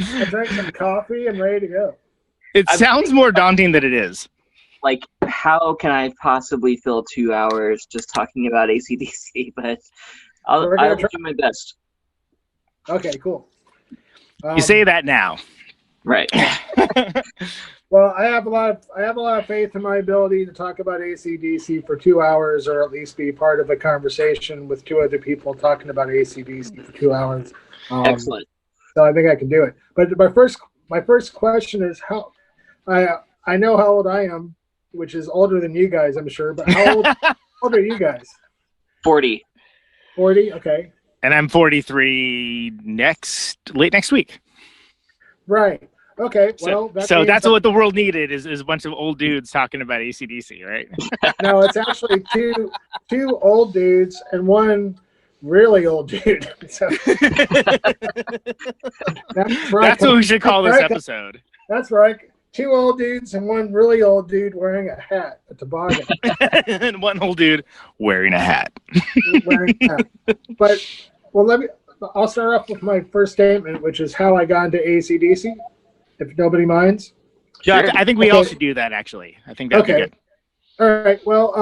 I drank some coffee and ready to go. It sounds more daunting than it is. Like, how can I possibly fill 2 hours just talking about AC/DC? But I'll do my best. Okay, cool. You say that now, right? Well, I have a lot of faith in my ability to talk about AC/DC for 2 hours, or at least be part of a conversation with two other people talking about AC/DC for 2 hours. Excellent. So I think I can do it. But my first question is how I know how old I am, which is older than you guys, I'm sure. But how old are you guys? 40. 40. Okay. And I'm 43 late next week. Right. Okay. Well, so that's what the world needed is a bunch of old dudes talking about AC/DC, right? No, it's actually two old dudes and one really old dude. So, that's what we should call this episode. That's right. 2 old dudes and one really old dude wearing a hat, a toboggan. And one old dude wearing a hat. But, well, I'll start off with my first statement, which is how I got into AC/DC, if nobody minds. Yeah, sure. I think we all should do that, actually. I think that'd be good. All right. Well,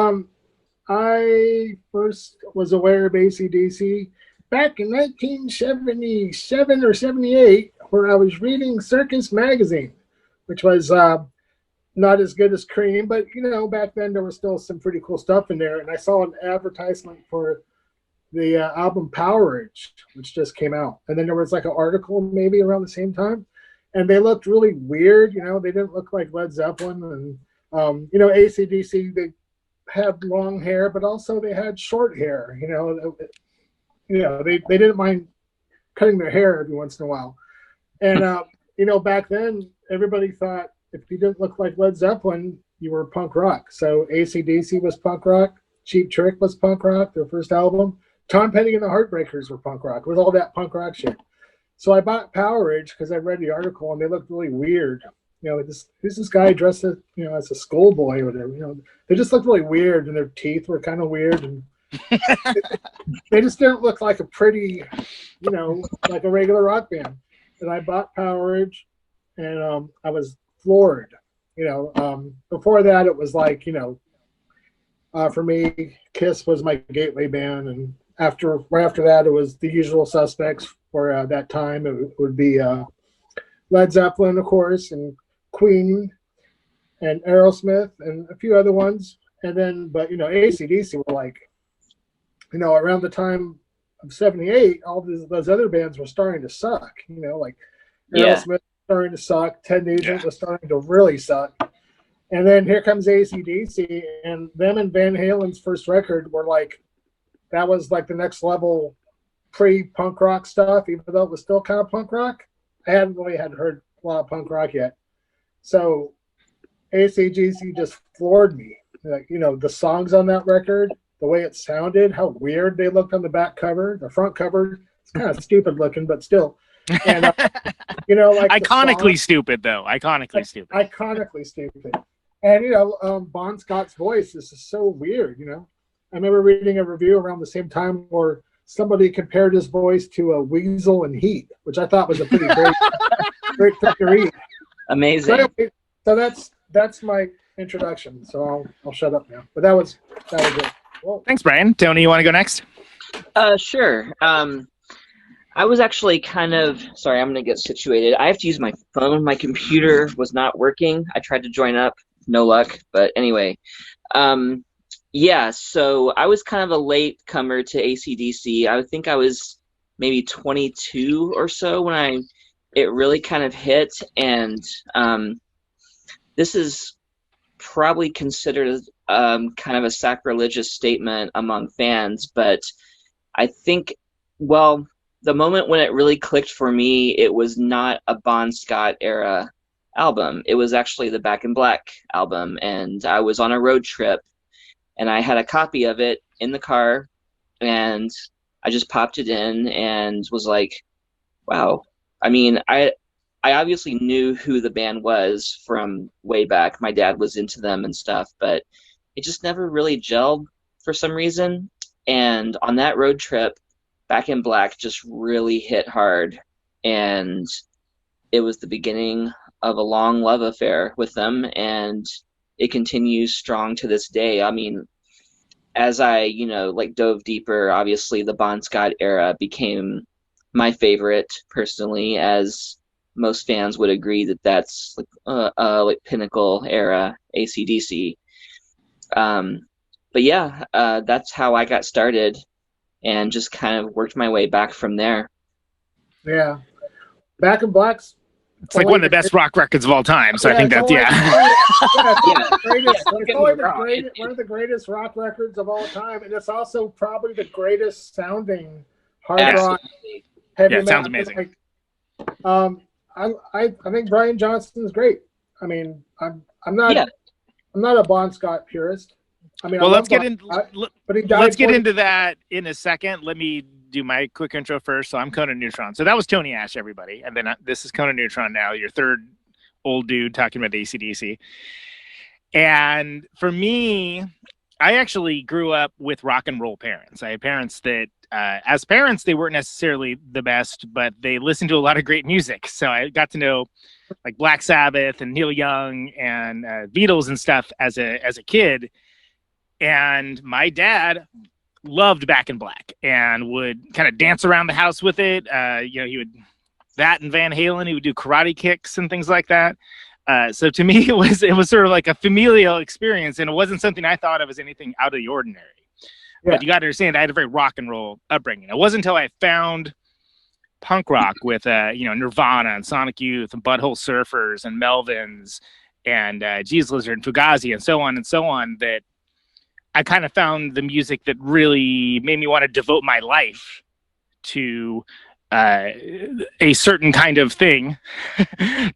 I first was aware of AC/DC back in 1977 or 78, where I was reading Circus Magazine, which was not as good as Cream, but, back then there was still some pretty cool stuff in there. And I saw an advertisement for the album Powerage, which just came out. And then there was like an article maybe around the same time. And they looked really weird. They didn't look like Led Zeppelin. And, AC/DC, they had long hair, but also they had short hair. They didn't mind cutting their hair every once in a while. And, back then, everybody thought if you didn't look like Led Zeppelin, you were punk rock. So AC/DC was punk rock. Cheap Trick was punk rock, their first album. Tom Petty and the Heartbreakers were punk rock. It was all that punk rock shit. So I bought Powerage because I read the article and they looked really weird. Who's this guy dressed as, as a schoolboy or whatever. They just looked really weird and their teeth were kind of weird and they just didn't look like a pretty, like a regular rock band. And I bought Powerage and I was floored. Before that it was like, for me, Kiss was my gateway band, and right after that it was the Usual Suspects. For that time, it would be Led Zeppelin, of course, and Queen, and Aerosmith, and a few other ones. And then, but AC/DC were like, around the time of '78, all those other bands were starting to suck. Like Aerosmith was starting to suck, Ted Nugent was starting to really suck. And then here comes AC/DC, and them and Van Halen's first record were like, that was like the next level pre-punk rock stuff, even though it was still kind of punk rock. I hadn't heard a lot of punk rock yet. So AC/DC just floored me. Like, the songs on that record, the way it sounded, how weird they looked on the back cover. The front cover, it's kind of stupid looking, but still. And, like iconically stupid, though. Iconically stupid. Iconically stupid. And, Bon Scott's voice is just so weird, I remember reading a review around the same time where somebody compared his voice to a weasel in Heat, which I thought was a pretty great thing to read. Amazing. So that's my introduction. So I'll shut up now. But that was it. Well, thanks, Brian. Tony, you want to go next? Sure. I was actually sorry, I'm going to get situated. I have to use my phone. My computer was not working. I tried to join up. No luck. But anyway. So I was kind of a late comer to AC/DC. I think I was maybe 22 or so when it really kind of hit. And this is probably considered kind of a sacrilegious statement among fans. But I think, the moment when it really clicked for me, it was not a Bon Scott era album. It was actually the Back in Black album. And I was on a road trip. And I had a copy of it in the car, and I just popped it in and was like, wow. I mean, I obviously knew who the band was from way back. My dad was into them and stuff, but it just never really gelled for some reason. And on that road trip, Back in Black just really hit hard. And it was the beginning of a long love affair with them, and it continues strong to this day. I mean, as I, like dove deeper, obviously the Bon Scott era became my favorite personally, as most fans would agree that that's like pinnacle era AC/DC. But yeah, that's how I got started, and just kind of worked my way back from there. Yeah, Back in Black's. It's like one of the best rock records of all time. So I think that's one of the greatest rock records of all time, and it's also probably the greatest sounding hard rock heavy metal. Sounds amazing. I think Brian Johnston is great. I mean, I'm not a Bon Scott purist. I mean, well, let's get into that in a second. Let me do my quick intro first. So I'm Conan Neutron. So that was Tony Ash, everybody. And then this is Conan Neutron now, your third old dude talking about AC/DC. And for me, I actually grew up with rock and roll parents. I had parents that, as parents, they weren't necessarily the best, but they listened to a lot of great music. So I got to know like Black Sabbath and Neil Young and Beatles and stuff as a kid. And my dad loved Back in Black and would kind of dance around the house with it. He would that and Van Halen. He would do karate kicks and things like that. So to me, it was sort of like a familial experience, and it wasn't something I thought of as anything out of the ordinary. Yeah. But you got to understand, I had a very rock and roll upbringing. It wasn't until I found punk rock with Nirvana and Sonic Youth and Butthole Surfers and Melvins and Jesus Lizard and Fugazi and so on that I kind of found the music that really made me want to devote my life to a certain kind of thing,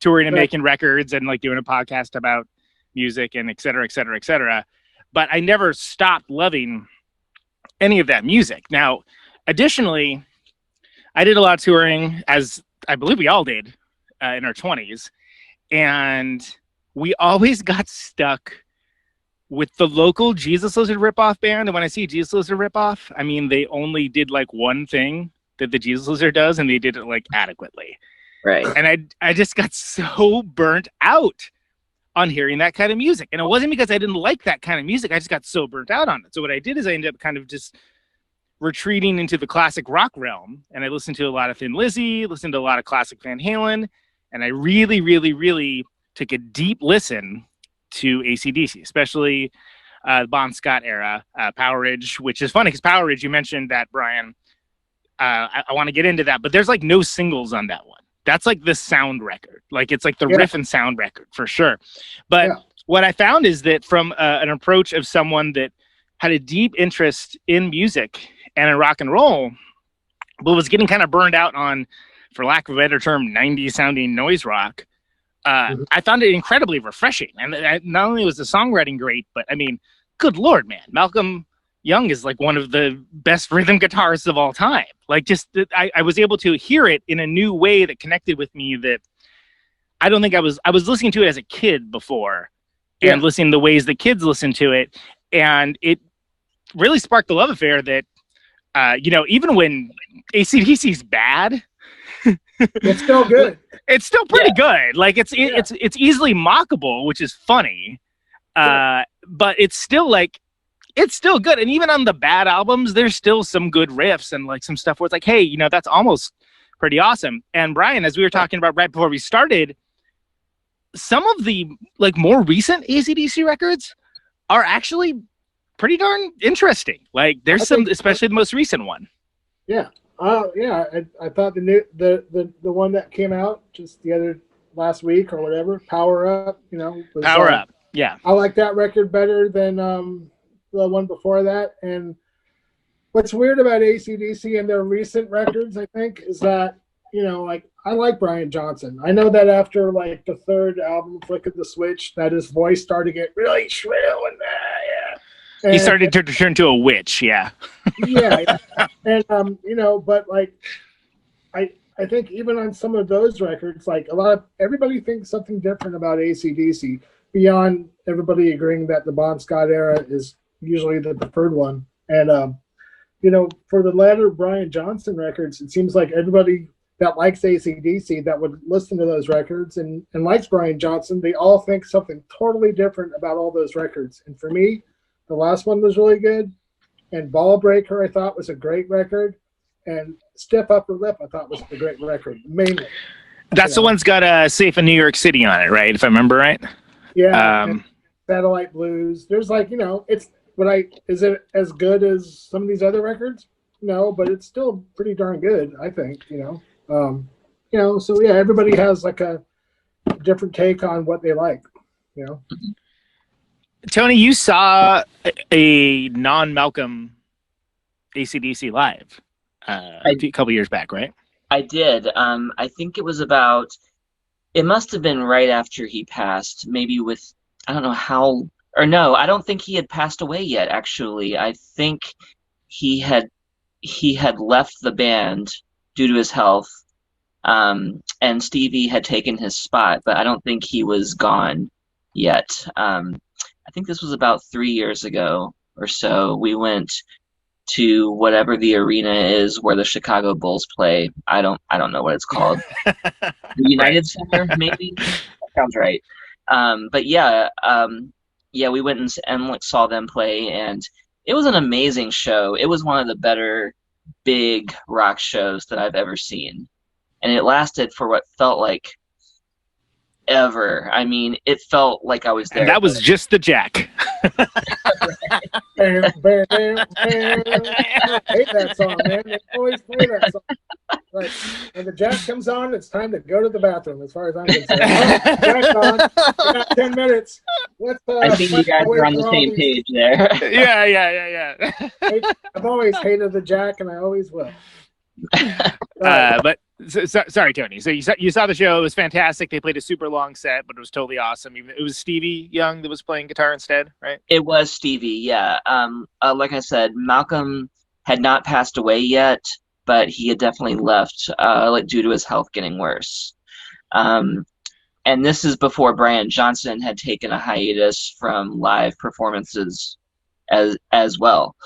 touring and making records and like doing a podcast about music and et cetera, et cetera, et cetera. But I never stopped loving any of that music. Now, additionally, I did a lot of touring, as I believe we all did in our 20s. And we always got stuck with the local Jesus Lizard ripoff band. And when I see Jesus Lizard ripoff, I mean, they only did like one thing that the Jesus Lizard does, and they did it like adequately. Right. And I just got so burnt out on hearing that kind of music. And it wasn't because I didn't like that kind of music. I just got so burnt out on it. So what I did is I ended up kind of just retreating into the classic rock realm. And I listened to a lot of Thin Lizzy, listened to a lot of classic Van Halen. And I really, really, really took a deep listen to AC/DC, especially the Bon Scott era, Power Ridge, which is funny because Power Ridge, you mentioned that, Brian. I want to get into that, but there's like no singles on that one. That's like the sound record. Like it's like the riff and sound record for sure. But what I found is that from an approach of someone that had a deep interest in music and in rock and roll, but was getting kind of burned out on, for lack of a better term, 90s sounding noise rock, I found it incredibly refreshing. And not only was the songwriting great, but I mean, good Lord, man, Malcolm Young is like one of the best rhythm guitarists of all time. Like just I was able to hear it in a new way that connected with me that I don't think I was listening to it as a kid before and listening to the ways the kids listen to it. And it really sparked the love affair that, even when AC/DC's bad, it's still good. It's still pretty good. Like it's easily mockable, which is funny. But it's still good. And even on the bad albums, there's still some good riffs and like some stuff where it's like, hey, that's almost pretty awesome. And Brian, as we were talking about right before we started, some of the like more recent AC/DC records are actually pretty darn interesting. Like there's especially the most recent one. Yeah. I thought the one that came out just last week or whatever, Power Up, Power Up. Yeah. I like that record better than the one before that. And what's weird about AC/DC and their recent records, I think, is that, I like Brian Johnson. I know that after like the third album, Flick of the Switch, that his voice started to get really shrill and he started to turn to a witch, yeah. And but like I think even on some of those records, like everybody thinks something different about AC/DC beyond everybody agreeing that the Bon Scott era is usually the preferred one. And for the latter Brian Johnson records, it seems like everybody that likes AC/DC that would listen to those records and likes Brian Johnson, they all think something totally different about all those records. And for me, the last one was really good. And Ball Breaker, I thought, was a great record. And Stiff Upper Lip, I thought, was a great record, mainly. That's the one's got Safe in New York City on it, right? If I remember right. Yeah. Satellite Blues. There's like, it's is it as good as some of these other records? No, but it's still pretty darn good, I think, so yeah, everybody has like a different take on what they like, Tony, you saw a non-Malcolm AC/DC live a couple years back, right? I did. I think it must have been right after he passed, maybe with, I don't know how, or no, I don't think he had passed away yet, actually. I think he had left the band due to his health, and Stevie had taken his spot, but I don't think he was gone yet. I think this was about 3 years ago or so. We went to whatever the arena is where the Chicago Bulls play. I don't know what it's called. The United Center, maybe? That sounds right. But yeah, we went and saw them play, and it was an amazing show. It was one of the better big rock shows that I've ever seen. And it lasted for what felt like ever. I mean, it felt like I was there. And that was just the Jack. I hate that song, man. They always play that song. Like, when the Jack comes on, it's time to go to the bathroom, as far as I'm concerned. Jack's on. We got 10 minutes. I think you guys are on the same page there. Yeah. I've always hated the Jack, and I always will. Sorry, Tony. So you saw the show. It was fantastic. They played a super long set, but it was totally awesome. It was Stevie Young that was playing guitar instead, right? It was Stevie, yeah. Like I said, Malcolm had not passed away yet, but he had definitely left due to his health getting worse. And this is before Brian Johnson had taken a hiatus from live performances as well.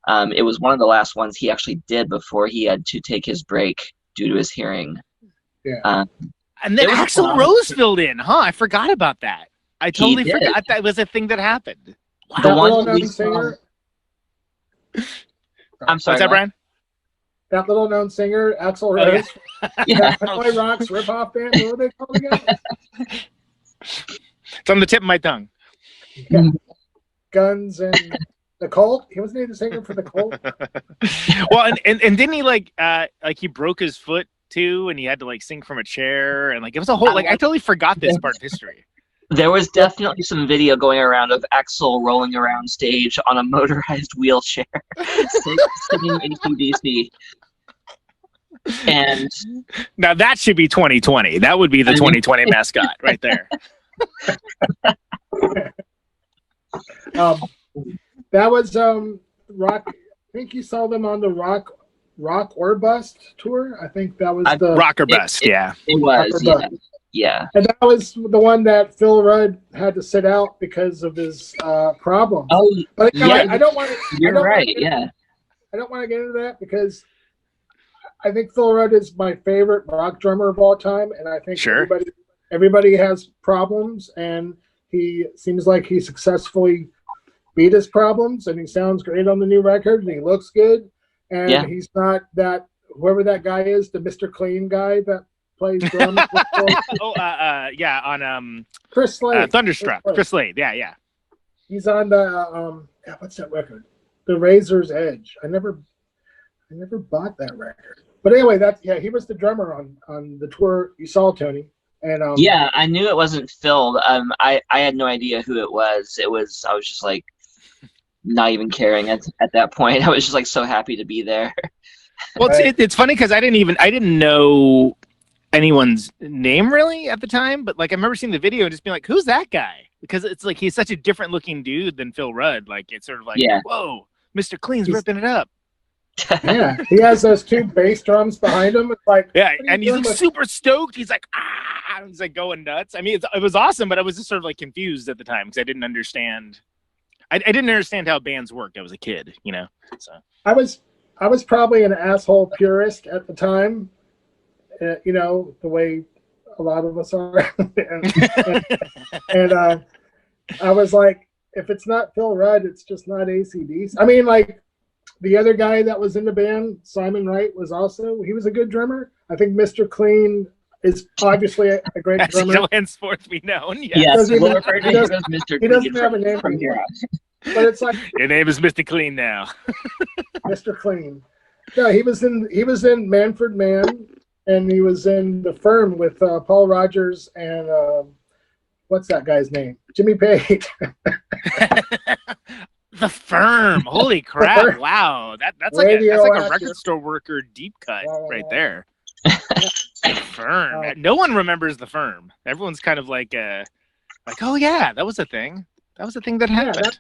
It was one of the last ones he actually did before he had to take his break due to his hearing. Yeah. And then Axl Rose filled in, huh? I forgot about that. I totally forgot that was a thing that happened. Wow. The one singer. I'm sorry. What's that, Brian? That little known singer, Axl Rose. Yeah. Hanoi Rocks ripoff band. What are they called again? It's on the tip of my tongue. Yeah. Guns and the Cult. He wasn't even the singer for the Cult. Well, and didn't he like he broke his foot too, and he had to like sing from a chair, and like it was a whole I totally forgot this part of history. There was definitely some video going around of Axl rolling around stage on a motorized wheelchair, singing AC/DC. And now that should be 2020. That would be the 2020 mascot right there. That was Rock. I think you saw them on the Rock or Bust tour. I think that was the Rock or Bust. Yeah, it was. Yeah. And that was the one that Phil Rudd had to sit out because of his problems. Oh, but yeah. I don't want to. You're right. Yeah. I don't want to get into that because I think Phil Rudd is my favorite rock drummer of all time, and I think everybody has problems, and he seems like he successfully beat his problems, and he sounds great on the new record, and he looks good, and he's not that whoever that guy is, the Mr. Clean guy that plays drums. On Chris Slade. Thunderstruck. Chris Slade. Yeah. He's on the what's that record? The Razor's Edge. I never bought that record. But anyway, he was the drummer on the tour you saw, Tony. And I knew it wasn't Phil. I had no idea who it was. I was just like not even caring at that point. I was just like so happy to be there. Well, it's funny because I didn't know anyone's name really at the time, but like I remember seeing the video and just being like, who's that guy? Because it's like he's such a different looking dude than Phil Rudd. Like it's sort of like, whoa, Mr. Clean's ripping it up. Yeah, he has those two bass drums behind him. It's like, and he's like super stoked. He's like, he's like going nuts. I mean, it was awesome, but I was just sort of like confused at the time because I didn't understand. I didn't understand how bands worked. I was a kid, So I was probably an asshole purist at the time, you know, the way a lot of us are. and I was like, if it's not Phil Rudd, it's just not AC/DC. I mean, like, the other guy that was in the band, Simon Wright, he was a good drummer. I think Mr. Clean is obviously a great As drummer. he'll henceforth be known. Yes, He we'll refer to him as Mr. he doesn't Clean have a name from here anymore. on. But it's like Your name is Mr. Clean now. Mr. Clean. No, he was in Manfred Mann, and he was in The Firm with Paul Rogers and what's that guy's name? Jimmy Page. The Firm. Holy crap! Firm. Wow, that's like a Radioactive. record store worker deep cut right there. The Firm. No one remembers The Firm. Everyone's kind of like, oh yeah, that was a thing. That was a thing that happened.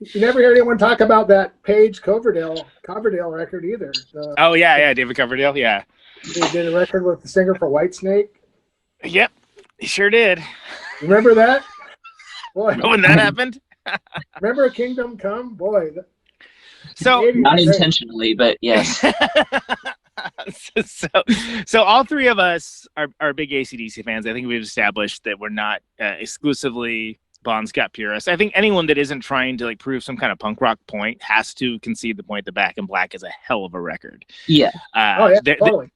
You never hear anyone talk about that Page Coverdale record either. Oh yeah, David Coverdale. Yeah, he did a record with the singer for Whitesnake. Yep, he sure did. Remember that? Boy, When that happened. remember Kingdom Come? Boy. So Not intentionally, but yes. so all three of us are big AC/DC fans. I think we've established that we're not exclusively Bon Scott purists. I think anyone that isn't trying to like prove some kind of punk rock point has to concede the point that Back in Black is a hell of a record. Yeah. Totally.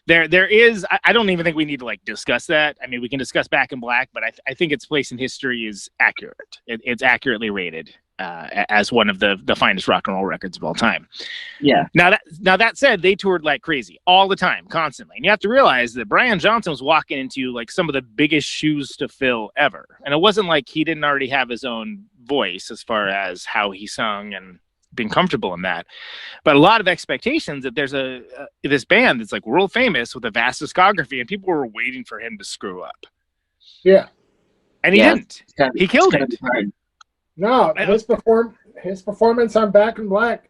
There is. I don't even think we need to like discuss that. I mean, we can discuss Back in Black, but I think its place in history is accurate. It's accurately rated as one of the finest rock and roll records of all time. Yeah. Now that said, they toured like crazy all the time, constantly, and you have to realize that Brian Johnson was walking into like some of the biggest shoes to fill ever, and it wasn't like he didn't already have his own voice as far as how he sung and being comfortable in that, but a lot of expectations that there's this band that's like world famous with a vast discography, and people were waiting for him to screw up. Yeah, and he didn't. He killed it. No, his performance on Back in Black,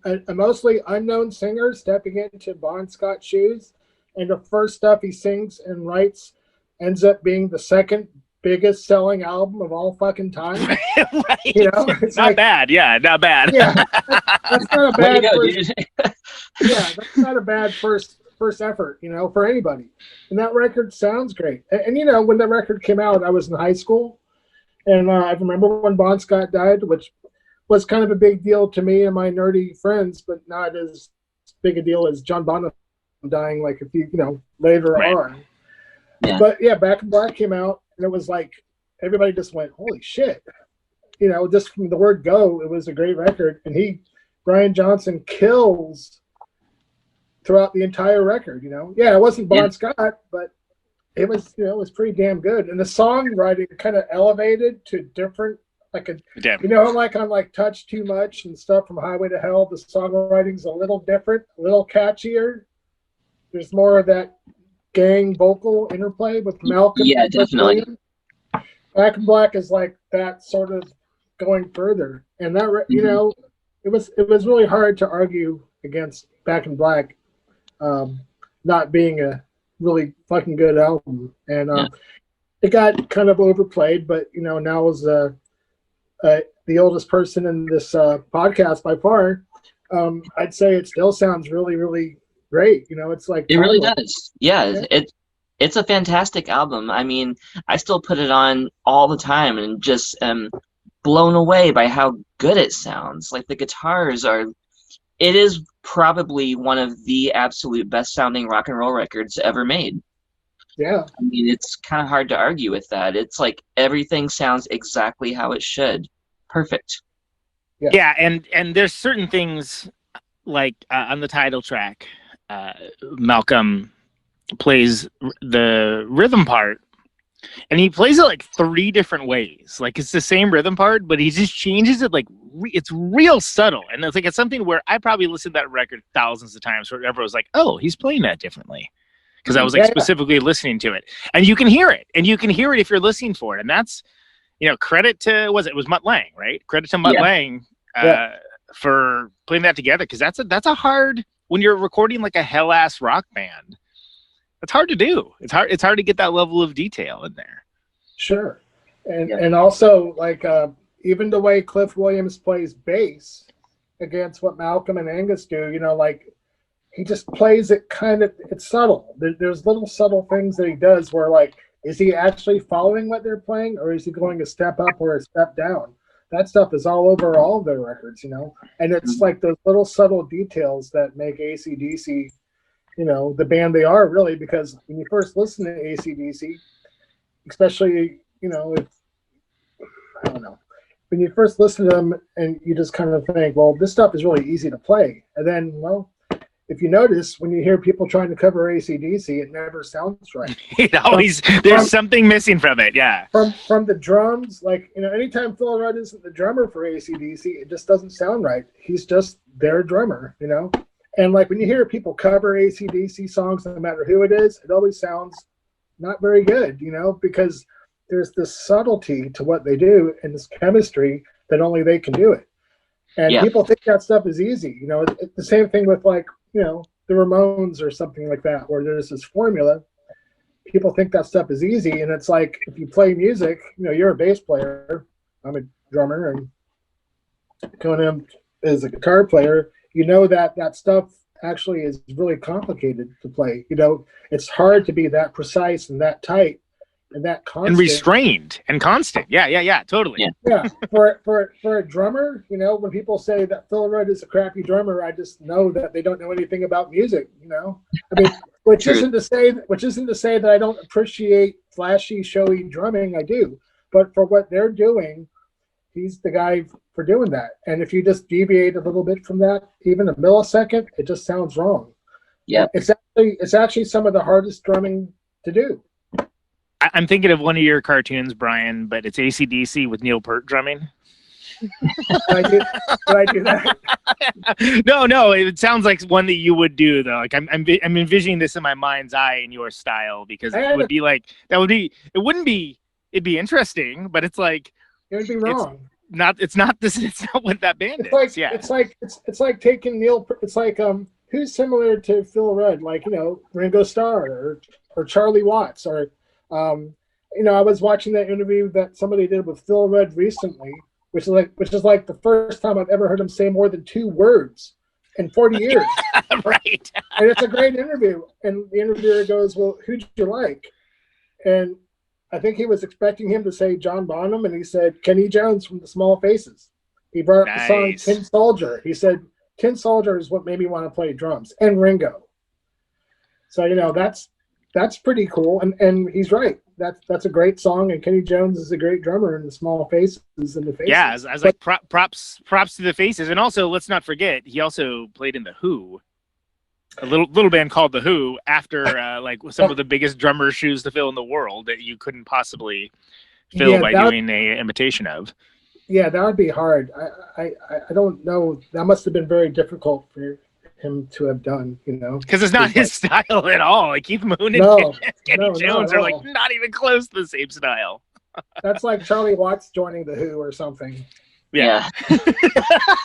a mostly unknown singer stepping into Bon Scott's shoes, and the first stuff he sings and writes ends up being the second biggest selling album of all fucking time. Right. You know, it's not bad. Yeah, not bad. Yeah, that's not a bad. That's not a bad first effort, you know, for anybody. And that record sounds great. And you know, when the record came out, I was in high school, and I remember when Bon Scott died, which was kind of a big deal to me and my nerdy friends, but not as big a deal as John Bonham dying like a few, you know, later on. Yeah. But yeah, Back in Black came out, and it was like everybody just went, "Holy shit!" You know, just from the word go, it was a great record. And Brian Johnson kills throughout the entire record. You know, yeah, it wasn't Bon Scott, but it was, you know, it was pretty damn good. And the songwriting kind of elevated to different, like you know, like on like Touch Too Much and stuff from Highway to Hell. The songwriting's a little different, a little catchier. There's more of that gang vocal interplay with Malcolm. Yeah, definitely. Back in Black is like that sort of going further, and that you know, it was really hard to argue against Back in Black not being a really fucking good album, and it got kind of overplayed. But you know, now as the oldest person in this podcast by far, I'd say it still sounds really, really great. You know, it's like it really does. Yeah. It's a fantastic album. I mean, I still put it on all the time and just blown away by how good it sounds. Like the guitars it is probably one of the absolute best sounding rock and roll records ever made. Yeah. I mean, it's kind of hard to argue with that. It's like everything sounds exactly how it should. Perfect. Yeah, and there's certain things like on the title track, Malcolm plays the rhythm part, and he plays it like 3 different ways. Like it's the same rhythm part, but he just changes it like it's real subtle. And it's something where I probably listened to that record thousands of times where everyone was like, oh, he's playing that differently, because I was like specifically listening to it, and you can hear it if you're listening for it. And that's, you know, credit to it was Mutt Lange, right? Credit to Mutt Lange for putting that together, because that's a hard, when you're recording like a hell ass rock band, it's hard to do. It's hard to get that level of detail in there. Sure. And also like even the way Cliff Williams plays bass against what Malcolm and Angus do, you know, like he just plays it kind of, it's subtle. There's little subtle things that he does where, like, is he actually following what they're playing, or is he going a step up or a step down? That stuff is all over all of their records, you know? And it's like those little subtle details that make AC/DC, you know, the band they are, really, because when you first listen to AC/DC, especially, you know, if, I don't know, when you first listen to them and you just kind of think, well, this stuff is really easy to play. And then, well, if you notice, when you hear people trying to cover AC/DC, it never sounds right. It always, there's something missing from it, yeah. From the drums, like, you know, anytime Phil Rudd isn't the drummer for AC/DC, it just doesn't sound right. He's just their drummer, you know? And, like, when you hear people cover AC/DC songs, no matter who it is, it always sounds not very good, you know, because there's this subtlety to what they do and this chemistry that only they can do it. And people think that stuff is easy. You know, it's the same thing with, like, you know, the Ramones or something like that, where there's this formula. People think that stuff is easy. And it's like, if you play music, you know, you're a bass player. I'm a drummer, and Conan is a guitar player. You know that that stuff actually is really complicated to play. You know, it's hard to be that precise and that tight and that constant. And restrained and constant. Yeah, totally. Yeah. For a drummer, you know, when people say that Phil Rudd is a crappy drummer, I just know that they don't know anything about music, you know? I mean, which isn't to say that I don't appreciate flashy, showy drumming. I do. But for what they're doing, he's the guy for doing that. And if you just deviate a little bit from that, even a millisecond, it just sounds wrong. Yeah. It's actually some of the hardest drumming to do. I'm thinking of one of your cartoons, Brian, but it's AC/DC with Neil Peart drumming. Did I do that? No, it sounds like one that you would do, though. Like I'm envisioning this in my mind's eye in your style, because it would be like, it'd be interesting, but it's like, it would be wrong. It's not what that band it's is. Like, yeah. It's like taking Neil. It's like who's similar to Phil Rudd, like, you know, Ringo Starr or Charlie Watts, or you know, I was watching that interview that somebody did with Phil Rudd recently, which is like the first time I've ever heard him say more than 2 words in 40 years. Right. And it's a great interview. And the interviewer goes, "Well, who'd you like?" And I think he was expecting him to say John Bonham, and he said Kenny Jones from the Small Faces. He brought up the song Tin Soldier. He said Tin Soldier is what made me want to play drums, and Ringo. So, you know, that's pretty cool, and he's right. That's a great song, and Kenny Jones is a great drummer in the Small Faces and the Faces. Yeah, I was like, props to the Faces, and also let's not forget he also played in the Who, a little band called the Who, after like some of the biggest drummer shoes to fill in the world that you couldn't possibly fill by doing an imitation of. Yeah, that would be hard. I don't know. That must have been very difficult for him to have done, you know, because it's not his style at all. Like Keith Moon and Kenny Jones are like not even close to the same style. That's like Charlie Watts joining the Who or something. Yeah.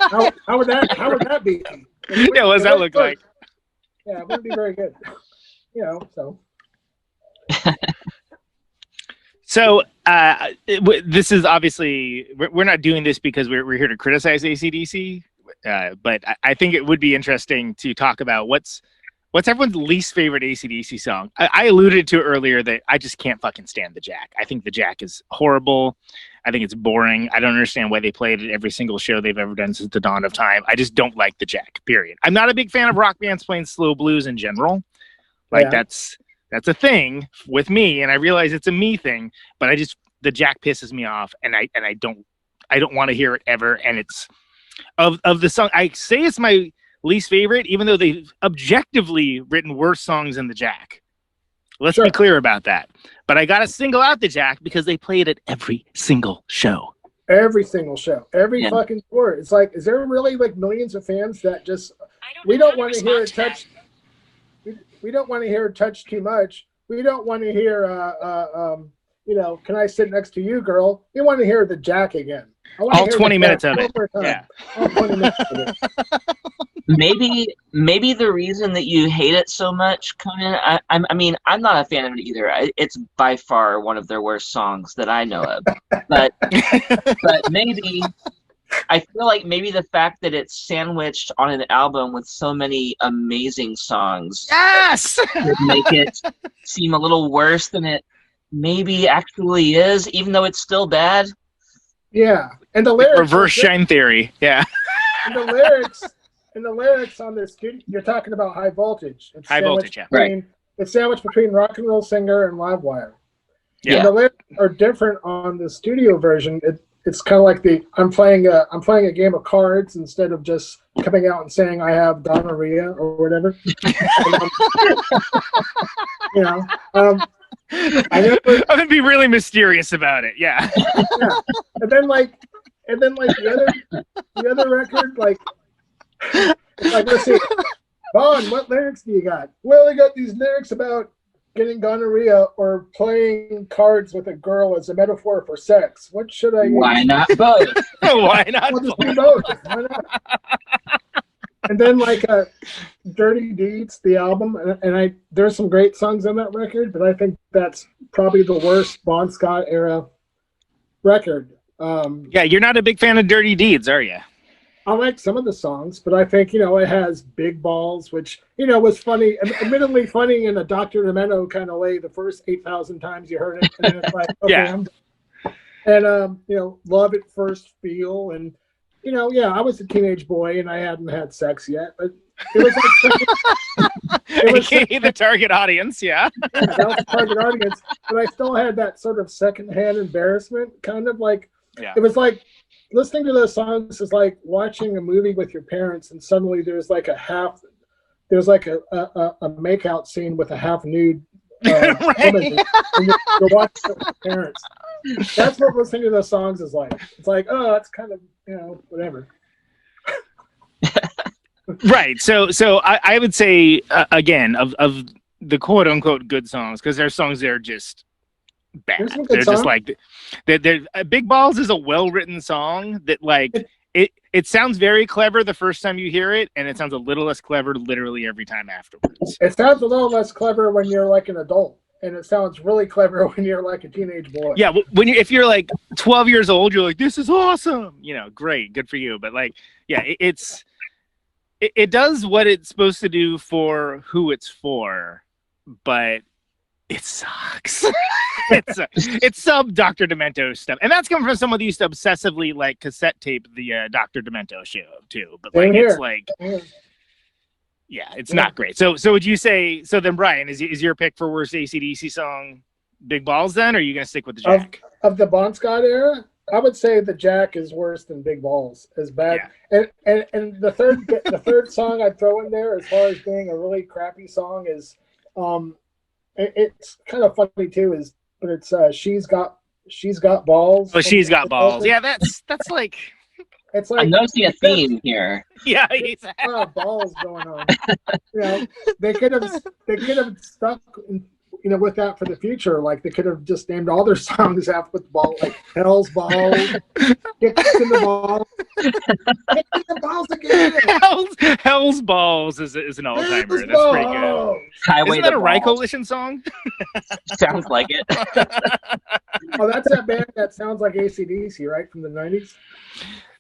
How would that be? Yeah, what does that look like? Yeah, it wouldn't be very good. You know, so. So this is obviously, we're not doing this because we're here to criticize AC/DC. But I think it would be interesting to talk about what's everyone's least favorite AC/DC song. I alluded to earlier that I just can't fucking stand the Jack. I think the Jack is horrible. I think it's boring. I don't understand why they play it at every single show they've ever done since the dawn of time. I just don't like the Jack, period. I'm not a big fan of rock bands playing slow blues in general. Like that's a thing with me, and I realize it's a me thing, but the Jack pisses me off, and I don't want to hear it ever, and it's of the song, I say it's my least favorite, even though they've objectively written worse songs than the Jack. Let's be clear about that. But I got to single out the Jack because they play it at every single show. Every single show. Every fucking tour. It's like, is there really like millions of fans that just, we don't want to hear it touch. We don't want to hear it touch too much. We don't want to hear, you know, can I sit next to you, girl? You want to hear the Jack again. All 20 minutes of it. Yeah. All 20 minutes of it. Maybe the reason that you hate it so much, Conan, I mean, I'm not a fan of it either. It's by far one of their worst songs that I know of. But maybe I feel like maybe the fact that it's sandwiched on an album with so many amazing songs Yes, would make it seem a little worse than it maybe actually is, even though it's still bad. Yeah, and the lyrics reverse shine theory. Yeah, and the lyrics on this, you're talking about High Voltage. It's High Voltage, yeah. Right. It's sandwiched between Rock and Roll Singer and Livewire. Yeah. And the lyrics are different on the studio version. It's kind of like I'm playing a game of cards instead of just coming out and saying I have gonorrhea or whatever. You know, I'm gonna be really mysterious about it. Yeah. Yeah. And then the other record, like let's see, Vaughn, what lyrics do you got? Well, I got these lyrics about getting gonorrhea or playing cards with a girl as a metaphor for sex. What should I use? Why not both? Why not? I'll just do both. Why not? And then Dirty Deeds, the album, and there's some great songs on that record, but I think that's probably the worst Bon Scott era record. Yeah, you're not a big fan of Dirty Deeds, are you? I like some of the songs, but I think, it has Big Balls, which, was funny, admittedly funny in a Dr. Demento kind of way the first 8,000 times you heard it. And then it's like, okay, Yeah. And, Love at First Feel. And, I was a teenage boy and I hadn't had sex yet, but it was AKA the target audience, yeah. Yeah, that was the target audience, but I still had that sort of secondhand embarrassment, kind of like, It was like, listening to those songs is like watching a movie with your parents, and suddenly there's like a makeout scene with a half nude Right. woman, and you're watching it with your parents. That's what listening to those songs is like. It's like, oh, that's kind of whatever. Right. So I would say again of the quote unquote good songs, because there's songs that are just bad. They're just like they're Big Balls is a well written song that it sounds very clever the first time you hear it, and it sounds a little less clever literally every time afterwards. It sounds a little less clever when you're like an adult, and it sounds really clever when you're like a teenage boy. Yeah, if you're like 12 years old, you're like, this is awesome. Great, good for you. But it does what it's supposed to do for who it's for, but it sucks. It's sub Dr. Demento stuff, and that's coming from someone who used to obsessively cassette tape the Dr. Demento show too. But it's not great. So would you say? So then, Brian, is your pick for worst AC/DC song Big Balls? Then, or are you gonna stick with the Jack? Of the Bon Scott era, I would say the Jack is worse than Big Balls. As bad. Yeah. And the third song I'd throw in there, as far as being a really crappy song, is it's kind of funny too. But it's she's got balls. Oh, she's got balls. Yeah, that's like. It's like I'm noticing a theme here. Yeah, a lot of balls going on. They could have stuck, with that for the future. Like they could have just named all their songs after with the ball, like HELLS balls, kick in the balls, kick in the balls again. HELLS balls is an all timer. That's pretty good. Isn't that a Rye Coalition song? Sounds like it. Oh, that's that band that sounds like AC/DC, right, from the 90s.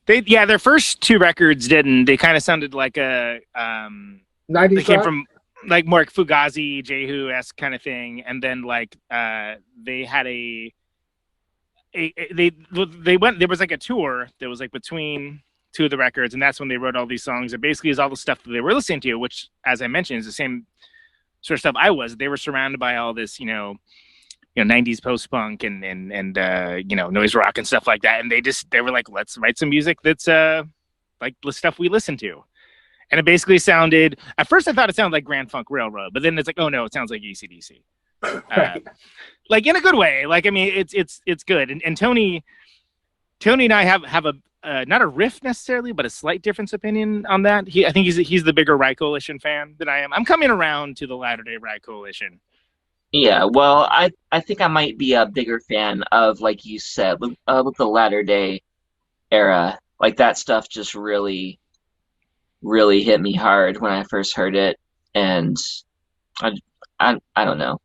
Their first two records didn't. They kind of sounded like a 90s. They came from like more Fugazi, Jehu-esque kind of thing, and then they had they went. There was like a tour that was like between two of the records, and that's when they wrote all these songs. It basically is all the stuff that they were listening to, which, as I mentioned, is the same sort of stuff I was. They were surrounded by all this, 90s post-punk and noise rock and stuff like that, and they were like, let's write some music that's like the stuff we listen to. And it basically sounded, at first I thought it sounded like Grand Funk Railroad, but then it's like, oh no, it sounds like AC/DC. Like in a good way. It's good. And Tony and I have a not a riff necessarily, but a slight difference opinion on that. I think he's the bigger Rye Coalition fan than I am. I'm coming around to the latter-day Rye Coalition. Yeah, well, I think I might be a bigger fan of, like you said, with the latter day era. Like that stuff just really, really hit me hard when I first heard it, and I don't know,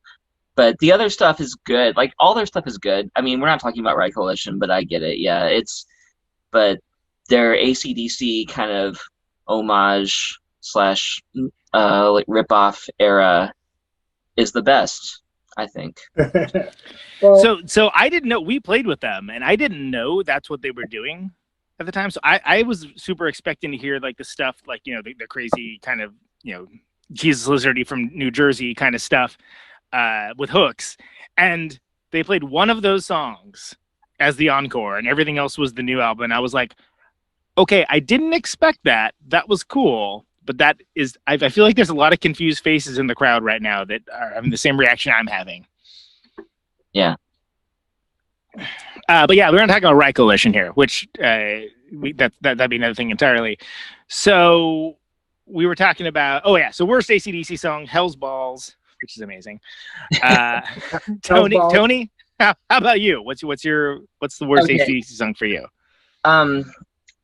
but the other stuff is good. Like all their stuff is good. I mean, we're not talking about Rye Coalition, but I get it. Yeah, but their AC/DC kind of homage slash like ripoff era is the best, I think. Well, so I didn't know, we played with them and I didn't know that's what they were doing at the time. So I was super expecting to hear like the stuff, like, you know, the crazy kind of, you know, Jesus Lizardy from New Jersey kind of stuff with hooks. And they played one of those songs as the encore and everything else was the new album. And I was like, okay, I didn't expect that. That was cool. But that is, I feel like there's a lot of confused faces in the crowd right now that are having the same reaction I'm having. Yeah. But yeah, we're not talking about Right Coalition here, which that'd be another thing entirely. So we were talking about, so worst AC/DC song, Hell's Balls, which is amazing. Tony, how about you? What's the worst AC/DC song for you? I'm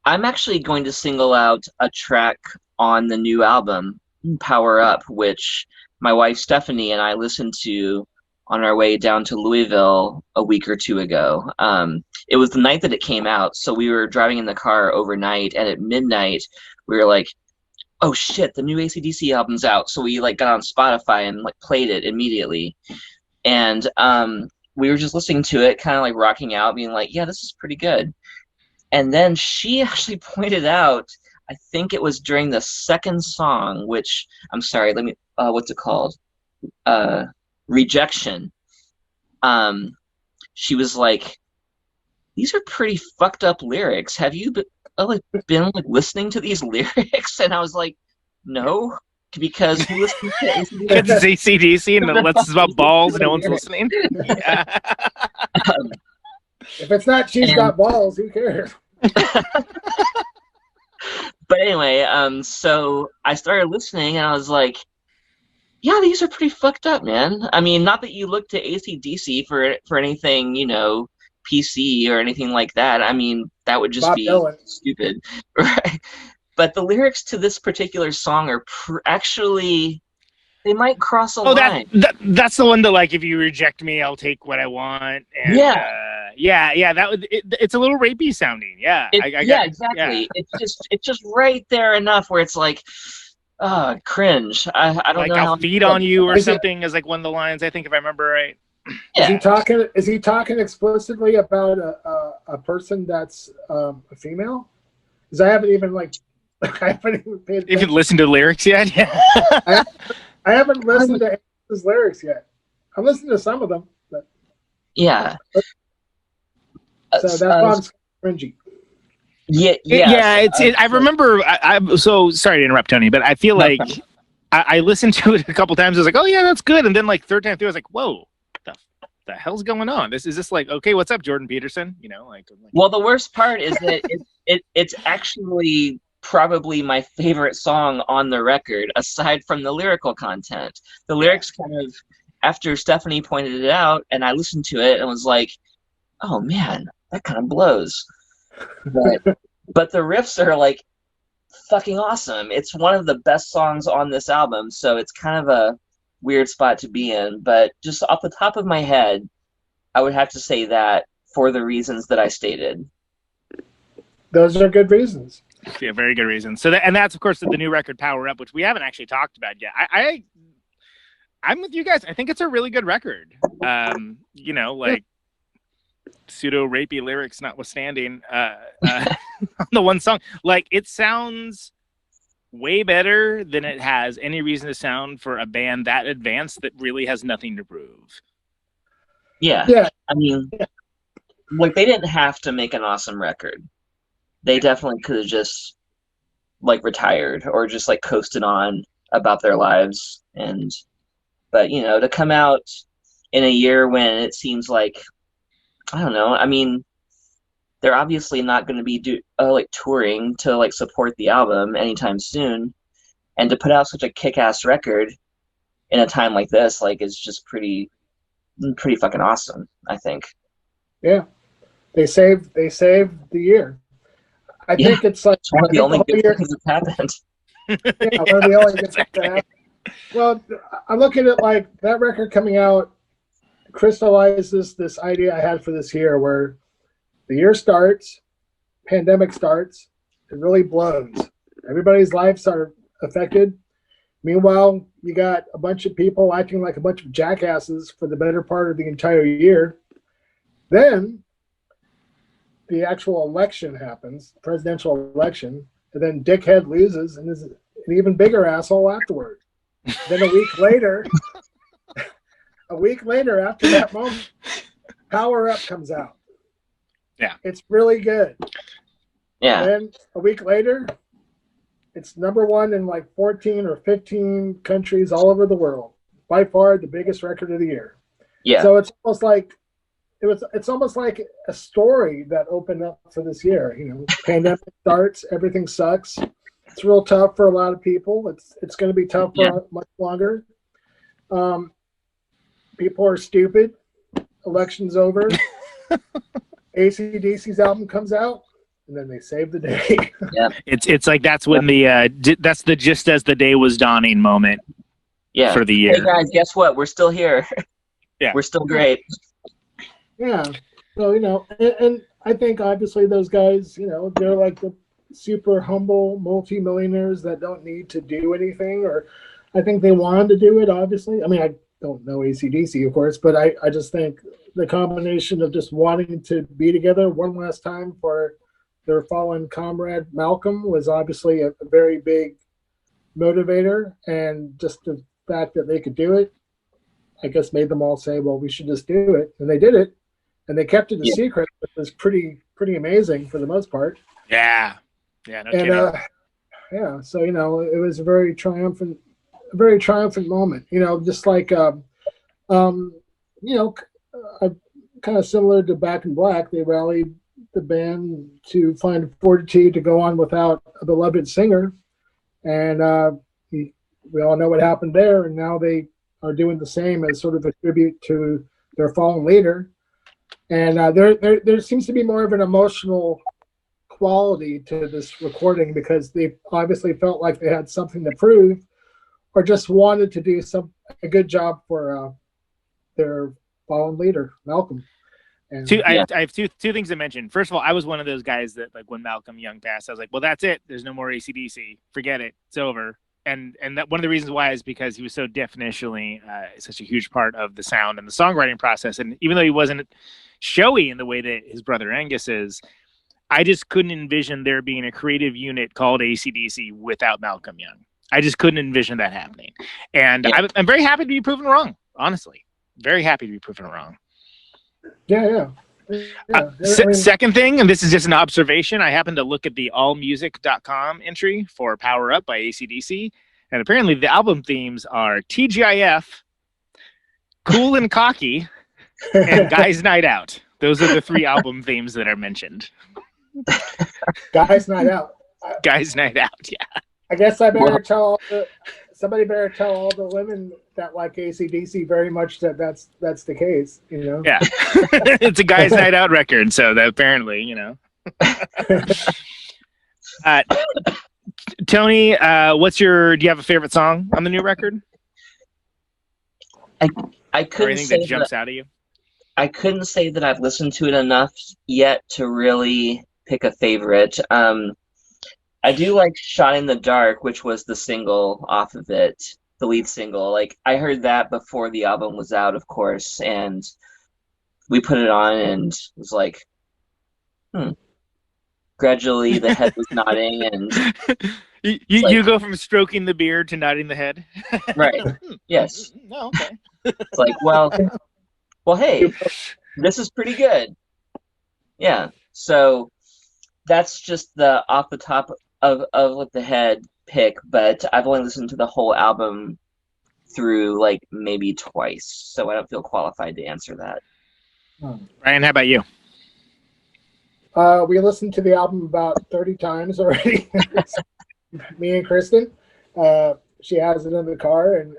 actually going to single out a track on the new album, Power Up, which my wife Stephanie and I listened to on our way down to Louisville a week or two ago. It was the night that it came out, so we were driving in the car overnight, and at midnight we were like, oh shit, the new AC/DC album's out. So we like got on Spotify and like played it immediately. And we were just listening to it, kind of like rocking out, being like, yeah, this is pretty good. And then she actually pointed out, I think it was during the second song, which, I'm sorry, what's it called? Rejection. She was like, these are pretty fucked up lyrics. Have you been listening to these lyrics? And I was like, no, because who listens to AC/DC? Because it's AC/DC and it's about balls and no one's listening. Yeah. If it's not She's Got Balls, who cares? But anyway, so I started listening and I was like, yeah, these are pretty fucked up, man. I mean, not that you look to AC/DC for anything, you know, PC or anything like that. I mean, that would just Bob be Dylan. Stupid, right? But the lyrics to this particular song are actually, they might cross a line. That's the one that, like, if you reject me, I'll take what I want. And, yeah. That would it's a little rapey sounding. Yeah, exactly. Yeah. It's just right there enough where it's like, cringe. I don't like know. I'll feed on you or something is like one of the lines, I think, if I remember right. Yeah. Is he talking explicitly about a person that's a female? Because I haven't even paid attention. If you listened to the lyrics yet, yeah. I haven't listened to his lyrics yet. I've listened to some of them, but yeah. So that's why I'm cringy. Yeah. I remember. I'm so sorry to interrupt, Tony, but I feel like I listened to it a couple times. I was like, oh yeah, that's good. And then like third time through, I was like, whoa, the hell's going on? Is this like, okay, what's up, Jordan Peterson? You know, like. Well, the worst part is that it's actually probably my favorite song on the record, aside from the lyrical content. The lyrics kind of, after Stephanie pointed it out, and I listened to it and was like, oh man, that kind of blows. But the riffs are like fucking awesome. It's one of the best songs on this album, so it's kind of a weird spot to be in. But just off the top of my head, I would have to say that for the reasons that I stated. Those are good reasons. Yeah, very good reasons. So that's of course the new record, Power Up, which we haven't actually talked about yet. I'm with you guys. I think it's a really good record. You know, like pseudo rapey lyrics notwithstanding, on the one song, like it sounds way better than it has any reason to sound for a band that advanced that really has nothing to prove. Yeah. I mean, like they didn't have to make an awesome record. They definitely could have just like retired or just like coasted on about their lives. But you know, to come out in a year when it seems like, I don't know, I mean, they're obviously not going to be like touring to like support the album anytime soon, and to put out such a kick-ass record in a time like this, like, is just pretty fucking awesome, I think. Yeah, they saved the year. I think it's like one of the only good things that's happened. Yeah, one of the only good things that happened. Well, I look at it like that record coming out crystallizes this idea I had for this year, where the year starts, pandemic starts, it really blows. Everybody's lives are affected. Meanwhile, you got a bunch of people acting like a bunch of jackasses for the better part of the entire year. Then the actual election happens, presidential election, and then dickhead loses and is an even bigger asshole afterward. Then a week later after that moment, Power Up comes out. Yeah. It's really good. Yeah. Then a week later, it's #1 in like 14 or 15 countries all over the world. By far the biggest record of the year. Yeah. So it's almost like a story that opened up for this year. You know, pandemic starts, everything sucks. It's real tough for a lot of people. It's going to be tough for much longer. People are stupid. Election's over. AC/DC's album comes out, and then they save the day. Yeah. It's like that's when that's the just as the day was dawning moment. Yeah. For the year. Hey guys, guess what? We're still here. Yeah. We're still great. Yeah. So, you know, and I think obviously those guys, you know, they're like the super humble multimillionaires that don't need to do anything, or I think they wanted to do it, obviously. I mean, I don't know AC/DC, of course, but I just think the combination of just wanting to be together one last time for their fallen comrade Malcolm was obviously a very big motivator, and just the fact that they could do it, I guess, made them all say, well, we should just do it. And they did it, and they kept it a secret, which was pretty amazing for the most part. Yeah. Yeah, no kidding. Yeah, so, you know, it was a very triumphant moment. You know, just like, you know, kind of similar to Back in Black, they rallied the band to find fortitude to go on without a beloved singer. And we all know what happened there, and now they are doing the same as sort of a tribute to their fallen leader. And there seems to be more of an emotional quality to this recording, because they obviously felt like they had something to prove, or just wanted to do a good job for their fallen leader, Malcolm. And, I have two things to mention. First of all, I was one of those guys that, like, when Malcolm Young passed, I was like, well, that's it. There's no more AC/DC. Forget it. It's over. And that one of the reasons why is because he was so definitionally such a huge part of the sound and the songwriting process. And even though he wasn't showy in the way that his brother Angus is, I just couldn't envision there being a creative unit called AC/DC without Malcolm Young. I just couldn't envision that happening. And I'm very happy to be proven wrong, honestly. Very happy to be proven wrong. Yeah. Second thing, and this is just an observation, I happened to look at the allmusic.com entry for Power Up by AC/DC, and apparently the album themes are TGIF, Cool and Cocky, and Guys Night Out. Those are the 3 album themes that are mentioned. Guys Night Out. Guys Night Out, yeah. I guess I better somebody better tell all the women that like AC/DC very much that's the case, you know? Yeah. It's a Guys Night Out record, so that apparently, you know. Tony, do you have a favorite song on the new record? I couldn't say that jumps out at you? I couldn't say that I've listened to it enough yet to really pick a favorite. I do like Shot in the Dark, which was the single off of it, the lead single. Like, I heard that before the album was out, of course, and we put it on and was like, Gradually the head was nodding, and you go from stroking the beard to nodding the head. Right. Yes. Oh, okay. It's like, well, hey, this is pretty good. Yeah. So that's just the off the top of like the head pick, but I've only listened to the whole album through like maybe twice, so I don't feel qualified to answer that. Ryan, how about you? We listened to the album about 30 times already. Me and Kristen. She has it in the car, and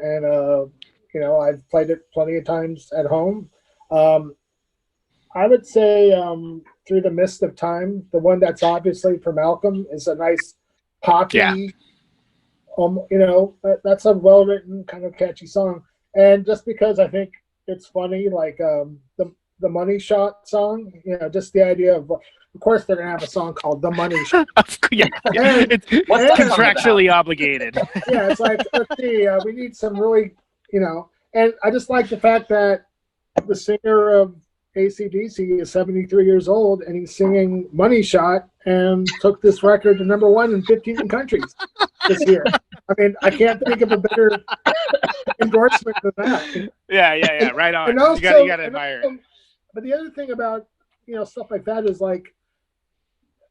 you know, I've played it plenty of times at home. I would say Through the Mist of Time, the one that's obviously for Malcolm, is a nice poppy, you know, that's a well-written, kind of catchy song. And just because I think it's funny, like the the Money Shot song. Just the idea of course, they're gonna have a song called "The Money Shot." Yeah, it's contractually obligated. Yeah, it's like, let's see, we need some really, and I just like the fact that the singer of AC/DC is 73 years old and he's singing "Money Shot" and took this record to #1 in 15 countries this year. I mean, I can't think of a better endorsement than that. Yeah, right on. And also, you gotta admire it. But the other thing about stuff like that is like,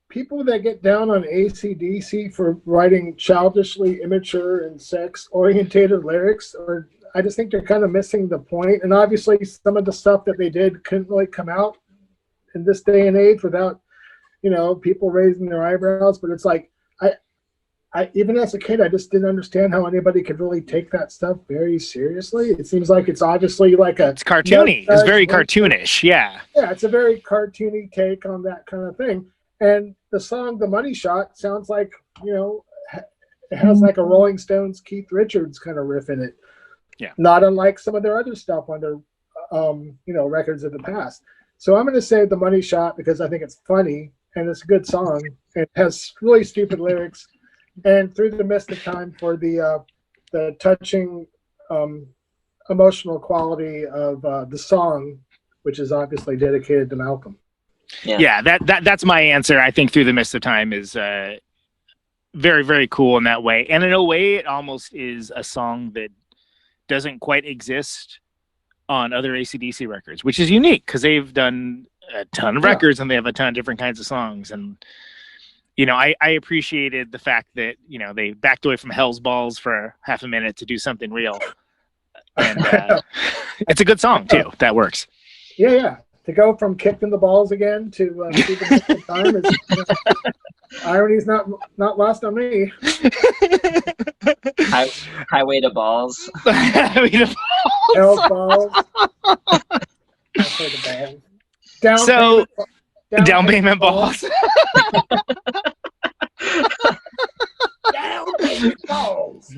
people that get down on AC/DC for writing childishly immature and sex-orientated lyrics, or I just think they're kind of missing the point. And obviously, some of the stuff that they did couldn't really come out in this day and age without, people raising their eyebrows. But it's like, I even as a kid, I just didn't understand how anybody could really take that stuff very seriously. It seems like it's obviously like it's cartoony. It's very cartoonish. Yeah. Yeah, it's a very cartoony take on that kind of thing. And the song "The Money Shot" sounds like, it has like a Rolling Stones, Keith Richards kind of riff in it. Yeah. Not unlike some of their other stuff on their, records of the past. So I'm going to say "The Money Shot" because I think it's funny and it's a good song. It has really stupid lyrics. And "Through the Mist of Time" for the touching, emotional quality of the song, which is obviously dedicated to Malcolm. Yeah, that's my answer. I think "Through the Mist of Time" is very, very cool in that way. And in a way, it almost is a song that doesn't quite exist on other AC/DC records, which is unique because they've done a ton of records and they have a ton of different kinds of songs. And, I appreciated the fact that, they backed away from Hell's Balls for half a minute to do something real. And it's a good song, too. That works. Yeah. To go from "Kicked in the Balls" again to "Through the Mist of Time" is irony's not lost on me. Highway to Balls. Highway to Balls. Hell's Balls. Down payment balls. Down payment balls.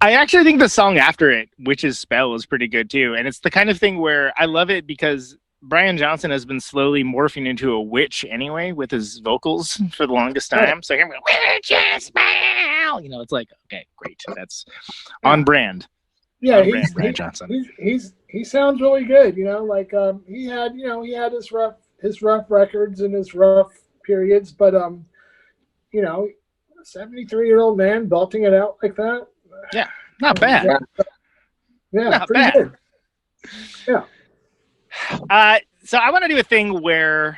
I actually think the song after it, "Witch's Spell," is pretty good too. And it's the kind of thing where I love it because Brian Johnson has been slowly morphing into a witch anyway with his vocals for the longest time. So I'm going, "Witch's Spell." It's like, okay, great. That's on brand. Yeah, Brian Johnson. He sounds really good. He had his rough records and his rough periods, but 73-year-old man belting it out like that. Yeah, not bad. Yeah, not pretty bad. good. Yeah. So I want to do a thing where,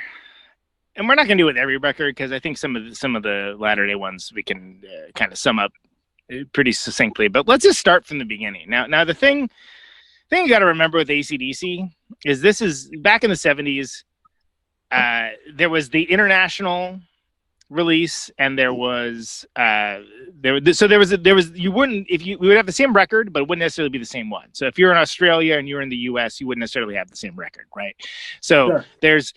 and we're not going to do it with every record because I think some of the latter day ones we can kind of sum up pretty succinctly. But let's just start from the beginning. Now the thing you got to remember with AC/DC is this is back in the 70s. There was the international release, and there was we would have the same record, but it wouldn't necessarily be the same one. So if you're in Australia and you're in the US, you wouldn't necessarily have the same record, right? So sure. There's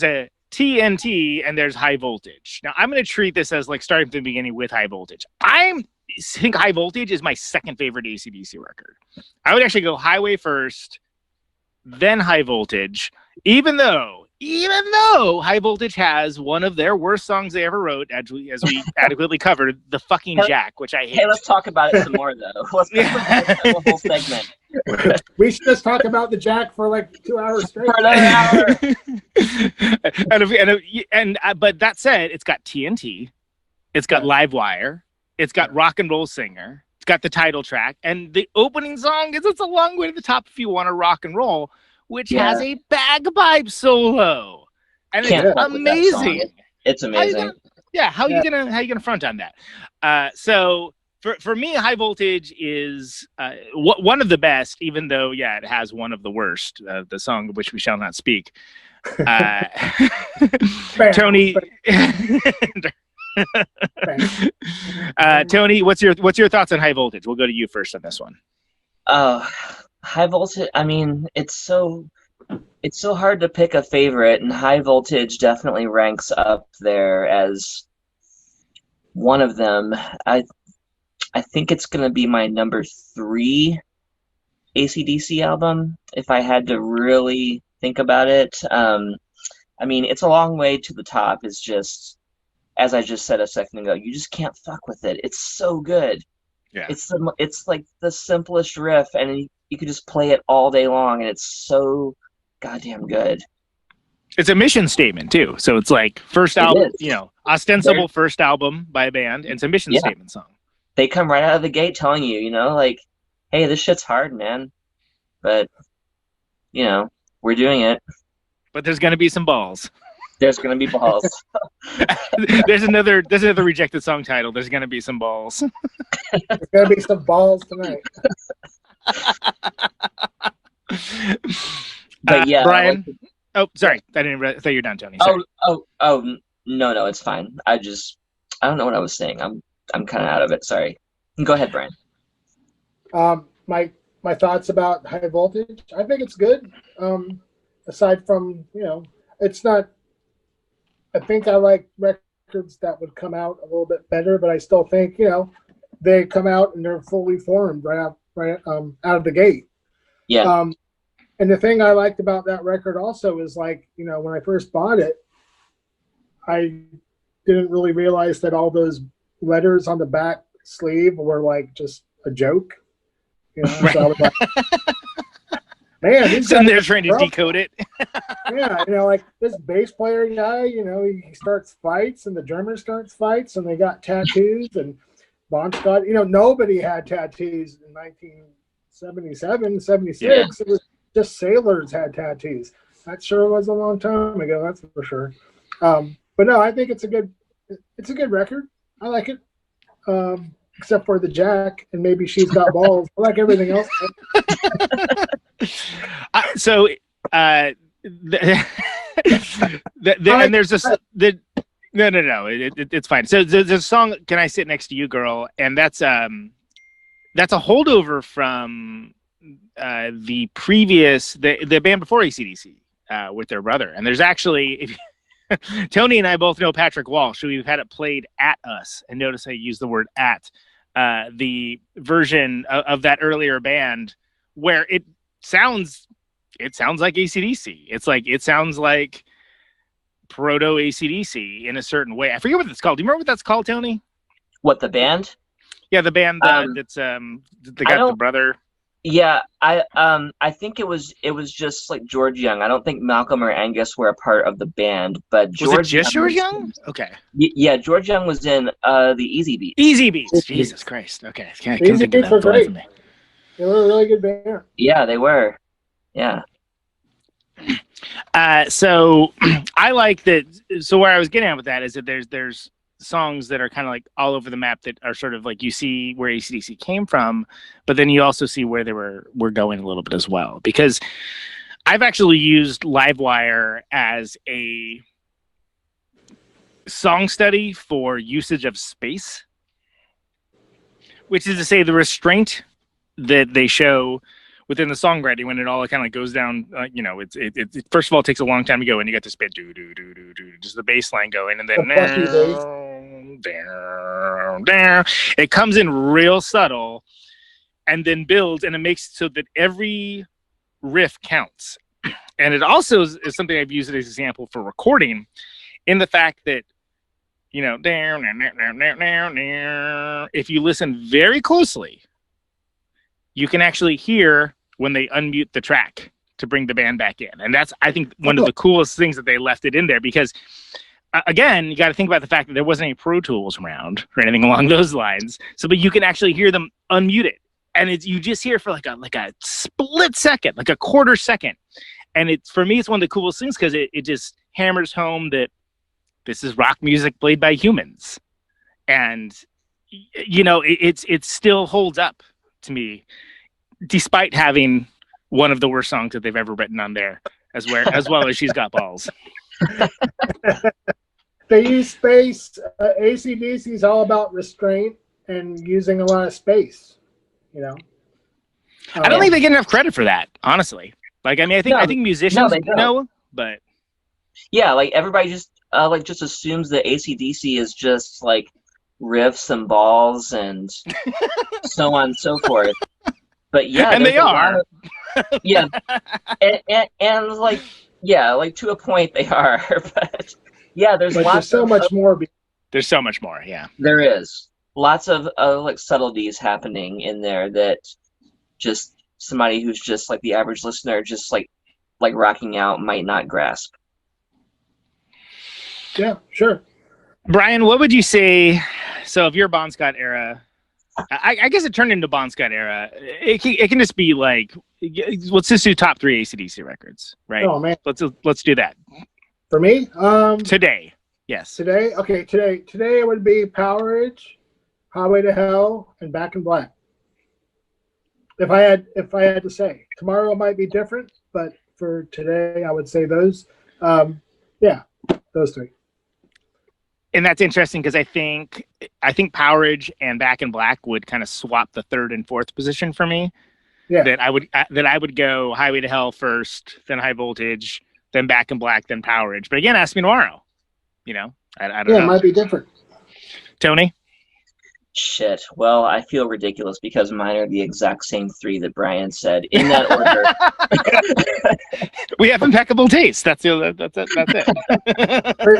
a TNT and there's High Voltage. Now I'm going to treat this as like starting from the beginning with High Voltage. I think High Voltage is my second favorite AC/DC record. I would actually go Highway first, then High Voltage, even though High Voltage has one of their worst songs they ever wrote, as we adequately covered, the fucking Jack, which I hate. Hey, let's talk about it some more, though. Let's do a whole segment. We should just talk about the Jack for like 2 hours straight. For another hour. But that said, it's got TNT, it's got Livewire, it's got Rock and Roll Singer, it's got the title track, and the opening song is "It's a Long Way to the Top If You Want to Rock and Roll," which has a bagpipe solo, and it's amazing. It's amazing. How you gonna front on that? So for me, High Voltage is one of the best, even though it has one of the worst. The song of which we shall not speak. Tony. Tony, what's your thoughts on High Voltage? We'll go to you first on this one. High Voltage, I mean, it's so hard to pick a favorite, and High Voltage definitely ranks up there as one of them. I think it's going to be my number 3 AC/DC album if I had to really think about it. I mean, it's a long way to the top. It's just, as I just said a second ago, you just can't fuck with it. It's so good. Yeah. It's like the simplest riff, and you could just play it all day long, and it's so goddamn good. It's a mission statement too. So it's like first album, ostensible first album by a band, and it's a mission statement song. They come right out of the gate telling you, like, hey, this shit's hard, man. But, we're doing it. But there's gonna be some balls. There's gonna be balls. there's another rejected song title. There's gonna be some balls. There's gonna be some balls tonight. But yeah, Brian. Oh, sorry. I thought you were done, Tony. Sorry. Oh, no, it's fine. I don't know what I was saying. I'm kind of out of it. Sorry. Go ahead, Brian. My thoughts about High Voltage. I think it's good. Aside from, it's not. I think I like records that would come out a little bit better, but I still think, they come out and they're fully formed right out of the gate. Yeah. And the thing I liked about that record also is, like, when I first bought it, I didn't really realize that all those letters on the back sleeve were like just a joke. Right. So I was like, man, he's in there trying to decode it. Yeah, like this bass player guy, he starts fights and the drummer starts fights and they got tattoos, and Bon Scott, nobody had tattoos in 1977, 76. Yeah. It was just sailors had tattoos. That sure was a long time ago, that's for sure. But no, I think it's a good record. I like it. Except for the Jack, and maybe She's Got Balls. I like everything else. And there's it's fine. So there's a song, Can I Sit Next to You, Girl? And that's a holdover from the previous, the band before AC/DC with their brother. And there's actually, Tony and I both know Patrick Walsh, so we've had it played at us. And notice I use the word at. The version of that earlier band where it sounds like AC/DC. It sounds like proto AC/DC in a certain way. I forget what it's called. Do you remember what that's called, Tony? What, the band? Yeah, the band that's the brother. Yeah, I think it was just like George Young. I don't think Malcolm or Angus were a part of the band, but George Young? Okay. Yeah, George Young was in the Easy Beats. Easy Beats. Jesus Christ. Okay. I can't think of that. Great. They were a really good band. Yeah, they were. Yeah. So I like that. So where I was getting at with that is that there's songs that are kind of like all over the map that are sort of like you see where AC/DC came from, but then you also see where they were going a little bit as well. Because I've actually used Livewire as a song study for usage of space, which is to say the restraint that they show within the songwriting when it all kind of goes down. It first of all, it takes a long time to go, and you got this bit do do do do do, just the bass line going, and then down. It comes in real subtle, and then builds, and it makes so that every riff counts. And it also is something I've used as an example for recording, in the fact that if you listen very closely, you can actually hear when they unmute the track to bring the band back in. And that's, I think, one of the coolest things that they left it in there, because again, you got to think about the fact that there wasn't any Pro Tools around or anything along those lines. So, but you can actually hear them unmute it. And you just hear for like a split second, like a quarter second. And for me, it's one of the coolest things because it just hammers home that this is rock music played by humans. And, it still holds up to me, despite having one of the worst songs that they've ever written on there, as well as She's Got Balls. They use space. AC/DC is all about restraint and using a lot of space. I don't think they get enough credit for that, honestly. Like, I think musicians know, but yeah, like everybody just just assumes that AC/DC is just like riffs and balls and so on and so forth. But yeah, and they are. Yeah, and like, yeah, like to a point they are, but yeah, there's so much more. There's so much more. Yeah, there is lots of like subtleties happening in there that just somebody who's just like the average listener, just like rocking out, might not grasp. Yeah, sure. Brian, what would you say? So, of your Bon Scott era, I guess it turned into Bon Scott era. It can just be like, let's just do top 3 AC/DC records, right? Oh man, let's do that. For me, today, yes. Today, okay, today it would be Powerage, Highway to Hell, and Back in Black. If I had to say, tomorrow might be different, but for today, I would say those. Yeah, those 3. And that's interesting because I think Powerage and Back in Black would kind of swap the 3rd and 4th position for me. Yeah. That I would go Highway to Hell first, then High Voltage, then Back in Black, then Powerage. But again, ask me tomorrow. I don't know. Yeah, it might be different. Tony? Shit. Well, I feel ridiculous because mine are the exact same 3 that Brian said in that order. We have impeccable taste. That's it.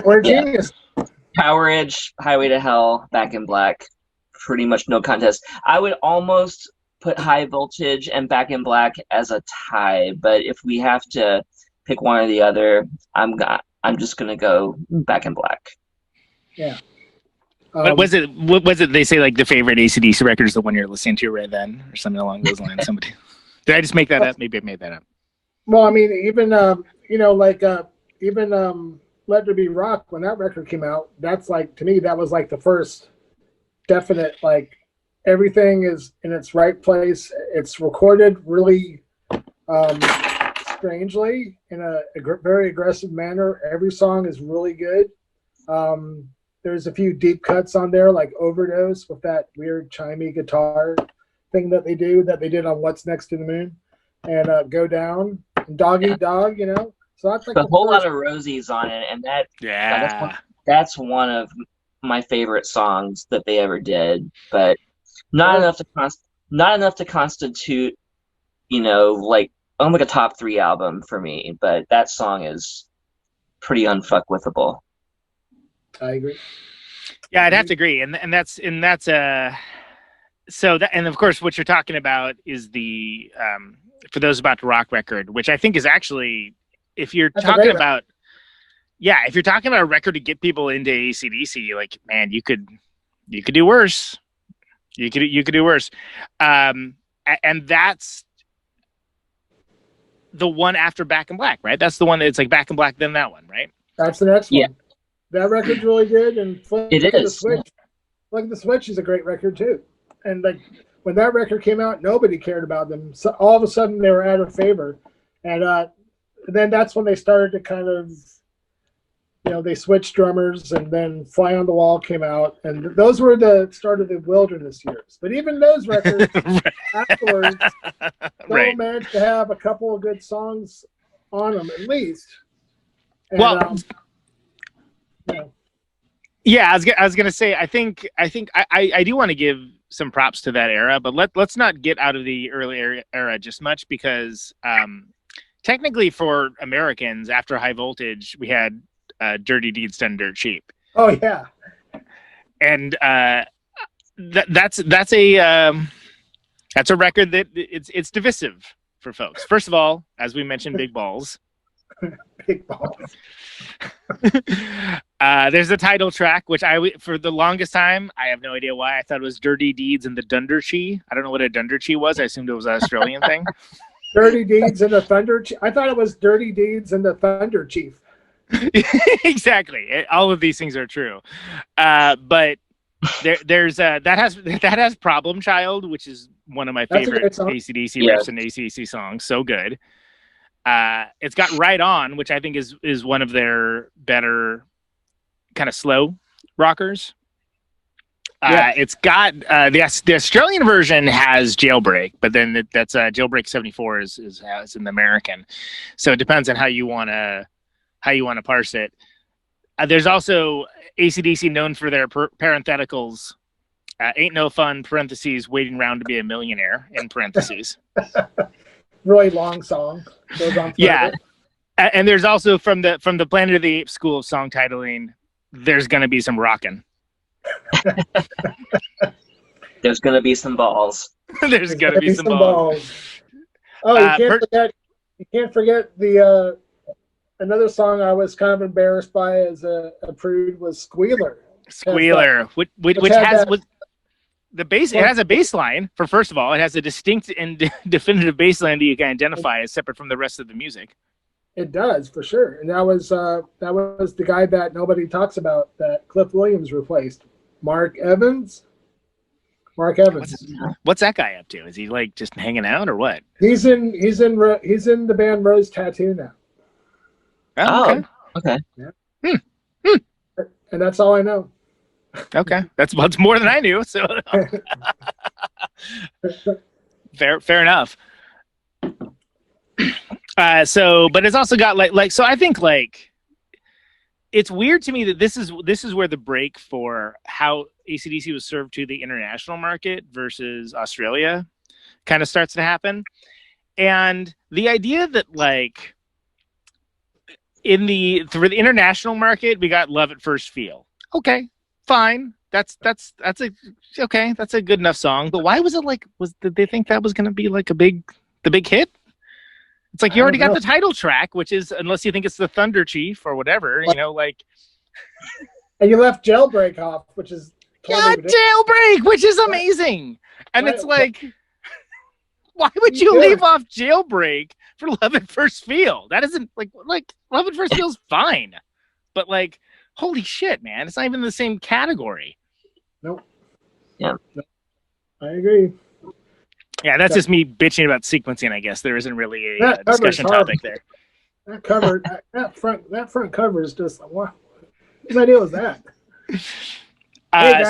We're genius. Powerage, Highway to Hell, Back in Black, pretty much no contest. I would almost put High Voltage and Back in Black as a tie, but if we have to pick one or the other, I'm just gonna go Back in Black. Yeah. What was it? They say like the favorite AC/DC record is the one you're listening to right then, or something along those lines. Somebody did I just make that up? Maybe I made that up. Well, I mean, even Let There Be Rock, when that record came out, that's like, to me, that was like the first definite, like, everything is in its right place. It's recorded really strangely in a very aggressive manner. Every song is really good. There's a few deep cuts on there, like Overdose with that weird chimey guitar thing that they did on What's Next to the Moon, and Go Down, and Doggy Dog, So that's like a whole lot of Rosies on it, and that's one of my favorite songs that they ever did, but not enough to constitute, like a top 3 album for me. But that song is pretty unfuckwithable. I agree. Yeah, I'd have to agree, and that's so that, and of course what you're talking about is the For Those About to Rock record, which I think is actually, if you're talking about a record to get people into AC/DC, like, man, you could do worse. You could do worse. And that's the one after Back in Black, right? That's the one that's like Back in Black, then that one, right? That's the next one. That record's really good, and Look at the Switch is a great record too. And like when that record came out, nobody cared about them. So all of a sudden they were out of favor, and then that's when they started to kind of, they switched drummers, and then Fly on the Wall came out, and those were the start of the Wilderness years. But even those records afterwards still managed to have a couple of good songs on them at least. And, yeah, I was gonna say, I think I do want to give some props to that era, but let's not get out of the early era just much, because technically for Americans, after High Voltage, we had Dirty Deeds Done Dirt Cheap. Oh yeah, and that's a record that it's divisive for folks. First of all, as we mentioned, big balls. Big balls. There's the title track, which for the longest time, I have no idea why, I thought it was Dirty Deeds and the Dunderchi. I don't know what a Dunderchi was. I assumed it was an Australian thing. Dirty Deeds and the Thunder Chief. I thought it was Dirty Deeds and the Thunder Chief. Exactly. All of these things are true. But there's that has Problem Child, which is one of my favorite AC/DC riffs and AC/DC songs. So good. It's got Right On, which I think is one of their better kind of slow rockers. It's got the Australian version has Jailbreak, but then that's Jailbreak 74 is in the American. So it depends on how you want to parse it. There's also AC/DC known for their parentheticals. Ain't No Fun, parentheses, waiting around to be a millionaire, in parentheses. really long song. Goes on Yeah. forever. And there's also from the Planet of the Apes school of song titling, there's going to be some rocking. There's gonna be some balls. There's going to be some balls. Oh, you can't forget the another song I was kind of embarrassed by as a prude was Squealer. Squealer, which has the bass. It has a bass line. First of all, it has a distinct and definitive bass line that you can identify as separate from the rest of the music. It does, for sure. And that was the guy that nobody talks about that Cliff Williams replaced. Mark Evans. What's that guy up to? Is he like just hanging out or what? He's in the band Rose Tattoo now. Oh, okay. Yeah. And that's all I know. Okay, that's more than I knew. So fair enough. But it's also got like so. I think like it's weird to me that this is where the break for how AC/DC was served to the international market versus Australia kind of starts to happen, and the idea that like for the international market we got Love at First Feel. Okay, fine. That's a good enough song. But why was it like? Did they think that was going to be like the big hit? It's like you already got the title track, which is, unless you think it's the Thunder Chief or whatever, like. And you left Jailbreak off, which is totally Jailbreak, which is amazing. And it's like, why would you leave off Jailbreak for Love at First Feel? That isn't like Love at First Feel's fine, but like, holy shit, man, it's not even in the same category. Nope. Yeah, I agree. Yeah, that's just me bitching about sequencing. I guess there isn't really a discussion topic there. That cover, that front cover is just what? Whose idea was that?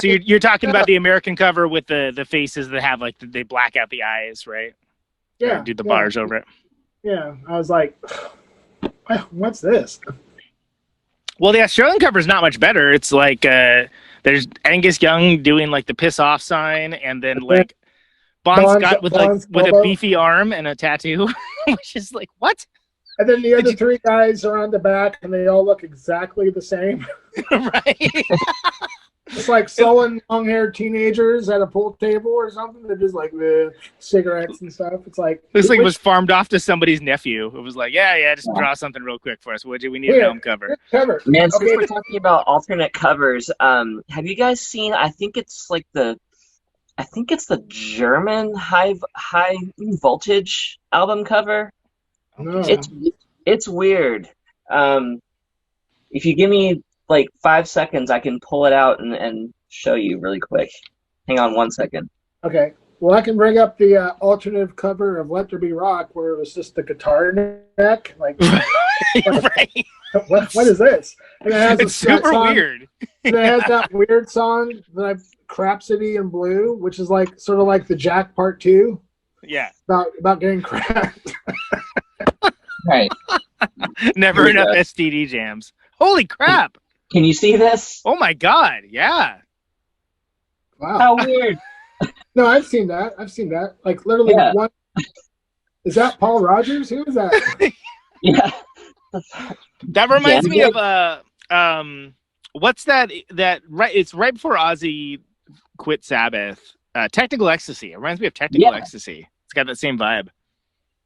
So you're talking about the American cover with the faces that have like they black out the eyes, right? Yeah. Or do the bars over it. Yeah, I was like, what's this? Well, the Australian cover is not much better. It's like there's Angus Young doing like the piss off sign, and then like. Bon Scott with a beefy arm and a tattoo, which is like, what? And then the other three guys are on the back, and they all look exactly the same. Right? It's like sullen, long-haired teenagers at a pool table or something. They're just like cigarettes and stuff. It's like looks like it was farmed off to somebody's nephew. It was like, yeah, just draw something real quick for us, would you? We need an album cover. Man, since we're talking about alternate covers, have you guys seen? I think it's the German high voltage album cover. No. It's weird. If you give me like 5 seconds, I can pull it out and show you really quick. Hang on 1 second. Okay. Well, I can bring up the alternative cover of Let There Be Rock, where it was just the guitar neck. Like, right. What is this? And it's super weird. And it has that weird song that Crapsody in Blue, which is like sort of like the Jack Part 2. Yeah. About getting cracked. Right. Never enough STD jams. Holy crap. Can you see this? Oh my god, yeah. Wow. How weird. No, I've seen that. Like literally one. Is that Paul Rogers? Who is that? Yeah. That reminds me of what's that right it's right before Ozzy quit Sabbath. Technical Ecstasy. It reminds me of Technical Ecstasy. It's got that same vibe.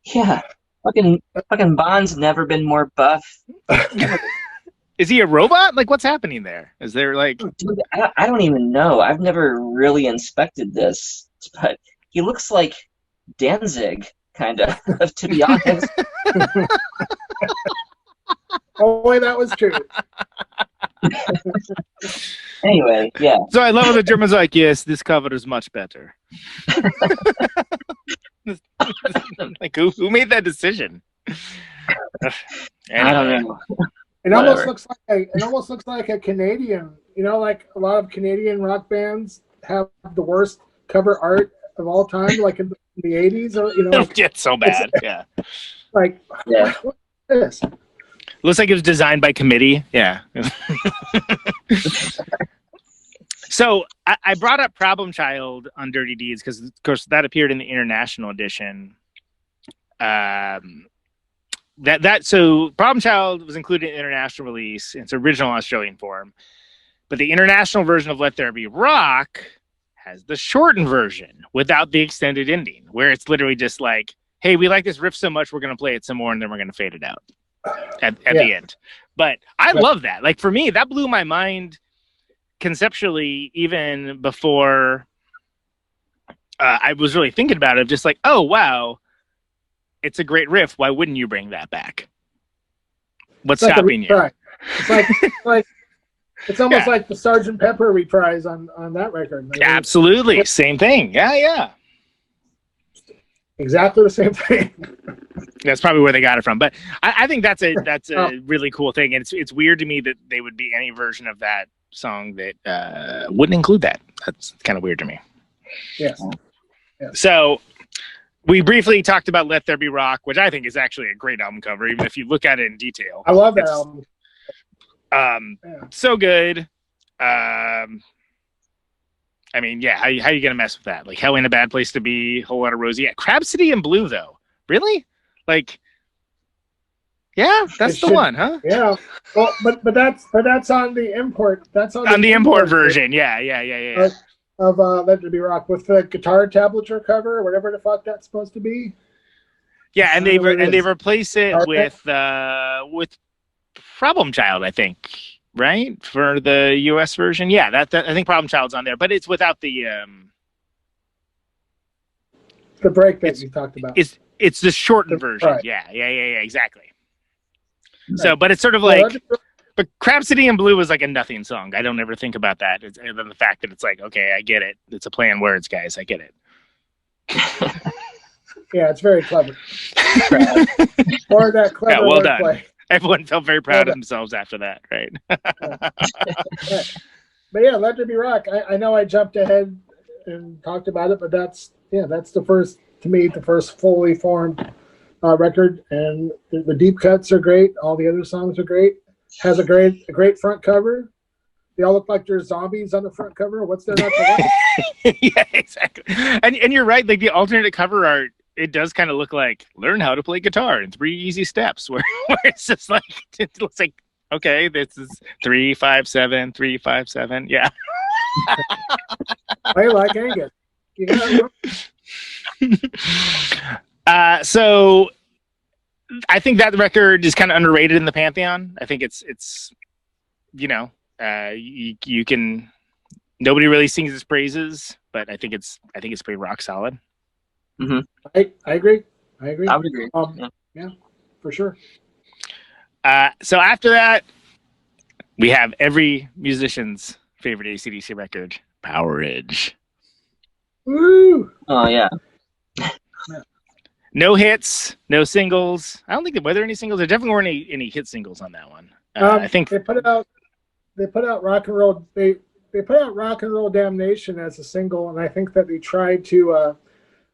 Yeah. Fucking Bond's never been more buff. Is he a robot? Like, what's happening there? Is there like... Dude, I don't even know. I've never really inspected this, but he looks like Danzig, kind of, to be honest. Oh, wait, that was true. Anyway, yeah. So I love how the German's like, yes, this cover is much better. Like, who made that decision? I don't know. It almost looks like a Canadian. You know, like a lot of Canadian rock bands have the worst cover art of all time, like in the 80s, or you know. It's so bad. Yeah. Like, yeah. What is this? Looks like it was designed by committee. Yeah. So I brought up Problem Child on Dirty Deeds because, of course, that appeared in the international edition. So Problem Child was included in international release in its original Australian form, but the international version of Let There Be Rock has the shortened version without the extended ending, where it's literally just like, hey, we like this riff so much, we're going to play it some more, and then we're going to fade it out at the end. But I love that. Like, for me, that blew my mind conceptually, even before I was really thinking about it. Just like, oh, wow, it's a great riff. Why wouldn't you bring that back? What's stopping you? It's like it's almost like the Sgt. Pepper reprise on that record. Absolutely. Same thing. Yeah. Exactly the same thing. That's probably where they got it from. But I think that's a really cool thing. And it's weird to me that they would be any version of that song that wouldn't include that. That's kind of weird to me. Yes. So we briefly talked about Let There Be Rock, which I think is actually a great album cover, even if you look at it in detail. I love that album. So good. I mean, yeah, how you gonna mess with that? Like, Hell Ain't a Bad Place to Be, Whole Lot of Rosie. Yeah, Crab City in Blue, though. Really? Like, yeah, that's the one, huh? Yeah. Well, but that's on the import. That's on the import version. Yeah. Of Let There Be Rock with the guitar tablature cover or whatever the fuck that's supposed to be. Yeah, and they replace it with Problem Child, I think, right, for the US version. Yeah, that I think Problem Child's on there, but it's without the break that you talked about. It's the shortened version. Right. Yeah, exactly. Right. So, but it's sort of like, but Crab City in Blue is like a nothing song. I don't ever think about that. Other than the fact that it's like, okay, I get it. It's a play on words, guys. I get it. Yeah, it's very clever. Or that clever. Yeah, well done. Play. Everyone felt very proud of themselves after that, right? But yeah, Let There Be Rock. I know I jumped ahead and talked about it, but that's the first, to me, the first fully formed record, and the deep cuts are great. All the other songs are great. Has a great front cover. They all look like there's zombies on the front cover. What's there not to like? Yeah, exactly. And you're right. Like, the alternate cover art, it does kind of look like learn how to play guitar in 3 easy steps, where it's just like, it looks like, okay, this is 3, 5, 7, 3, 5, 7. Yeah. I like Angus. You know? So I think that record is kind of underrated in the Pantheon. I think it's you can, nobody really sings its praises, but I think it's pretty rock solid. Mm-hmm. I agree. I would agree. Yeah, for sure. So after that, we have every musician's favorite AC/DC record, Powerage. Woo! Oh yeah. No hits, no singles. I don't think were there any singles. There definitely weren't any hit singles on that one. I think they put out Rock and Roll. They put out Rock and Roll Damnation as a single, and I think that they tried to.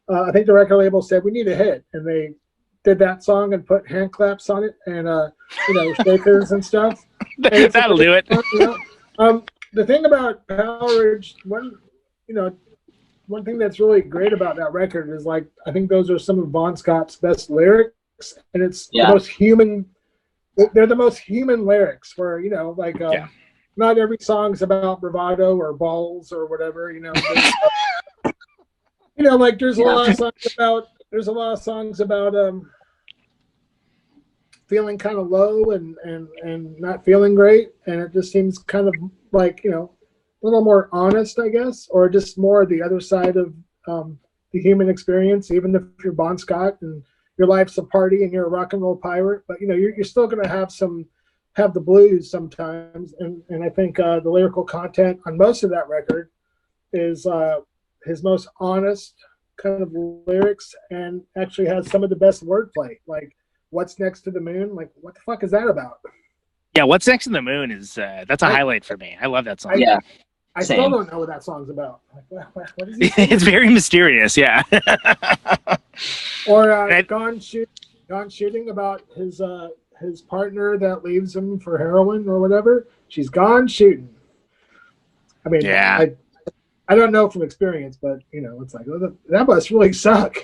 I think the record label said we need a hit, and they did that song and put hand claps on it and shakers and stuff. And that'll do it. The thing about Powerage, one thing that's really great about that record is, like, I think those are some of Bon Scott's best lyrics, and it's the most human. They're the most human lyrics, where not every song's about bravado or balls or whatever. Like there's a lot of songs about feeling kind of low and not feeling great, and it just seems kind of like a little more honest, I guess, or just more the other side of the human experience. Even if you're Bon Scott and your life's a party and you're a rock and roll pirate, but you're still going to have the blues sometimes, and I think the lyrical content on most of that record is his most honest kind of lyrics, and actually has some of the best wordplay. Like, What's Next to the Moon? Like, what the fuck is that about? Yeah, What's Next to the Moon is that's a highlight for me. I love that song. I still don't know what that song's about. Like, what is it? It's very mysterious, yeah. Or Gone Shooting about his partner that leaves him for heroin or whatever. She's gone shooting. I mean, yeah. I don't know from experience, but it's like, that must really suck,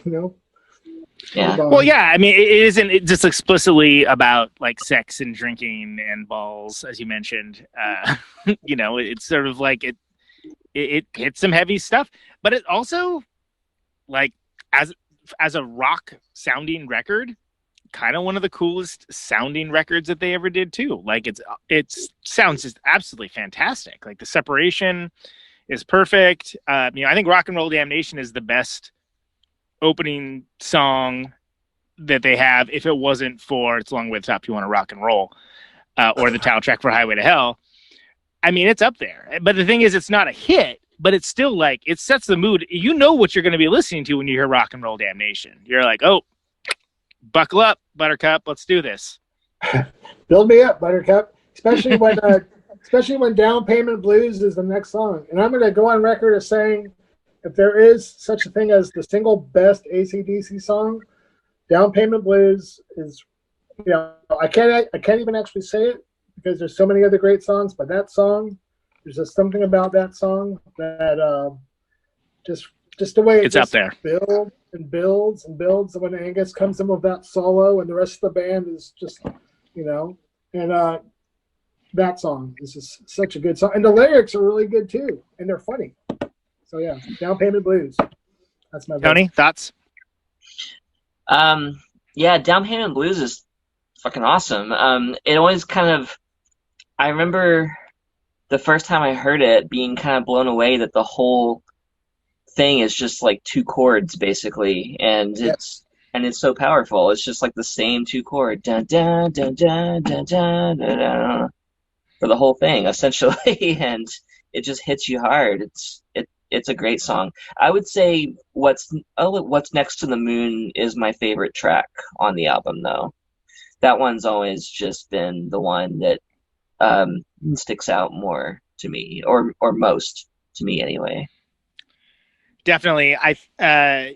Yeah. Well, yeah. I mean, it isn't just explicitly about like sex and drinking and balls, as you mentioned. You know, it's sort of like it hits some heavy stuff, but it also like as a rock sounding record, kind of one of the coolest sounding records that they ever did too. Like it sounds just absolutely fantastic. Like the separation is perfect. You know, I think Rock and Roll Damnation is the best opening song that they have. If it wasn't for It's a Long Way to the Top, You Want to Rock and Roll, or the title track for Highway to Hell. I mean, it's up there. But the thing is, it's not a hit, but it's still like, it sets the mood. You know what you're going to be listening to when you hear Rock and Roll Damnation. You're like, oh, buckle up, Buttercup. Let's do this. Build me up, Buttercup. Especially when Down Payment Blues is the next song. And I'm going to go on record as saying, if there is such a thing as the single best AC/DC song, Down Payment Blues is, you know, I can't even actually say it because there's so many other great songs, but that song, there's just something about that song that just the way it's up there. Builds and builds and builds. And when Angus comes in with that solo and the rest of the band is just, you know, and that song is just such a good song. And the lyrics are really good too. And they're funny. So yeah, Down Payment Blues. That's my Tony, thoughts? Yeah, Down Payment Blues is fucking awesome. It always kind of, I remember the first time I heard it being kind of blown away that the whole thing is just like two chords basically, and it's so powerful. It's just like the same two chord dun, dun, dun, dun, dun, dun, dun, dun, for the whole thing essentially, and it just hits you hard. It's a great song. I would say What's Next to the Moon is my favorite track on the album though. That one's always just been the one that sticks out more to me, or most to me anyway. Definitely. I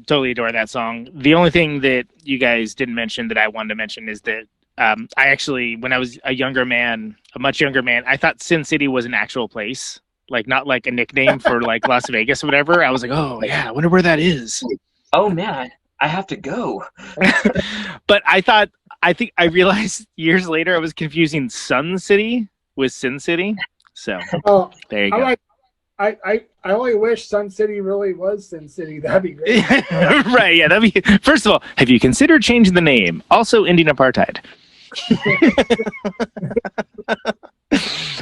totally adore that song. The only thing that you guys didn't mention that I wanted to mention is that I actually, when I was a much younger man, I thought Sin City was an actual place, like not like a nickname for like Las Vegas or whatever. I was like, oh yeah, I wonder where that is. Oh man, I have to go. But I think I realized years later I was confusing Sun City with Sin City. So there you go. I only wish Sun City really was Sin City. That'd be great. Right, yeah. That'd be, first of all, have you considered changing the name? Also ending apartheid.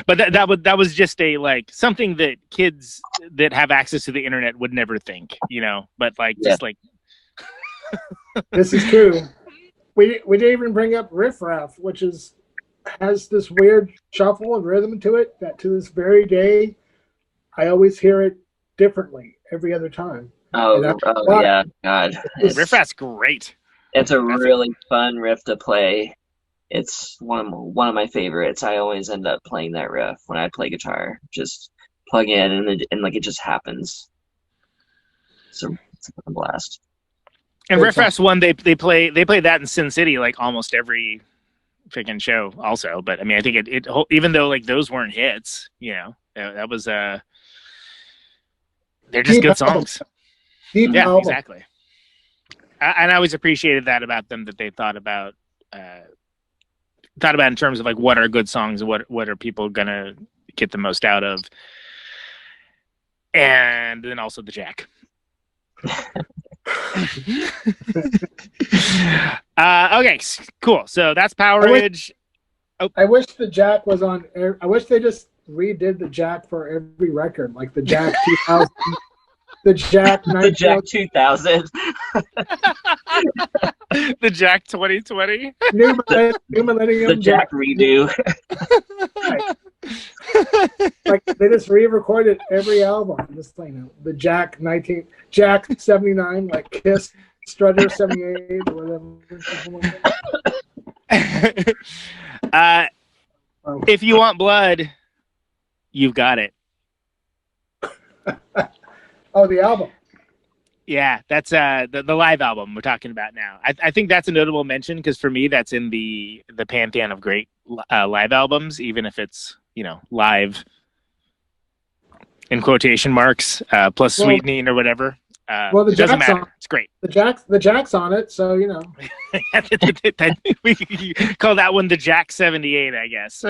But that was just a like something that kids that have access to the internet would never think, you know. But like just like this is true. We didn't even bring up Riff Raff, which has this weird shuffle and rhythm to it that to this very day I always hear it differently every other time. Oh yeah, God. Riff Raff's great. It's a really fun riff to play. It's one of my favorites. I always end up playing that riff when I play guitar. Just plug in and like it just happens. So it's a blast. And Riff Raff's one they play that in Sin City like almost every freaking show also. But I mean I think it even though like those weren't hits, you know, that was they're just good songs. Deep yeah, album. Exactly. And I always appreciated that about them, that they thought about in terms of like what are good songs and what are people gonna get the most out of, and then also the Jack. Okay, cool. So that's Power Ridge. I wish the Jack was on. I wish they just redid the Jack for every record, like the Jack 2000, the Jack 19, the Jack 2000, the Jack 2020, new millennium, the Jack redo. Like they just re-recorded every album. Just like the Jack 19, Jack 79, like Kiss, Strutter 78, or whatever. If you want blood, you've got it. Oh, the album. Yeah, that's the live album we're talking about now. I think that's a notable mention because for me, that's in the pantheon of great live albums, even if it's, you know, live in quotation marks plus sweetening or whatever. Well, the it doesn't jack's matter. on, It's great. the jack's on it, so you know. We call that one the Jack 78, I guess.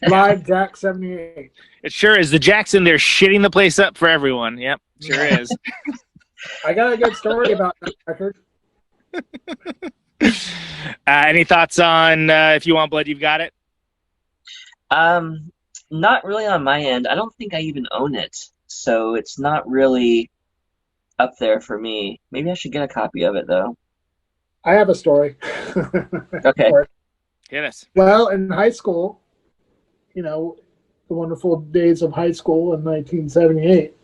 Live Jack 78. It sure is. The Jack's in there shitting the place up for everyone. Yep, sure is. I got a good story about that record. Any thoughts on If You Want Blood, You've Got It? Not really on my end. I don't think I even own it, so it's not really up there for me. Maybe I should get a copy of it though. I have a story. Okay. Hit us. Well, in high school, you know, the wonderful days of high school in 1978,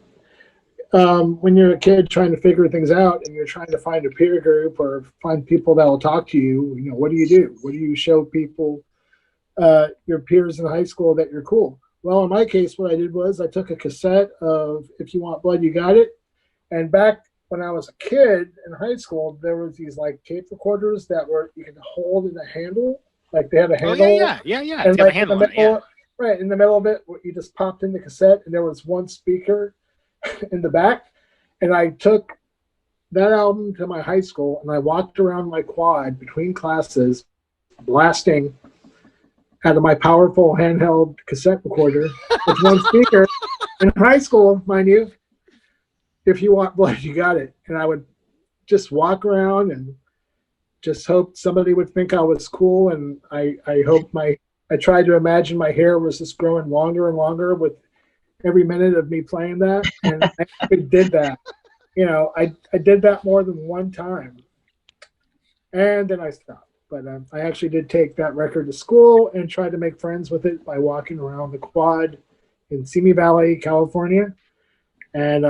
when you're a kid trying to figure things out and you're trying to find a peer group or find people that will talk to you, you know, what do you do? What do you show people, your peers in high school, that you're cool? Well, in my case, what I did was I took a cassette of If You Want Blood, You Got It. And back when I was a kid in high school, there was these like tape recorders that were, you could hold in a handle. Like they had a handle. Yeah. And It's got a like handle on it, yeah. right in the middle of it, you just popped in the cassette and there was one speaker in the back. And I took that album to my high school and I walked around my quad between classes blasting out of my powerful handheld cassette recorder with one speaker. In high school, mind you, If You Want Blood, You Got It. And I would just walk around and just hope somebody would think I was cool. And I tried to imagine my hair was just growing longer and longer with every minute of me playing that. And I actually did that. You know, I did that more than one time. And then I stopped. But I actually did take that record to school and tried to make friends with it by walking around the quad in Simi Valley, California. And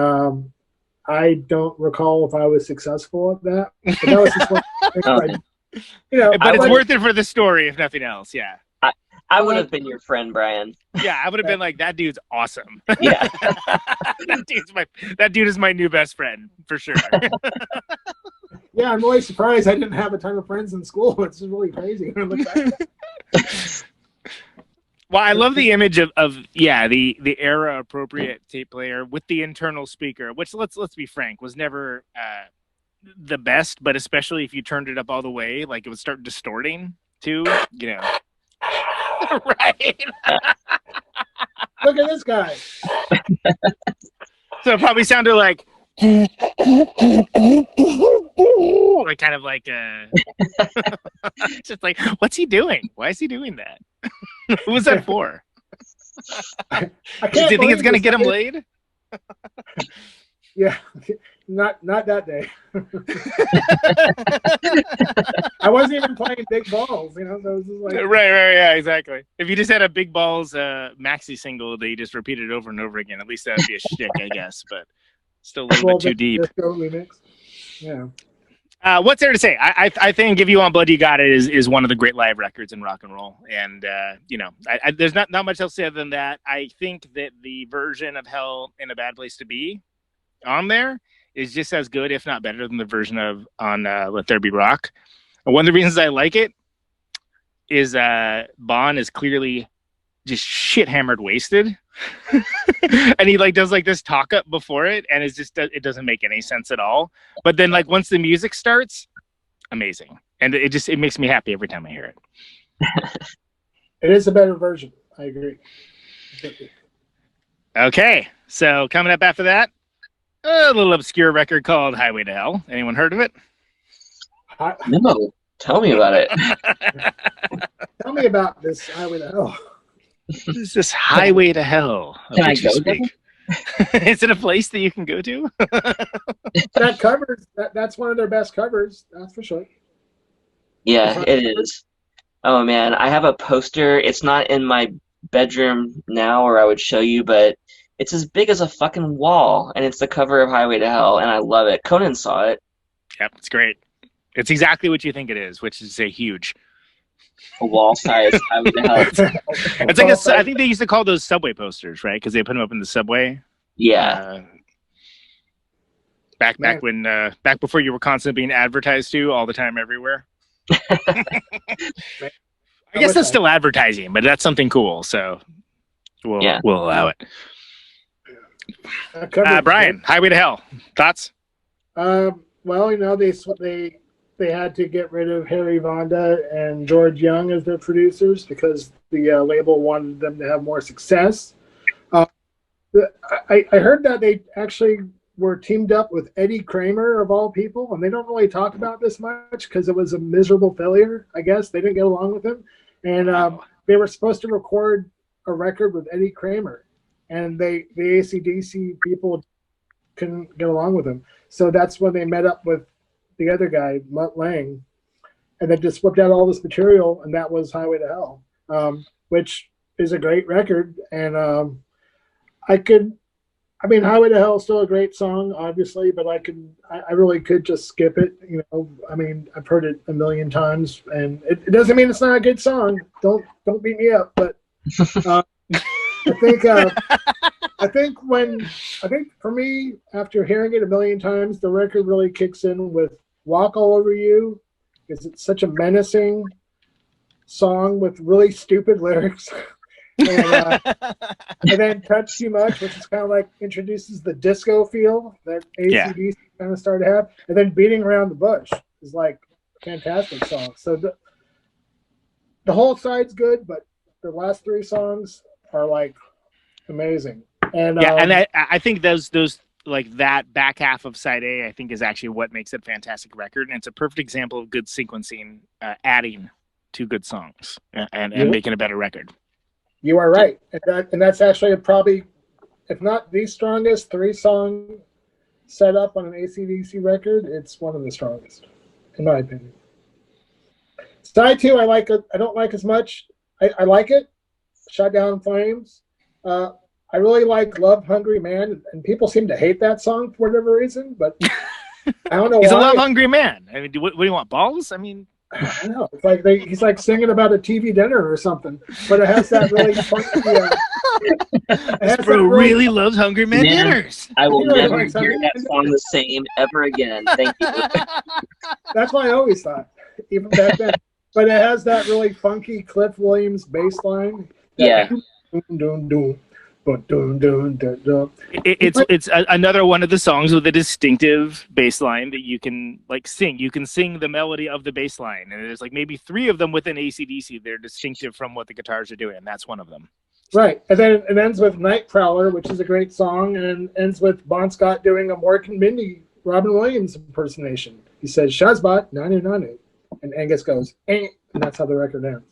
I don't recall if I was successful at that. But that was just one thing you know, but it's worth it for the story, if nothing else. Yeah. I would have been your friend, Brian. Yeah, I would have been like, that dude's awesome. Yeah. that dude is my new best friend, for sure. Yeah, I'm really surprised I didn't have a ton of friends in school. It's just really crazy when I look back. Well, I love the image of the era appropriate tape player with the internal speaker, which let's be frank, was never the best, but especially if you turned it up all the way, like it would start distorting too, you know. Right. Look at this guy. So it probably sounded like kind of like just like, what's he doing? Why is he doing that? Who was that for? I Do you think it's gonna get him laid? Yeah, not that day. I wasn't even playing big balls, you know. So it was just like right, yeah, exactly. If you just had a Big Balls maxi single that you just repeated over and over again, at least that would be a shtick, I guess. But still a little bit too deep. Yeah. What's there to say? I think If You Want Blood, You Got It is one of the great live records in rock and roll. And, you know, there's not much else to say other than that. I think that the version of Hell in a Bad Place to Be on there is just as good, if not better, than the version on Let There Be Rock. And one of the reasons I like it is Bon is clearly just shit hammered wasted. And he like does like this talk up before it, and it's just, it doesn't make any sense at all. But then like once the music starts, amazing, and it makes me happy every time I hear it. It is a better version. I agree. Okay, so coming up after that, a little obscure record called Highway to Hell. Anyone heard of it? No, tell me about it. Tell me about this Highway to Hell. It's this Highway to Hell. Can I go there? Is it a place that you can go to? That covers that's one of their best covers, that's for sure. Yeah, it is. Oh man, I have a poster. It's not in my bedroom now, or I would show you, but it's as big as a fucking wall, and it's the cover of Highway to Hell, and I love it. Conan saw it. Yep, it's great. It's exactly what you think it is, which is a huge. A wall size Highway to Hell. It's like I think they used to call those subway posters, right? Because they put them up in the subway. Yeah. Back before you were constantly being advertised to all the time everywhere. I guess that's still advertising, but that's something cool, so we'll allow it. Brian, Highway to Hell. Thoughts? Well, they had to get rid of Harry Vonda and George Young as their producers because the label wanted them to have more success. Uh, I heard that they actually were teamed up with Eddie Kramer of all people, and they don't really talk about this much because it was a miserable failure. I guess they didn't get along with him, and they were supposed to record a record with Eddie Kramer, and the AC/DC people couldn't get along with him. So that's when they met up with the other guy, Mutt Lange, and they just whipped out all this material, and that was Highway to Hell, which is a great record. And Highway to Hell is still a great song, obviously, but I really could just skip it. I've heard it a million times, and it doesn't mean it's not a good song. Don't beat me up, but I think for me, after hearing it a million times, the record really kicks in with Walk All Over You, because it's such a menacing song with really stupid lyrics. And then Touch Too Much, which is kind of like introduces the disco feel that AC/DC kind of started to have. And then Beating Around the Bush is like a fantastic song. So the whole side's good, but the last three songs are like amazing. And I think those like that back half of side A, I think, is actually what makes it a fantastic record, and it's a perfect example of good sequencing, adding to good songs and making a better record. You are right, and that's actually probably, if not the strongest 3-song setup on an AC/DC record, it's one of the strongest, in my opinion. Side 2, I don't like as much. I like it. Shot Down in Flames. I really like Love Hungry Man, and people seem to hate that song for whatever reason, but I don't know He's why. a love hungry man. I mean, what do you want, balls? I mean, I don't know. It's like he's like singing about a TV dinner or something, but it has that really funky. Really loves hungry man dinners. I will never hear that song the same ever again. Thank you. That's what I always thought, even back then. But it has that really funky Cliff Williams bass line. Yeah. It's another one of the songs with a distinctive bass line that you can like sing. You can sing the melody of the bass line, and there's like maybe 3 of them within AC/DC. They're distinctive from what the guitars are doing, and that's one of them. Right, and then it ends with Night Prowler, which is a great song, and ends with Bon Scott doing a Mork and Mindy Robin Williams impersonation. He says, "Shazbot, 999," and Angus goes, "Eh," and that's how the record ends.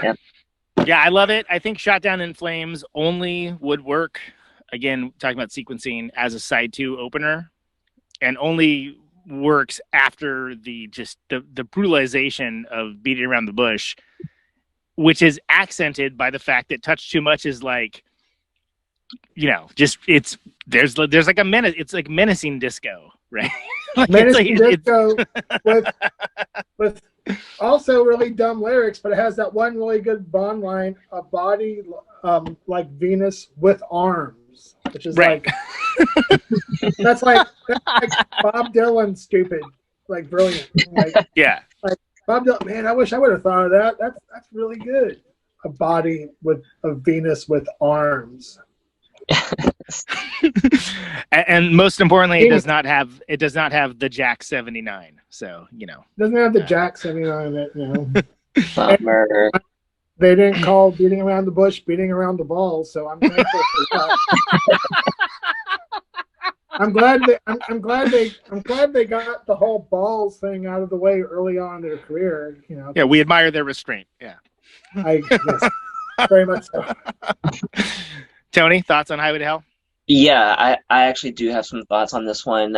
Yeah. Yeah, I love it. I think Shot Down in Flames only would work, again, talking about sequencing, as a side 2 opener, and only works after the brutalization of Beating Around the Bush, which is accented by the fact that Touch Too Much is like, there's like a menace. It's like menacing disco, right? Like menacing disco with also really dumb lyrics, but it has that one really good Bond line: "A body like Venus with arms," which is right. that's like Bob Dylan stupid, like brilliant. Like, yeah. Like Bob Dylan, man, I wish I would have thought of that. That's really good. A body with a Venus with arms. And most importantly, it does not have the Jack 79. So doesn't have the Jack 79 in it. Bummer. They didn't call Beating Around the Bush Beating Around the Balls, so I'm thankful for that. I'm glad they got the whole balls thing out of the way early on in their career. Yeah, we admire their restraint. Yeah, yes, very much so. Tony, thoughts on Highway to Hell? Yeah, I actually do have some thoughts on this one.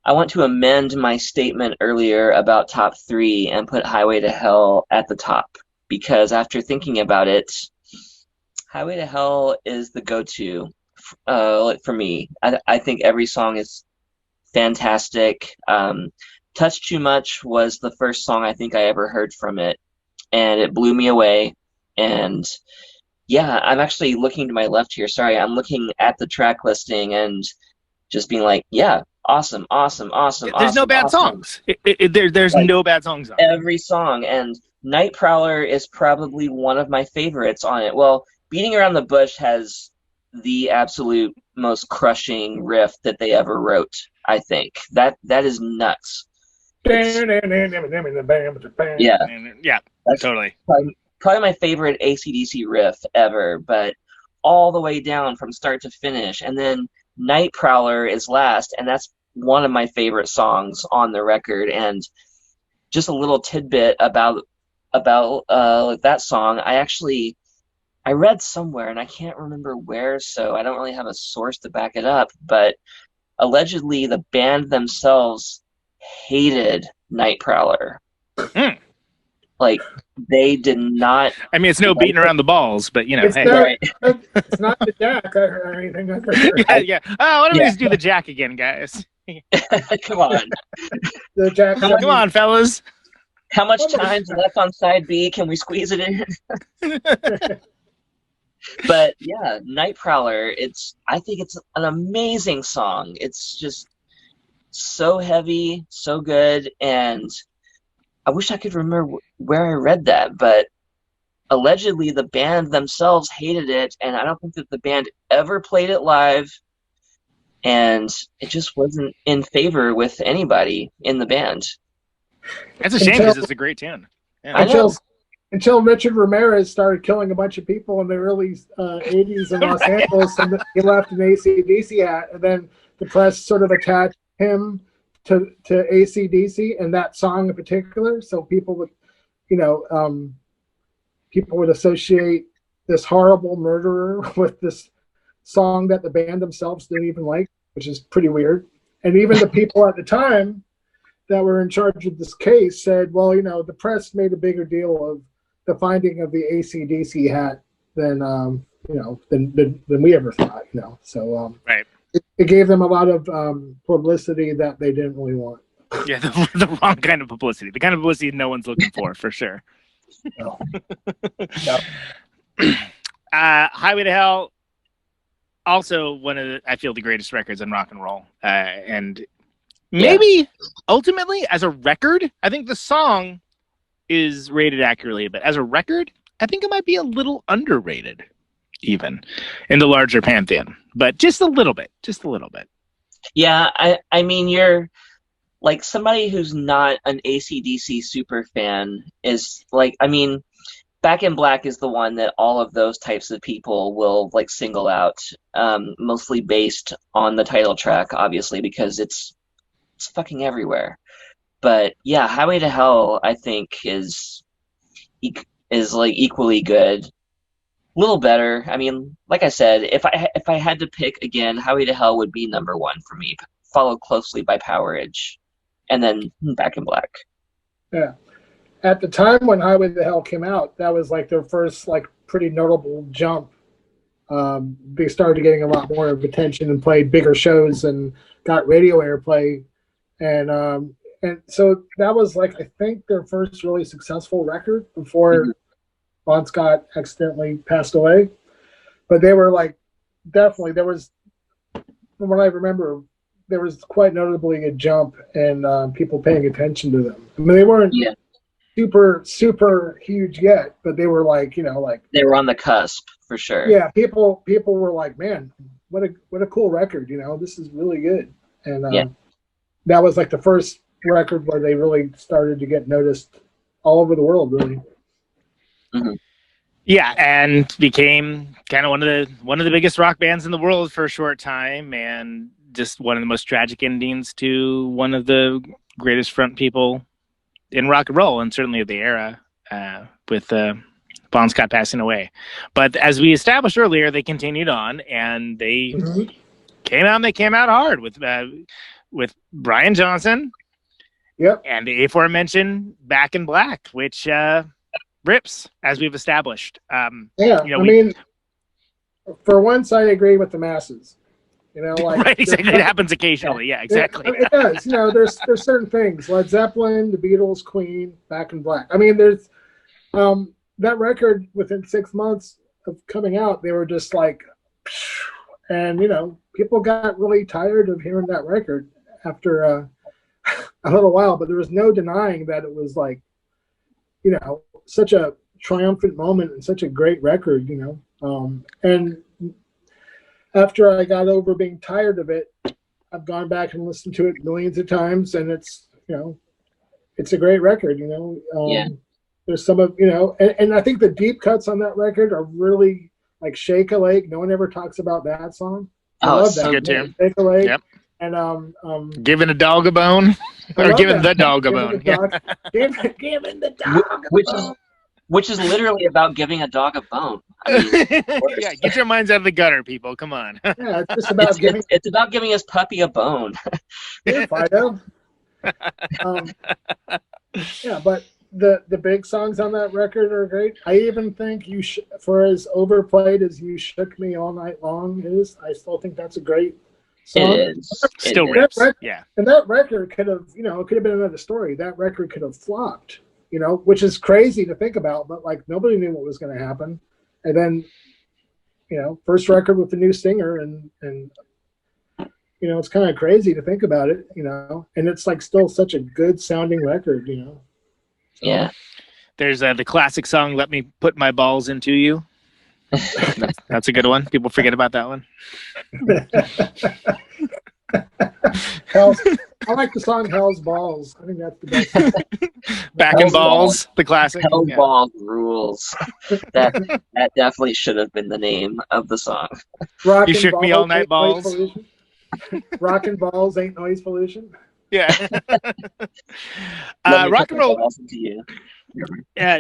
I want to amend my statement earlier about top 3 and put Highway to Hell at the top, because after thinking about it, Highway to Hell is the go-to for me. I think every song is fantastic. Touch Too Much was the first song I think I ever heard from it, and it blew me away. And yeah, I'm actually looking to my left here. Sorry, I'm looking at the track listing and just being like, yeah, awesome. There's no bad songs. There's no bad songs on it. Every song. And Night Prowler is probably one of my favorites on it. Well, Beating Around the Bush has the absolute most crushing riff that they ever wrote. I think that is nuts. Yeah, that's totally. Probably my favorite AC/DC riff ever, but all the way down from start to finish. And then Night Prowler is last, and that's one of my favorite songs on the record. And just a little tidbit about that song. I read somewhere, and I can't remember where, so I don't really have a source to back it up, but allegedly the band themselves hated Night Prowler. Like, they did not. I mean, it's no beating around the balls, but it's hey. It's not the jack or anything. Yeah. Oh, why don't we just do the jack again, guys? Come on. The jack. Come on, fellas. How much time's left on side B? Can we squeeze it in? But yeah, Night Prowler, I think it's an amazing song. It's just so heavy, so good, and I wish I could remember where I read that, but allegedly the band themselves hated it, and I don't think that the band ever played it live, and it just wasn't in favor with anybody in the band. That's a shame because it's a great tune. Yeah. Until Richard Ramirez started killing a bunch of people in the early 80s in Los Angeles, and he left an AC/DC hat, and then the press sort of attached him to AC/DC and that song in particular. So people would, people would associate this horrible murderer with this song that the band themselves didn't even like, which is pretty weird. And even the people at the time that were in charge of this case said, well, the press made a bigger deal of the finding of the AC/DC hat than we ever thought, So right. It gave them a lot of publicity that they didn't really want. Yeah, the wrong kind of publicity. The kind of publicity no one's looking for sure. No. Highway to Hell, also one of I feel the greatest records in rock and roll, and maybe ultimately as a record, I think the song is rated accurately, but as a record, I think it might be a little underrated, even in the larger pantheon, but just a little bit. Yeah, I mean, you're like somebody who's not an AC/DC super fan is like, I mean, Back in Black is the one that all of those types of people will like single out, mostly based on the title track, obviously, because it's fucking everywhere. But yeah, Highway to Hell, I think is like equally good, a little better. I mean, like I said, if I had to pick again, Highway to Hell would be number one for me, followed closely by Powerage, and then Back in Black. Yeah, at the time when Highway to Hell came out, that was like their first like pretty notable jump. They started getting a lot more of attention and played bigger shows and got radio airplay, and so that was like, I think, their first really successful record before Bon Scott accidentally passed away. But they were like, definitely, there was, from what I remember, there was quite notably a jump in people paying attention to them. I mean, they weren't super, super huge yet, but they were like, like they were on the cusp for sure. Yeah, people were like, man, what a cool record, this is really good. And that was like the first record where they really started to get noticed all over the world, really. Mm-hmm. Yeah, and became kind of one of the biggest rock bands in the world for a short time, and just one of the most tragic endings to one of the greatest front people in rock and roll, and certainly of the era, with Bon Scott passing away. But as we established earlier, they continued on, and they came out. And they came out hard with Brian Johnson. Yep. And the aforementioned Back in Black, which rips, as we've established. I mean, for once, I agree with the masses. Like right, exactly. It happens occasionally. Yeah, exactly. It does. There's certain things. Led Zeppelin, the Beatles, Queen, Back in Black. I mean, there's that record within 6 months of coming out, they were just like, and people got really tired of hearing that record after a little while. But there was no denying that it was like, such a triumphant moment and such a great record. And after I got over being tired of it, I've gone back and listened to it millions of times, and it's it's a great record. There's some of and I think the deep cuts on that record are really like "Shake a Leg." No one ever talks about that song. I love that. Good too. "Shake a Leg." Yep. And giving a dog a bone, or giving the dog a bone. Giving the dog a bone. Which is literally about giving a dog a bone. I mean, yeah, get your minds out of the gutter, people. Come on. Yeah, it's just about it's about giving his puppy a bone. Here, Fido. Yeah, but the big songs on that record are great. I even think for as overplayed as "You Shook Me All Night Long" is, I still think that's a great song. It is. Still rips. Yeah. And that record could have, it could have been another story. That record could have flopped, which is crazy to think about, but like nobody knew what was going to happen. And then, first record with the new singer and it's kind of crazy to think about it, and it's like still such a good sounding record, So. Yeah. There's the classic song, "Let Me Put My Balls Into You." That's a good one. People forget about that one. HELLS. I like the song "HELLS Balls." I think that's the best. Back and Balls, the classic. HELLS Balls rules. That definitely should have been the name of the song. You shook me all night, balls. Rockin' balls ain't noise pollution. Yeah. Rock and roll.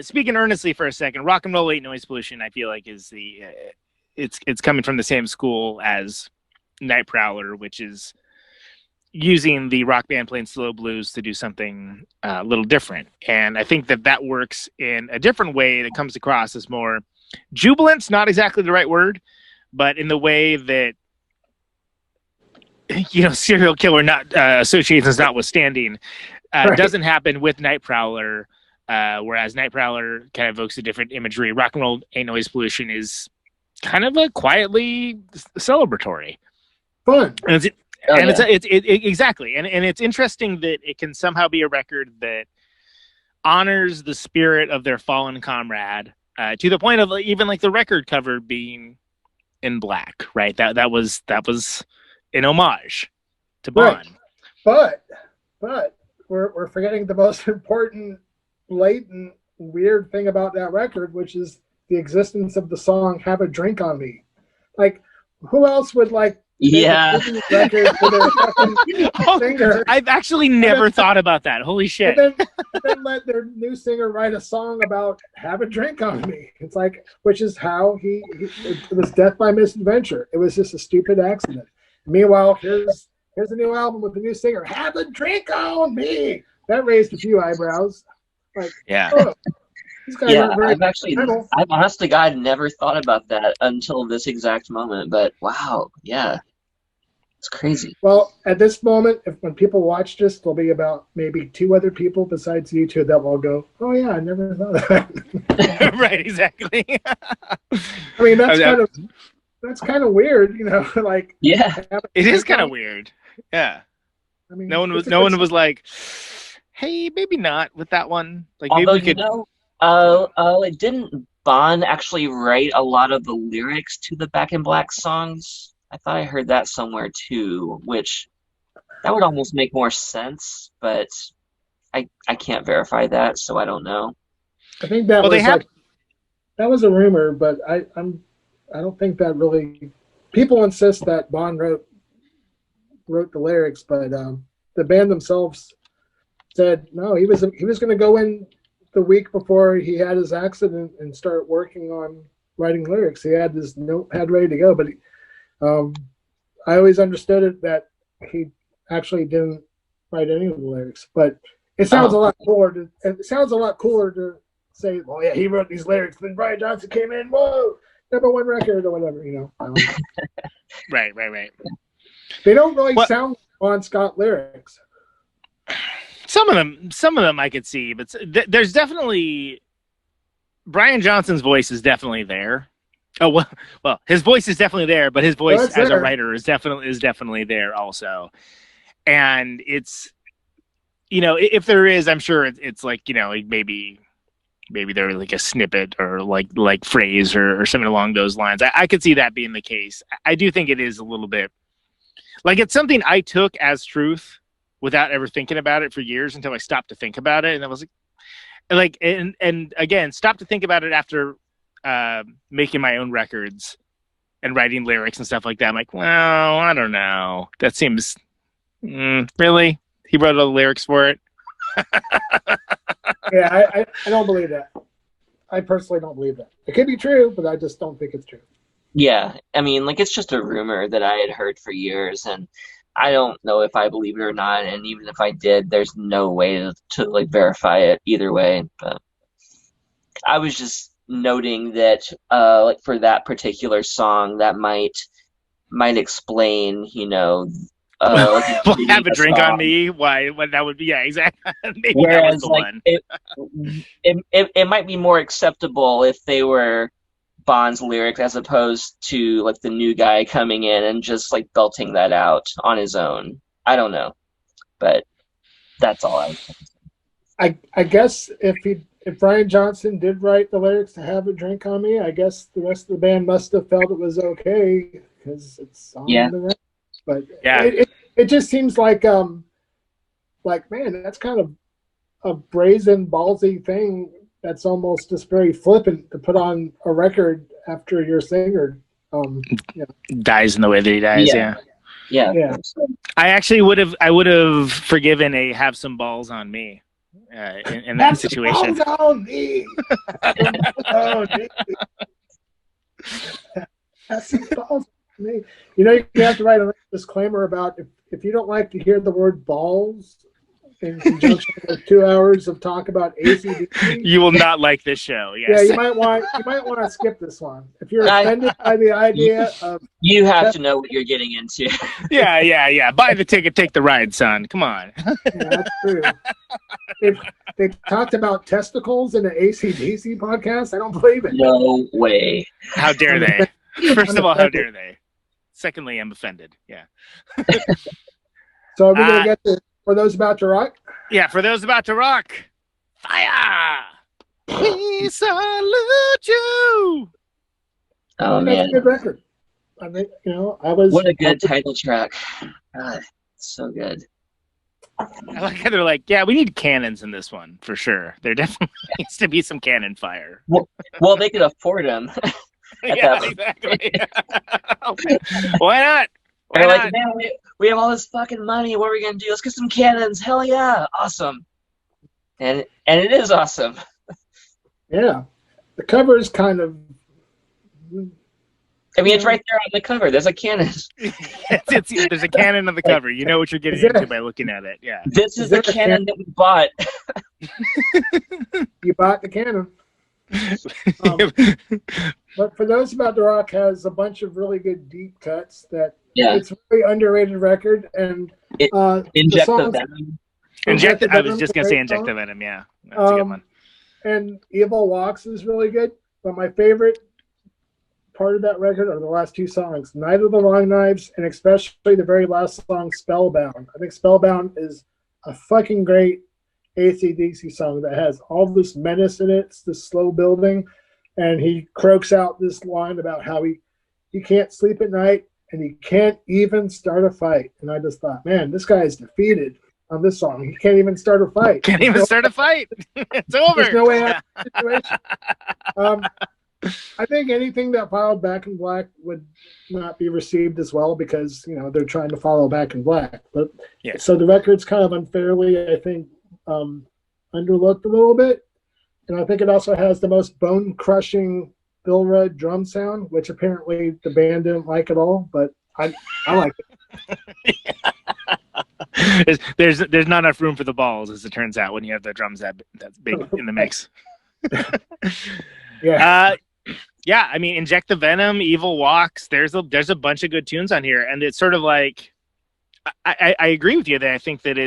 Speaking earnestly for a second, rock and roll ain't noise pollution. I feel like is it's coming from the same school as Night Prowler, which is using the rock band playing slow blues to do something a little different. And I think that works in a different way that comes across as more jubilant's not exactly the right word, but in the way that serial killer associations notwithstanding, right. Doesn't happen with Night Prowler, whereas Night Prowler kind of evokes a different imagery. Rock and roll ain't noise pollution is kind of a quietly celebratory, fun, and it's exactly, and it's interesting that it can somehow be a record that honors the spirit of their fallen comrade, to the point of even like the record cover being in black, right? That was an homage to Bond. Right. But we're forgetting the most important, latent, weird thing about that record, which is the existence of the song "Have a Drink on Me." Like, who else would like record for their fucking singer? I've actually never thought about that. Holy shit. And then let their new singer write a song about "Have a Drink on Me." It's like, which is how it was death by misadventure. It was just a stupid accident. Meanwhile, here's a new album with the new singer, "Have a Drink on Me." That raised a few eyebrows. Like, yeah. Oh, I've honest to God never thought about that until this exact moment. But wow, yeah, it's crazy. Well, at this moment, when people watch this, there'll be about maybe 2 other people besides you two that will go, "Oh yeah, I never thought of that." Right, exactly. I mean, that's kind of weird, like. Yeah, it is kind of weird. Yeah. I mean, no one was like, "Hey, maybe not with that one." Like, although maybe we could. Didn't Bond actually write a lot of the lyrics to the Back in Black songs? I thought I heard that somewhere too, which that would almost make more sense, but I can't verify that, so I don't know. I think that that was a rumor, but I don't think that really. People insist that Bond wrote the lyrics, but the band themselves said no. He was going to go in the week before he had his accident and start working on writing lyrics. He had his notepad ready to go, but I always understood it that he actually didn't write any of the lyrics. But it sounds a lot cooler. It sounds a lot cooler to say, "Well, yeah, he wrote these lyrics." Then Brian Johnson came in, whoa, #1 record or whatever, Right. They don't really sound Bon Scott lyrics. Some of them I could see, but there's definitely Brian Johnson's voice is definitely there. Oh well, his voice is definitely there, but his voice as a writer is definitely there also. And it's, if there is, I'm sure it's like, maybe maybe they're like a snippet or like phrase or something along those lines. I could see that being the case. I do think it is a little bit like it's something I took as truth without ever thinking about it for years until I stopped to think about it, and I was like and again stopped to think about it after making my own records and writing lyrics and stuff like that. I'm like, well, I don't know. That seems really. He wrote all the lyrics for it. Yeah, I don't believe that. I personally don't believe that. It could be true, but I just don't think it's true. Yeah, I mean, like it's just a rumor that I had heard for years, and I don't know if I believe it or not. And even if I did, there's no way to like verify it either way. But I was just noting that, like for that particular song, that might explain, Well, like have a drink song. on me. Why? What that would be? Yeah, exactly. Maybe Whereas, that was the like, one. it might be more acceptable if they were Bond's lyrics as opposed to like the new guy coming in and just like belting that out on his own. I don't know, but that's all I guess if Brian Johnson did write the lyrics to "Have a Drink on Me," I guess the rest of the band must have felt it was okay because it's on Yeah. the record. But Yeah. it just seems like man, that's kind of a brazen, ballsy thing. That's almost just very flippant to put on a record after your singer Dies in the way that he dies. Yeah. Yeah. I actually would have forgiven a "Have Some Balls on Me" in that situation. Balls on me. Oh, have some balls on me. You have to write a disclaimer about if you don't like to hear the word balls in conjunction with 2 hours of talk about ACDC. You will not like this show. Yes. Yeah, you might want to skip this one if you're offended by the idea of. You have to know what you're getting into. Yeah. Buy the ticket, take the ride, son. Come on. Yeah, that's true. They talked about testicles in an ACDC podcast. I don't believe it. No way. How dare they? First of all, how dare they? Secondly, I'm offended. Yeah. So are we gonna get to For Those About to Rock? Yeah, For Those About to Rock. Fire! We salute you! Oh, That's man. a good record. I think What a good title track. God, so good. I like how they're like, yeah, we need cannons in this one for sure. There definitely needs to be some cannon fire. Well, they could afford them. Yeah, exactly. Why not? They're like, man, we have all this fucking money. What are we gonna do? Let's get some cannons. Hell yeah, awesome. And it is awesome. Yeah, the cover is kind of. I mean, it's right there on the cover. There's a cannon. There's a cannon on the cover. You know what you're getting into by looking at it. Yeah. This is the cannon that we bought. You bought the cannon. But For Those About to Rock has a bunch of really good deep cuts that it's a really underrated record. And Inject the Venom. I was just going to say Inject the Venom, yeah. That's a good one. And Evil Walks is really good. But my favorite part of that record are the last two songs, Night of the Long Knives, and especially the very last song, Spellbound. I think Spellbound is a fucking great AC/DC song that has all this menace in it. It's this slow building, and he croaks out this line about how he can't sleep at night and he can't even start a fight. And I just thought, man, this guy is defeated on this song. He can't even start a fight. Can't even start a fight. It's over. There's no way out of the situation. I think anything that followed Back in Black would not be received as well because they're trying to follow Back in Black. But so the record's kind of unfairly, I think, underlooked a little bit, and I think it also has the most bone-crushing Bill Rudd drum sound, which apparently the band didn't like at all. But I like it. There's not enough room for the balls, as it turns out, when you have the drums that's big in the mix. Yeah, I mean, Inject the Venom, Evil Walks. There's a bunch of good tunes on here, and it's sort of like I agree with you that I think that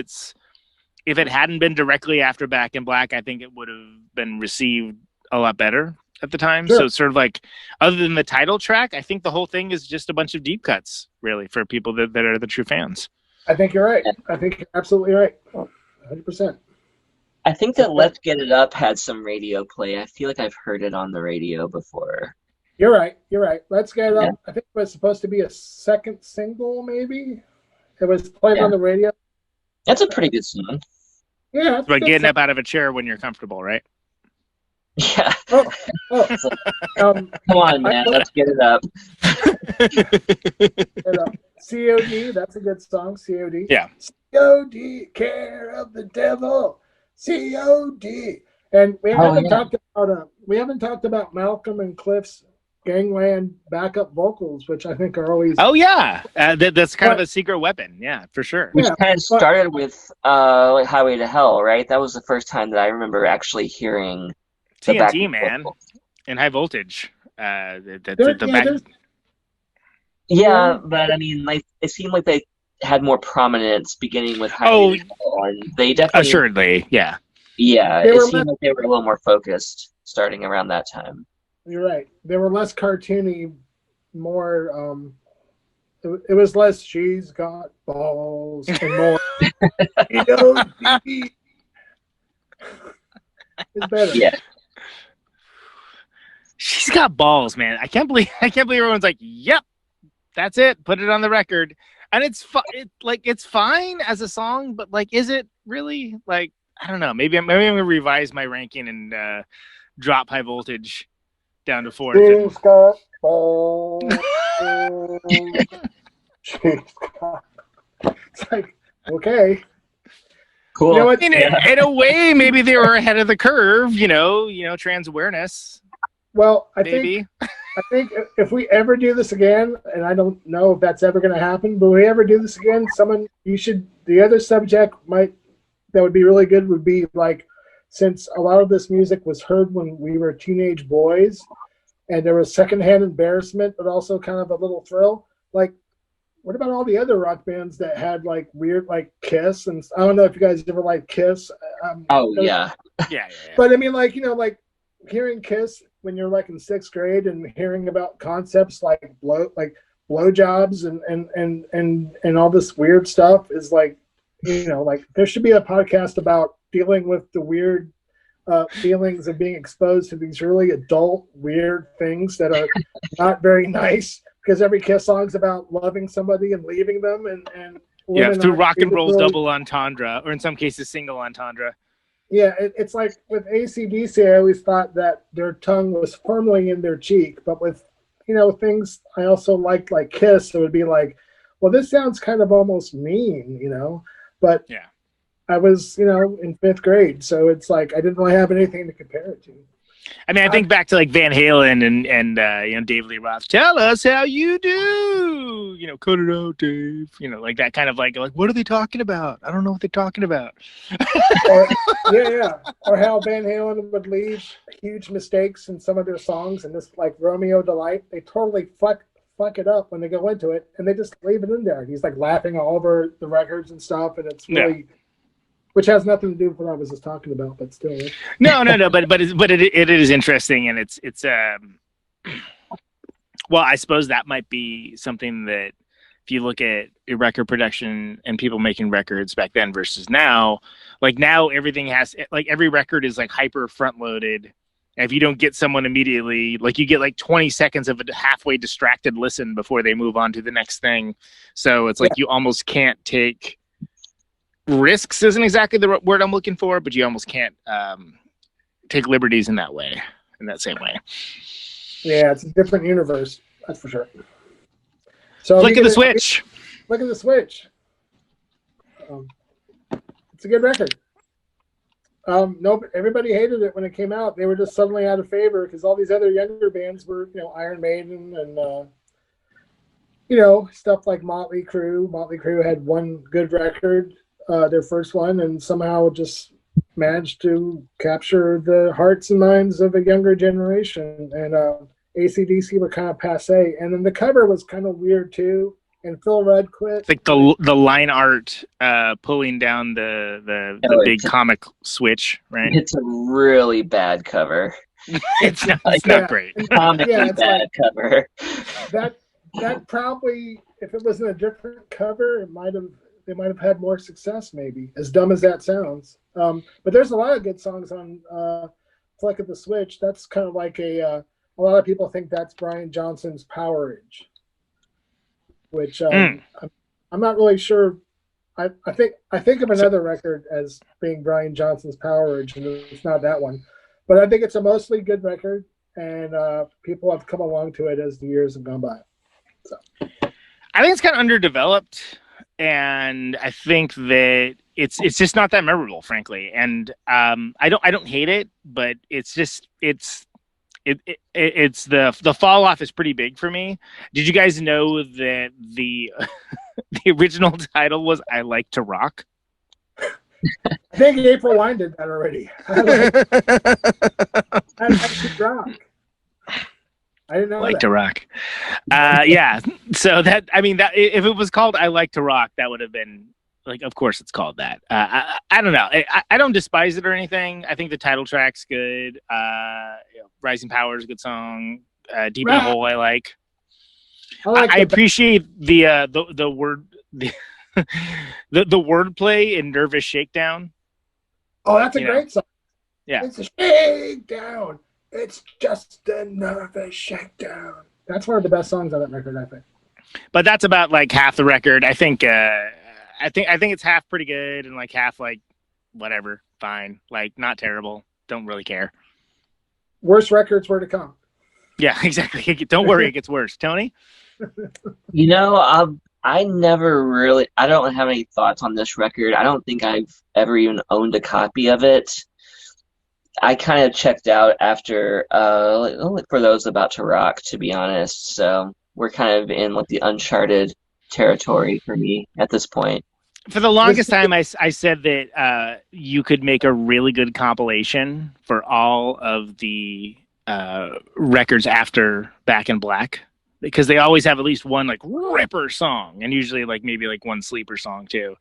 if it hadn't been directly after Back in Black, I think it would have been received a lot better at the time. Sure. So it's sort of like, other than the title track, I think the whole thing is just a bunch of deep cuts, really, for people that are the true fans. I think you're right. I think you're absolutely right. 100%. I think that Let's Get It Up had some radio play. I feel like I've heard it on the radio before. You're right. Let's Get It Up. I think it was supposed to be a second single, maybe. It was played on the radio. That's a pretty good song. Yeah. But getting up out of a chair when you're comfortable, right? Yeah. Come on, man. Let's get it up. COD, that's a good song. COD. Yeah. COD, care of the devil. COD. And we haven't talked about Malcolm and Cliff's Gangland backup vocals, which I think are always. Oh yeah, that's kind of a secret weapon. Yeah, for sure. Which kind of started with Highway to Hell, right? That was the first time that I remember actually hearing TNT, man, and High Voltage. But I mean, like it seemed like they had more prominence beginning with Highway to Hell, and they definitely assuredly, yeah. Yeah, it seemed like they were a little more focused starting around that time. You're right. They were less cartoony, more. It was less. She's got balls and more. It's better. Yeah. She's got balls, man. I can't believe everyone's like, "Yep, that's it. Put it on the record." And it's fine as a song, but like, is it really? Like, I don't know. Maybe I'm gonna revise my ranking and drop High Voltage down to 4. She's got balls. It's like, okay. Cool. You know what? In a way, maybe they were ahead of the curve. You know, trans awareness. Well, I think if we ever do this again, and I don't know if that's ever going to happen, but if we ever do this again, the other subject that would be really good would be like, since a lot of this music was heard when we were teenage boys, and there was secondhand embarrassment, but also kind of a little thrill. Like, what about all the other rock bands that had like weird, like Kiss? And I don't know if you guys ever liked Kiss. Yeah. But I mean, like, like hearing Kiss when you're like in 6th grade and hearing about concepts like blowjobs and all this weird stuff is like, like there should be a podcast about dealing with the weird feelings of being exposed to these really adult, weird things that are not very nice, because every Kiss song's about loving somebody and leaving them. And through rock and roll's double entendre, or in some cases single entendre. Yeah, it's like with AC/DC, I always thought that their tongue was firmly in their cheek. But with, things I also liked, like Kiss, it would be like, well, this sounds kind of almost mean, But yeah. I was, in 5th grade, so it's like I didn't really have anything to compare it to. I mean, I think back to like Van Halen and Dave Lee Roth. Tell us how you do. Cut it out, Dave. Like that kind of like what are they talking about? I don't know what they're talking about. Or how Van Halen would leave huge mistakes in some of their songs, and this like Romeo Delight, they totally fuck it up when they go into it, and they just leave it in there. And he's like laughing all over the records and stuff, and it's really. Yeah. Which has nothing to do with what I was just talking about, but still. No. But it is interesting, and it's well, I suppose that might be something that if you look at record production and people making records back then versus now, like now everything every record is like hyper front loaded. And if you don't get someone immediately, like you get like 20 seconds of a halfway distracted listen before they move on to the next thing. So it's like you almost can't take. Risks isn't exactly the word I'm looking for, but you almost can't take liberties in that same way. Yeah, it's a different universe, that's for sure. So Look at the Switch. Look at the Switch. It's a good record. No, everybody hated it when it came out. They were just suddenly out of favor because all these other younger bands were, Iron Maiden and stuff like Motley Crue. Motley Crue had one good record. Their first one, and somehow just managed to capture the hearts and minds of a younger generation. And AC/DC were kind of passe, and then the cover was kind of weird too. And Phil Rudd quit. It's like the line art pulling down the big comic switch, right? It's a really bad cover. it's not great. It's bad cover. That probably, if it was in a different cover, it might have they might have had more success, maybe, as dumb as that sounds. But there's a lot of good songs on Flick of the Switch. That's kind of like a lot of people think that's Brian Johnson's Powerage, which I'm not really sure. I think of another record as being Brian Johnson's Powerage, and it's not that one. But I think it's a mostly good record, and people have come along to it as the years have gone by. So I think it's kind of underdeveloped, and I think that it's just not that memorable, frankly. And I don't hate it, but it's just it's the fall off is pretty big for me. Did you guys know that the the original title was "I Like to Rock"? I think April Wine did that already. I like to rock. I didn't know Like that. to rock. Yeah. So that, I mean, that if it was called "I Like to Rock," that would have been like, of course it's called that. I don't know. I don't despise it or anything. I think the title track's good. Rising Power is a good song. Deep in the Hole, I like. I appreciate the word the wordplay in Nervous Shakedown. Oh, that's a great song. Yeah. It's a shakedown. It's just a nervous shakedown. That's one of the best songs on that record, I think. But that's about like half the record. I think it's half pretty good and like half like whatever, fine, like not terrible. Don't really care. Worse records were to come. Yeah, exactly. Don't worry, it gets worse. Tony? You know, I never really, I don't have any thoughts on this record. I don't think I've ever even owned a copy of it. I kind of checked out after, for those about to rock, to be honest. So we're kind of in like the uncharted territory for me at this point. For the longest time, I said that you could make a really good compilation for all of the records after Back in Black, because they always have at least one like ripper song, and usually like maybe like one sleeper song too.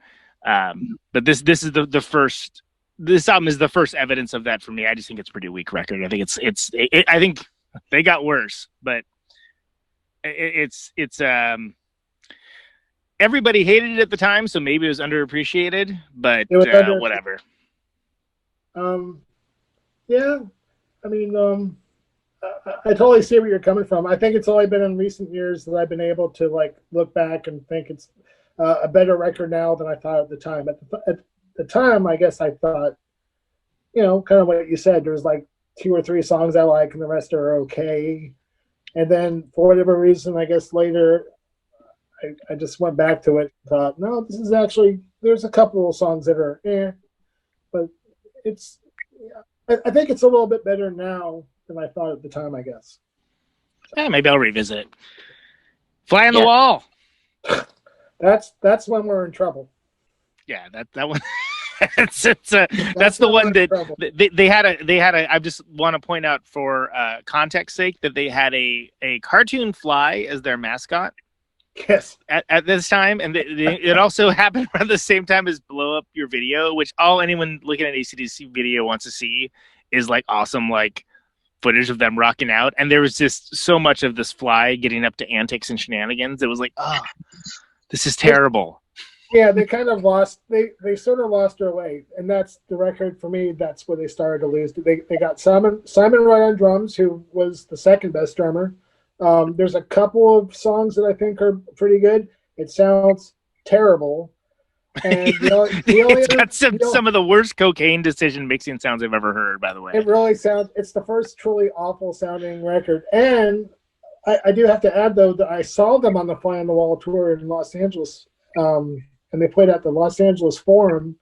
But this is the first. This album is the first evidence of that for me. I just think it's a pretty weak record. I think I think they got worse, but it's everybody hated it at the time, so maybe it was underappreciated, but whatever. Yeah, I mean, I totally see where you're coming from. I think it's only been in recent years that I've been able to like look back and think it's a better record now than I thought at the time. At the time, I guess I thought, kind of what you said. There's like 2 or 3 songs I like, and the rest are okay. And then for whatever reason, I guess later, I just went back to it and thought, no, this is actually, there's a couple of songs that are but I think it's a little bit better now than I thought at the time, I guess. Yeah, maybe I'll revisit it. Fly on the Wall. That's when we're in trouble. Yeah, that one. that's the one that they had a. I just want to point out for context sake that they had a cartoon fly as their mascot. Yes. At this time, and it also happened around the same time as Blow Up Your Video, which all anyone looking at AC/DC video wants to see is like awesome like footage of them rocking out, and there was just so much of this fly getting up to antics and shenanigans. It was like, oh, this is terrible. Yeah, they kind of lost. They sort of lost their way, and that's the record for me. That's where they started to lose. They got Simon Wright on drums, who was the second best drummer. There's a couple of songs that I think are pretty good. It sounds terrible, and some of the worst cocaine decision mixing sounds I've ever heard. By the way, it really sounds. It's the first truly awful sounding record, and I do have to add though that I saw them on the Fly on the Wall tour in Los Angeles. And they played at the Los Angeles Forum,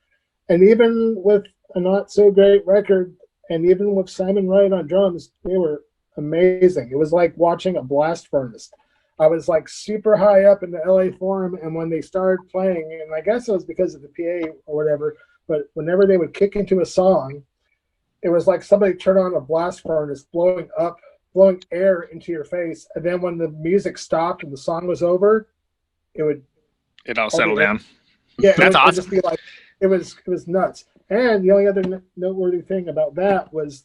and even with a not so great record, and even with Simon Wright on drums, they were amazing. It was like watching a blast furnace. I was like super high up in the LA Forum, and when they started playing, and I guess it was because of the PA or whatever, but whenever they would kick into a song, it was like somebody turned on a blast furnace, blowing air into your face, and then when the music stopped and the song was over, it all settled down. Yeah, that's awesome. Just be like, it was nuts. And the only other noteworthy thing about that was,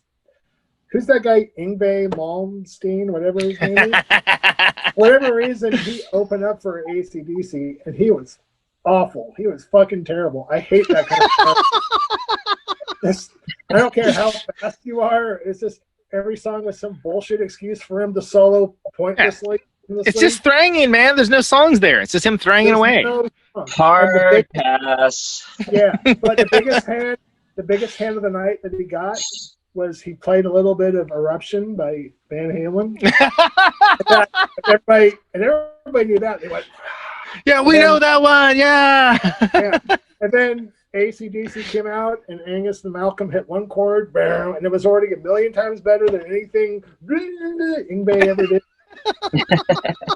who's that guy, Yngwie Malmsteen, whatever his name is? For whatever reason, he opened up for AC/DC, and he was awful. He was fucking terrible. I hate that kind of stuff. I don't care how fast you are. It's just every song is some bullshit excuse for him to solo pointlessly. Yeah. It's just thranging, man. There's no songs there. It's just him thranging away. No hard pass. Yeah, but the biggest hand of the night that he got was he played a little bit of Eruption by Van Halen. and everybody knew that. They went, yeah, we know that one. Yeah. Yeah. And then AC/DC came out, and Angus and Malcolm hit one chord, and it was already a million times better than anything Yngwie ever did.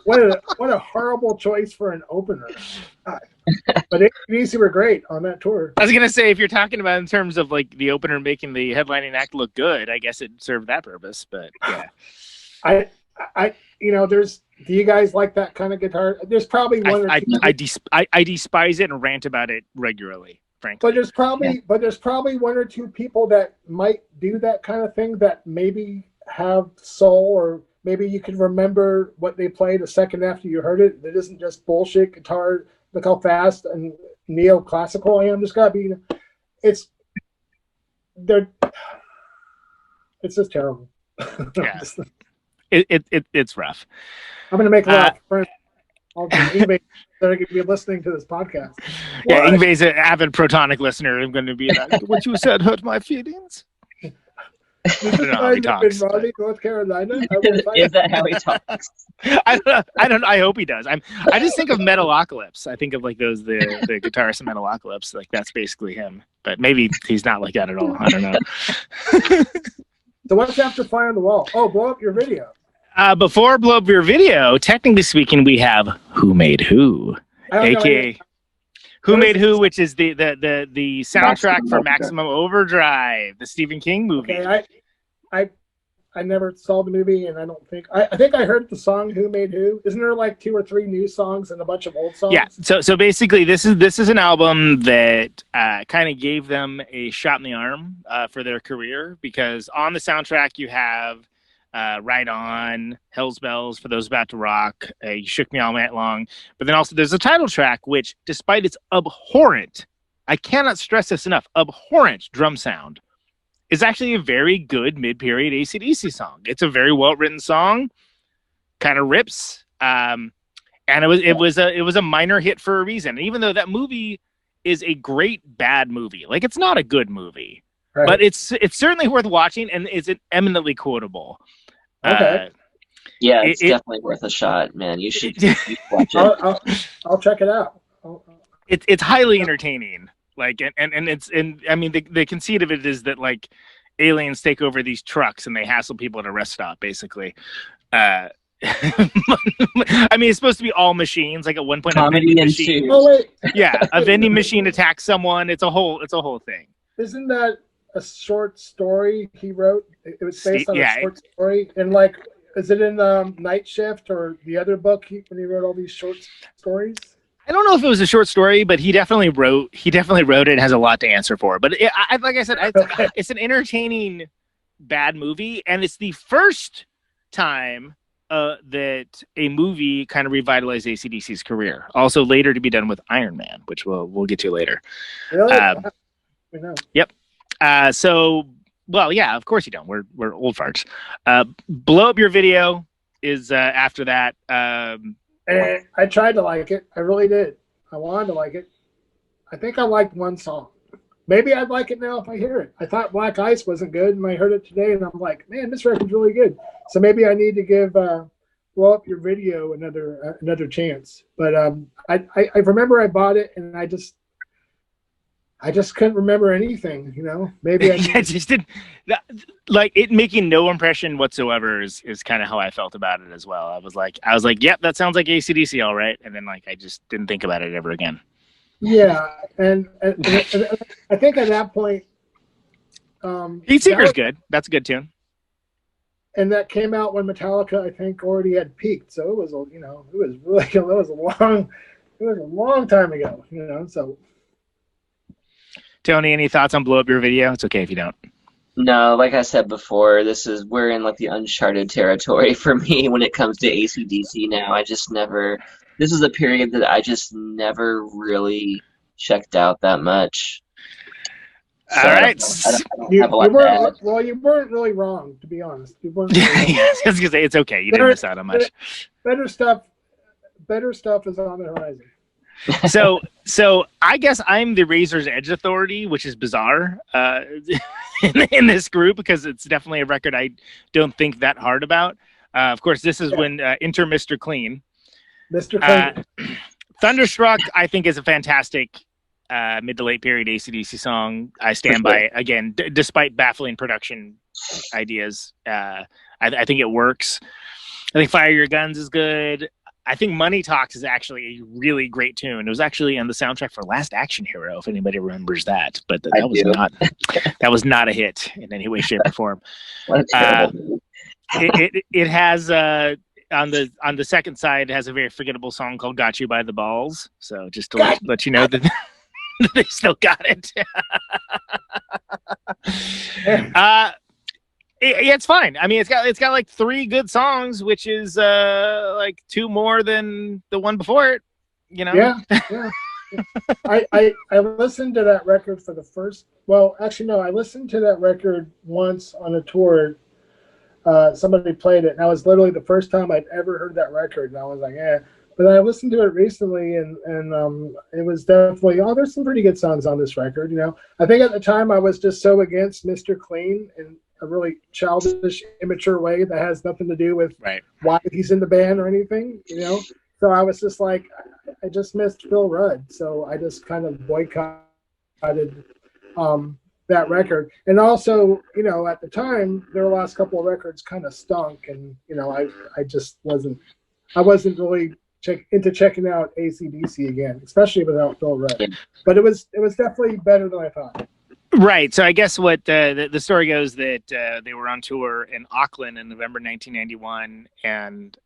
What a horrible choice for an opener. God. But AC/DC were great on that tour. I was gonna say, if you're talking about in terms of like the opener making the headlining act look good, I guess it served that purpose. But yeah, I do you guys like that kind of guitar? There's probably one. I despise it and rant about it regularly, frankly. But there's probably one or two people that might do that kind of thing that maybe have soul, or maybe you can remember what they played a second after you heard it. It isn't just bullshit guitar. Look how fast and neoclassical I am. There's gotta be. It's just terrible. Yeah. It's rough. I'm gonna make a lot of friends. Yngwie that are gonna be listening to this podcast. Yeah, Yngwie's an avid Protonic listener. I'm gonna be like, what you said hurt my feelings. I don't know how he talks. North Carolina. Is that how he talks? I don't know. I hope he does. I just think of Metalocalypse. I think of like the guitarist in Metalocalypse. Like that's basically him. But maybe he's not like that at all. I don't know. So what's after Fly on the Wall? Oh, blow up your video. Before blow up your video, technically speaking, we have Who Made Who, aka Who Made Who, which is the soundtrack for Maximum Overdrive, the Stephen King movie. Okay, I never saw the movie, and I think I heard the song Who Made Who. Isn't there like 2 or 3 new songs and a bunch of old songs? Yeah. So basically, this is an album that kind of gave them a shot in the arm for their career, because on the soundtrack you have Right On, Hell's Bells, For Those About to Rock, You Shook Me All Night Long, but then also there's a title track which, despite its abhorrent, I cannot stress this enough, abhorrent drum sound, is actually a very good mid-period AC/DC song. It's a very well-written song, kind of rips, and it was a minor hit for a reason. And even though that movie is a great bad movie, like it's not a good movie, right, but it's certainly worth watching, and it's eminently quotable. Okay. Yeah, it's definitely worth a shot, man. You should watch it. I'll check it out. It's highly entertaining. Like, and I mean, the conceit of it is that like aliens take over these trucks and they hassle people at a rest stop, basically. I mean, it's supposed to be all machines. Like at one point, a vending machine. Oh wait. Yeah, a vending machine attacks someone. It's a whole thing. Isn't that a short story he wrote? It was based on a short story, and like, is it in Night Shift or the other book when he wrote all these short stories? I don't know if it was a short story, but he definitely wrote it and has a lot to answer for. But like I said, it's an entertaining bad movie, and it's the first time that a movie kind of revitalized AC/DC's career. Also later to be done with Iron Man, which we'll get to later. Really? We know. Yep. So, well, yeah, of course you don't. We're old farts. Blow Up Your Video is after that. And I tried to like it. I really did. I wanted to like it. I think I liked one song. Maybe I'd like it now if I hear it. I thought Black Ice wasn't good, and I heard it today, and I'm like, man, this record's really good. So maybe I need to give Blow Up Your Video another chance. But I remember I bought it, and I just couldn't remember anything, you know. Maybe I just didn't like it. Making no impression whatsoever is kind of how I felt about it as well. I was like, yep, that sounds like AC/DC, all right. And then like I just didn't think about it ever again. Yeah, and I think at that point, Heat Seeker's good. That's a good tune. And that came out when Metallica, I think, already had peaked. So it was a long time ago, you know. So. Tony, any thoughts on Blow Up Your Video? It's okay if you don't. No, like I said before, we're in like the uncharted territory for me when it comes to AC/DC now. I just never this is a period that I just never really checked out that much. So All right. I don't have a lot to add. Well, you weren't really wrong, to be honest. You weren't really wrong. I was gonna say it's okay. You didn't miss out on much. Better stuff is on the horizon. So I guess I'm the Razor's Edge authority, which is bizarre in this group because it's definitely a record I don't think that hard about. Of course, this is when enter Mr. Clean. Mr. Clean. Thunderstruck, I think, is a fantastic mid to late period AC/DC song. I stand by it. Again, despite baffling production ideas. I think it works. I think Fire Your Guns is good. I think Money Talks is actually a really great tune. It was actually on the soundtrack for Last Action Hero, if anybody remembers that. But that was not a hit in any way, shape, or form. It has on the second side, it has a very forgettable song called "Got You by the Balls." So just to let you know that they still got it. It's fine. I mean, it's got like 3 good songs, which is like 2 more than the one before it. You know? Yeah. I listened to that record for the first. Well, actually, no. I listened to that record once on a tour. Somebody played it, and that was literally the first time I'd ever heard that record, and I was like, eh. But I listened to it recently, and it was definitely, there's some pretty good songs on this record, you know. I think at the time I was just so against Mr. Clean in a really childish, immature way that has nothing to do with why he's in the band or anything, you know. So I was just like, I just missed Phil Rudd, so I just kind of boycotted that record. And also, you know, at the time, their last couple of records kind of stunk, and you know, I just wasn't really into checking out AC/DC again, especially without Phil Rudd. But it was definitely better than I thought. Right. So I guess what the story goes that they were on tour in Auckland in November 1991, and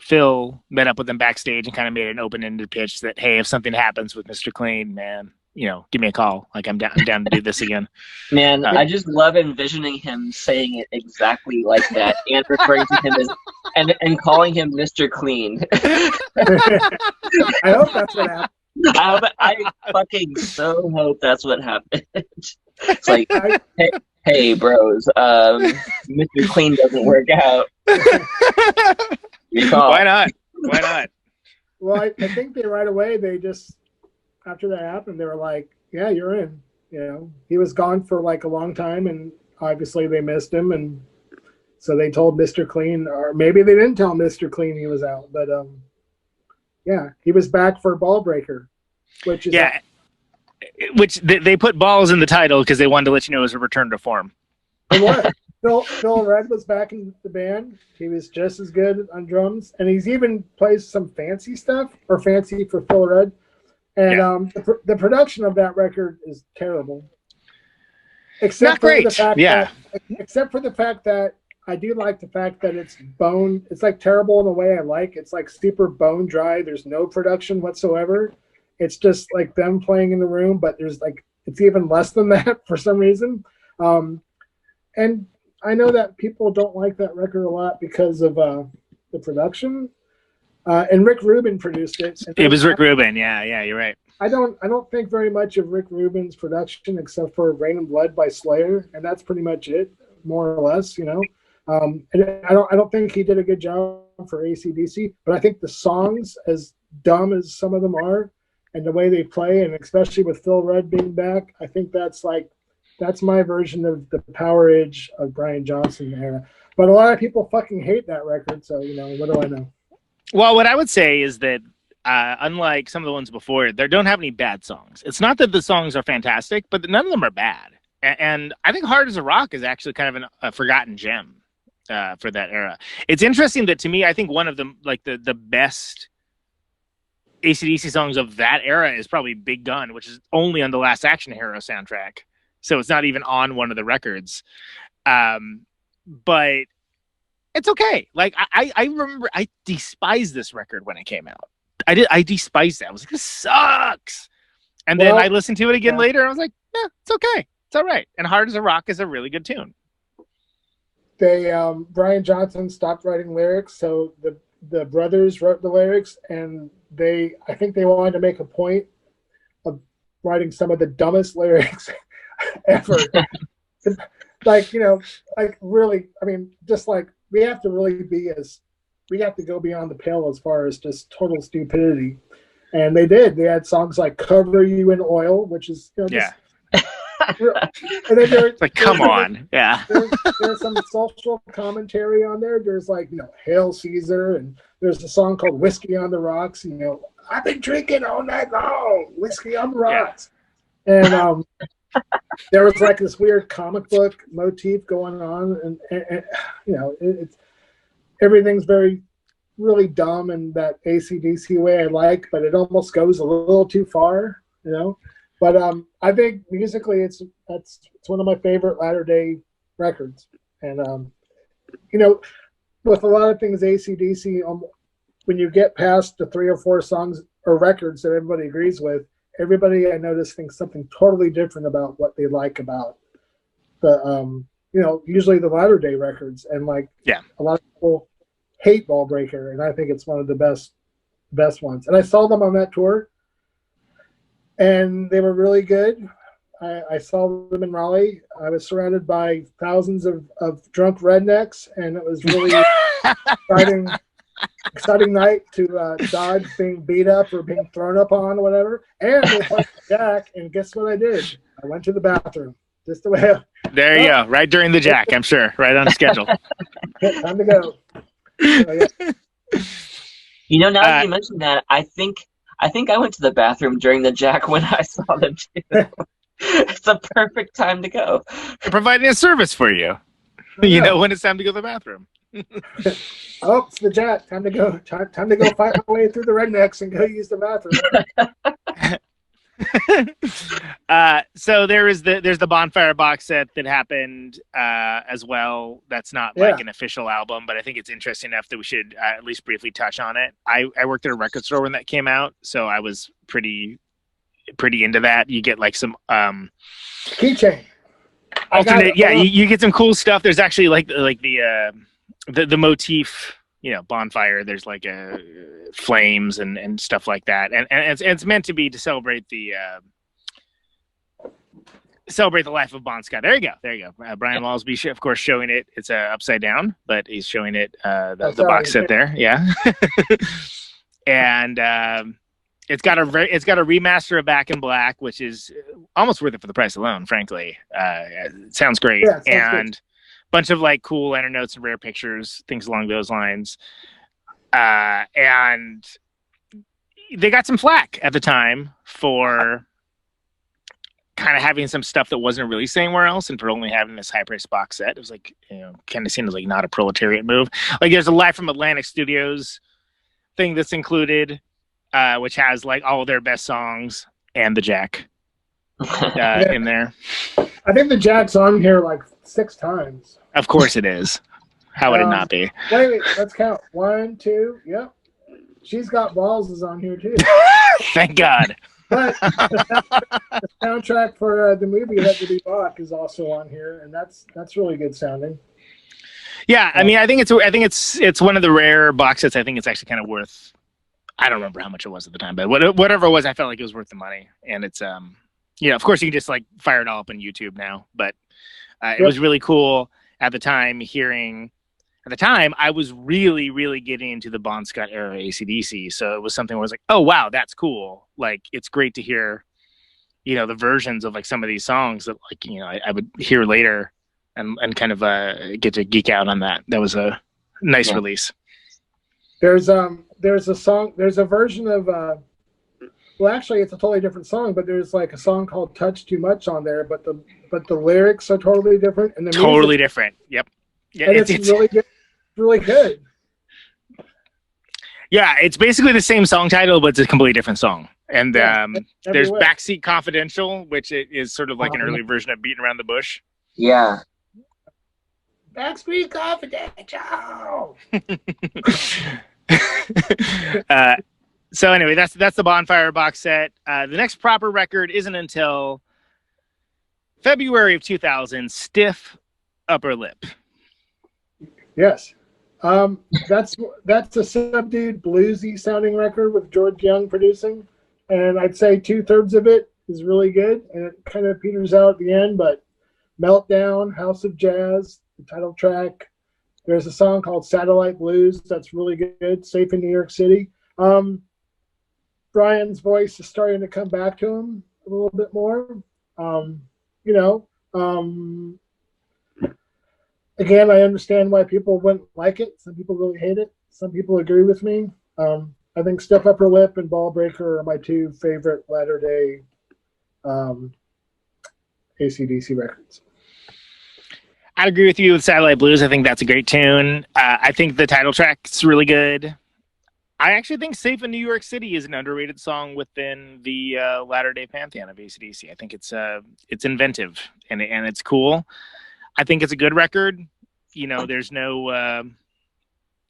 Phil met up with them backstage and kind of made an open-ended pitch that, hey, if something happens with Mr. Clean, man, you know, give me a call. Like I'm down to do this again. Man, I just love envisioning him saying it exactly like that and referring to him as and calling him Mr. Clean. I hope that's what happened. I fucking so hope that's what happened. It's like, hey bros, Mr. Clean doesn't work out. Why not? Well, I think right away they just, after that happened, they were like, yeah, you're in. You know, he was gone for like a long time, and obviously they missed him, and so they told Mr. Clean, or maybe they didn't tell Mr. Clean he was out, but yeah, he was back for Ball Breaker, which is which they put balls in the title because they wanted to let you know it was a return to form. It was. Phil Rudd was back in the band. He was just as good on drums, and he's even plays some fancy stuff, or fancy for Phil Rudd. And the production of that record is terrible. Except for the fact that I do like the fact that it's like terrible in a way I like. It's like super bone dry. There's no production whatsoever. It's just like them playing in the room, but there's like, it's even less than that for some reason. And I know that people don't like that record a lot because of the production. And Rick Rubin produced it. It was Rick Rubin. Yeah, you're right. I don't think very much of Rick Rubin's production except for Rain and Blood by Slayer, and that's pretty much it, more or less, you know. And I don't think he did a good job for AC/DC, but I think the songs, as dumb as some of them are, and the way they play, and especially with Phil Rudd being back, I think that's my version of the Power Age of Brian Johnson era. But a lot of people fucking hate that record, so you know, what do I know? Well, what I would say is that unlike some of the ones before, they don't have any bad songs. It's not that the songs are fantastic, but none of them are bad. And I think Hard as a Rock is actually kind of a forgotten gem for that era. It's interesting that, to me, I think one of them, like the best AC/DC songs of that era is probably Big Gun, which is only on the Last Action Hero soundtrack. So it's not even on one of the records. But it's okay. Like I remember I despised this record when it came out. I despised it. I was like, this sucks. And then I listened to it again later, and I was like, yeah, it's okay. It's all right. And Hard as a Rock is a really good tune. Brian Johnson stopped writing lyrics, so the brothers wrote the lyrics, and I think they wanted to make a point of writing some of the dumbest lyrics ever. Like, like really, I mean, just like we have to go beyond the pale as far as just total stupidity. And they did. They had songs like "Cover You in Oil," which is yeah. And then It's like, come on, yeah. There's some social commentary on there. There's like, "Hail Caesar," and there's a song called "Whiskey on the Rocks." I've been drinking all night long, whiskey on the rocks. Yeah. And there was like this weird comic book motif going on, and it's everything's really dumb in that AC/DC way I like, but it almost goes a little too far, But I think musically, it's one of my favorite latter day records, and with a lot of things AC/DC, when you get past the 3 or 4 songs or records that everybody agrees with, everybody I notice thinks something totally different about what they like about the usually the latter day records, and like a lot of people hate Ball Breaker, and I think it's one of the best ones. And I saw them on that tour, and they were really good. I saw them in Raleigh. I was surrounded by thousands of drunk rednecks, and it was really exciting night to dodge being beat up or being thrown up on or whatever. And they played Jack, and guess what I did? I went to the bathroom. Just the way. There you go. Right during the Jack, I'm sure. Right on schedule. Time to go. So, now that you mentioned that, I think I went to the bathroom during the Jack when I saw them too. It's a perfect time to go. They're providing a service for you. You know when it's time to go to the bathroom. Oh, it's the Jack. Time to go. Time to go fight my way through the rednecks and go use the bathroom. So there's the Bonfire box set that happened as well. That's not like an official album, but I think it's interesting enough that we should at least briefly touch on it. I worked at a record store when that came out, so I was pretty into that. You get like some keychain alternate, you get some cool stuff. There's actually like the motif, bonfire. There's like flames and stuff like that, and it's meant to be to celebrate the life of Bon Scott. There you go. Brian Walsby, of course, showing it. It's upside down, but he's showing it the box set there. Yeah, and it's got a remaster of Back in Black, which is almost worth it for the price alone. Frankly, it sounds great, and bunch of like cool liner notes and rare pictures, things along those lines. And they got some flack at the time for kind of having some stuff that wasn't released anywhere else, and for only having this high-priced box set. It was like, kind of seemed like not a proletariat move. Like there's a Live from Atlantic Studios thing that's included, which has like all of their best songs and the Jack in there. I think the Jack's on here like 6 times. Of course it is. How would it not be? Wait, let's count. 1, 2, yep. She's Got Balls is on here too. Thank God. But the soundtrack for the movie Had to Be Bach is also on here, and that's really good sounding. Yeah, I mean, I think it's one of the rare box sets. I think it's actually kind of worth. I don't remember how much it was at the time, but whatever it was, I felt like it was worth the money. And it's of course you can just like fire it all up on YouTube now, but it was really cool at the time hearing. At the time, I was really, really getting into the Bon Scott era AC/DC, so it was something where I was like, "Oh wow, that's cool!" Like, it's great to hear, the versions of like some of these songs that like I would hear later, and kind of get to geek out on that. That was a nice release. There's a version of well, actually, it's a totally different song, but there's like a song called "Touch Too Much" on there, but the lyrics are totally different, and the totally different. Yep. Yeah, and it's really good. Really good. Yeah, it's basically the same song title, but it's a completely different song. And there's Backseat Confidential, which is sort of like an early version of Beating Around the Bush. Yeah. Backstreet Confidential. So anyway, that's the Bonfire box set. The next proper record isn't until February of 2000. Stiff Upper Lip. Yes. That's a subdued bluesy sounding record with George Young producing, and I'd say 2/3 of it is really good, and it kind of peters out at the end. But Meltdown, House of Jazz, the title track. There's a song called Satellite Blues that's really good. Safe in New York City. Brian's voice is starting to come back to him a little bit more. You know. Again, I understand why people wouldn't like it. Some people really hate it. Some people agree with me. I think Stiff Upper Lip and Ball Breaker are my two favorite latter-day AC/DC records. I agree with you with Satellite Blues. I think that's a great tune. I think the title track's really good. I actually think Safe in New York City is an underrated song within the latter-day pantheon of AC/DC. I think it's inventive and it's cool. I think it's a good record. You know, there's no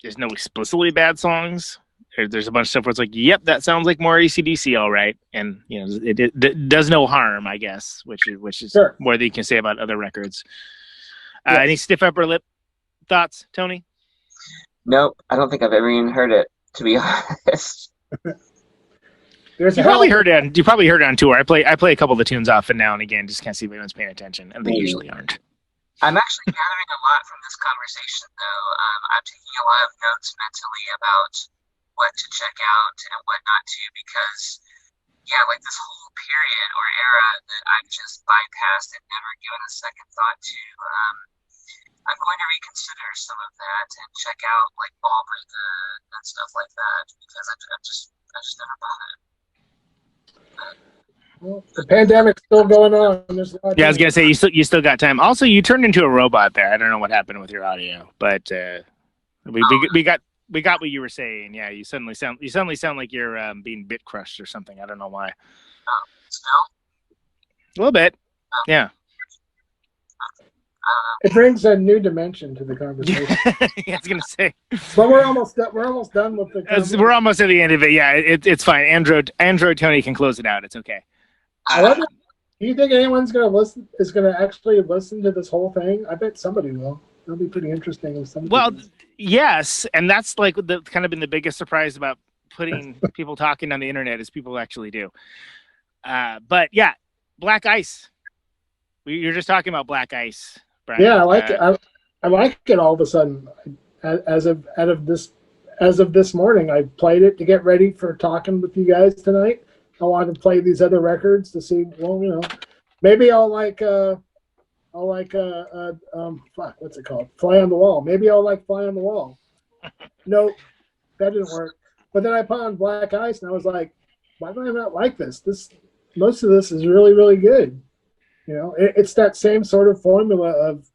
explicitly bad songs. There's a bunch of stuff where it's like, yep, that sounds like more AC/DC, all right. And you know, it does no harm, I guess, which is sure. More than you can say about other records. Yes. Any Stiff Upper Lip thoughts, Tony? Nope, I don't think I've ever even heard it, to be honest. You probably heard it on tour. I play a couple of the tunes off and now and again, just can't see if anyone's paying attention, and they usually aren't. I'm actually gathering a lot from this conversation, though. I'm taking a lot of notes mentally about what to check out and what not to, because, yeah, like this whole period or era that I've just bypassed and never given a second thought to, I'm going to reconsider some of that and check out, like, Ball Breaker and stuff like that, because I've just never bought it. Well, the pandemic's still going on. There's a lot I was gonna say you still got time. Also, you turned into a robot there. I don't know what happened with your audio, but we got what you were saying. Yeah, you suddenly sound like you're being bit crushed or something. I don't know why. Still? A little bit. Yeah. It brings a new dimension to the conversation. Yeah, I was gonna say. But we're almost done with the conversation. We're almost at the end of it. Yeah, it's fine. Android Tony can close it out. It's okay. Do you think anyone's is gonna actually listen to this whole thing? I bet somebody will. It'll be pretty interesting if somebody. Well, yes, and that's like the kind of been the biggest surprise about putting people talking on the internet is people actually do. But yeah, Black Ice. You're just talking about Black Ice, Brian. Yeah, I like it. I like it all of a sudden. As of this morning, I played it to get ready for talking with you guys tonight. I wanted to play these other records to see. Well, you know, maybe I'll like what's it called? Fly on the Wall. Maybe I'll like Fly on the Wall. Nope, that didn't work. But then I put on Black Ice, and I was like, why do I not like this? Most of this is really, really good. You know, it's that same sort of formula of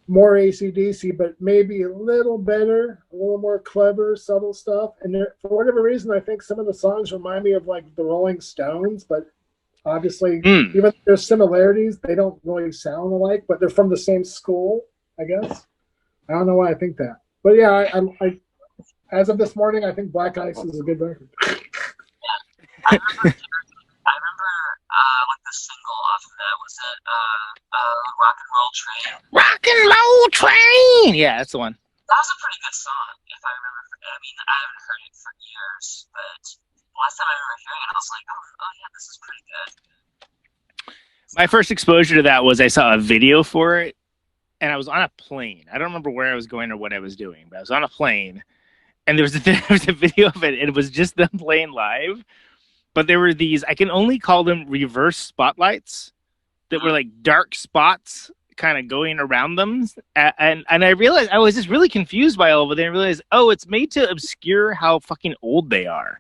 more AC/DC, but maybe a little better, a little more clever, subtle stuff. And for whatever reason, I think some of the songs remind me of like the Rolling Stones, but obviously, even though there's similarities, they don't really sound alike, but they're from the same school, I guess. I don't know why I think that. But yeah, I as of this morning, I think Black Ice is a good record. I remember like the single off of that was it Rock and Roll Train. Rock and Roll Train. Yeah, that's the one. That was a pretty good song, if I remember. I mean, I haven't heard it for years, but last time I remember hearing it, I was like, oh yeah, this is pretty good. My first exposure to that was I saw a video for it, and I was on a plane. I don't remember where I was going or what I was doing, but I was on a plane, and there was a video of it, and it was just them playing live. But there were these, I can only call them reverse spotlights that were like dark spots kind of going around them. And I realized I was just really confused by all of it. And I realized, it's made to obscure how fucking old they are.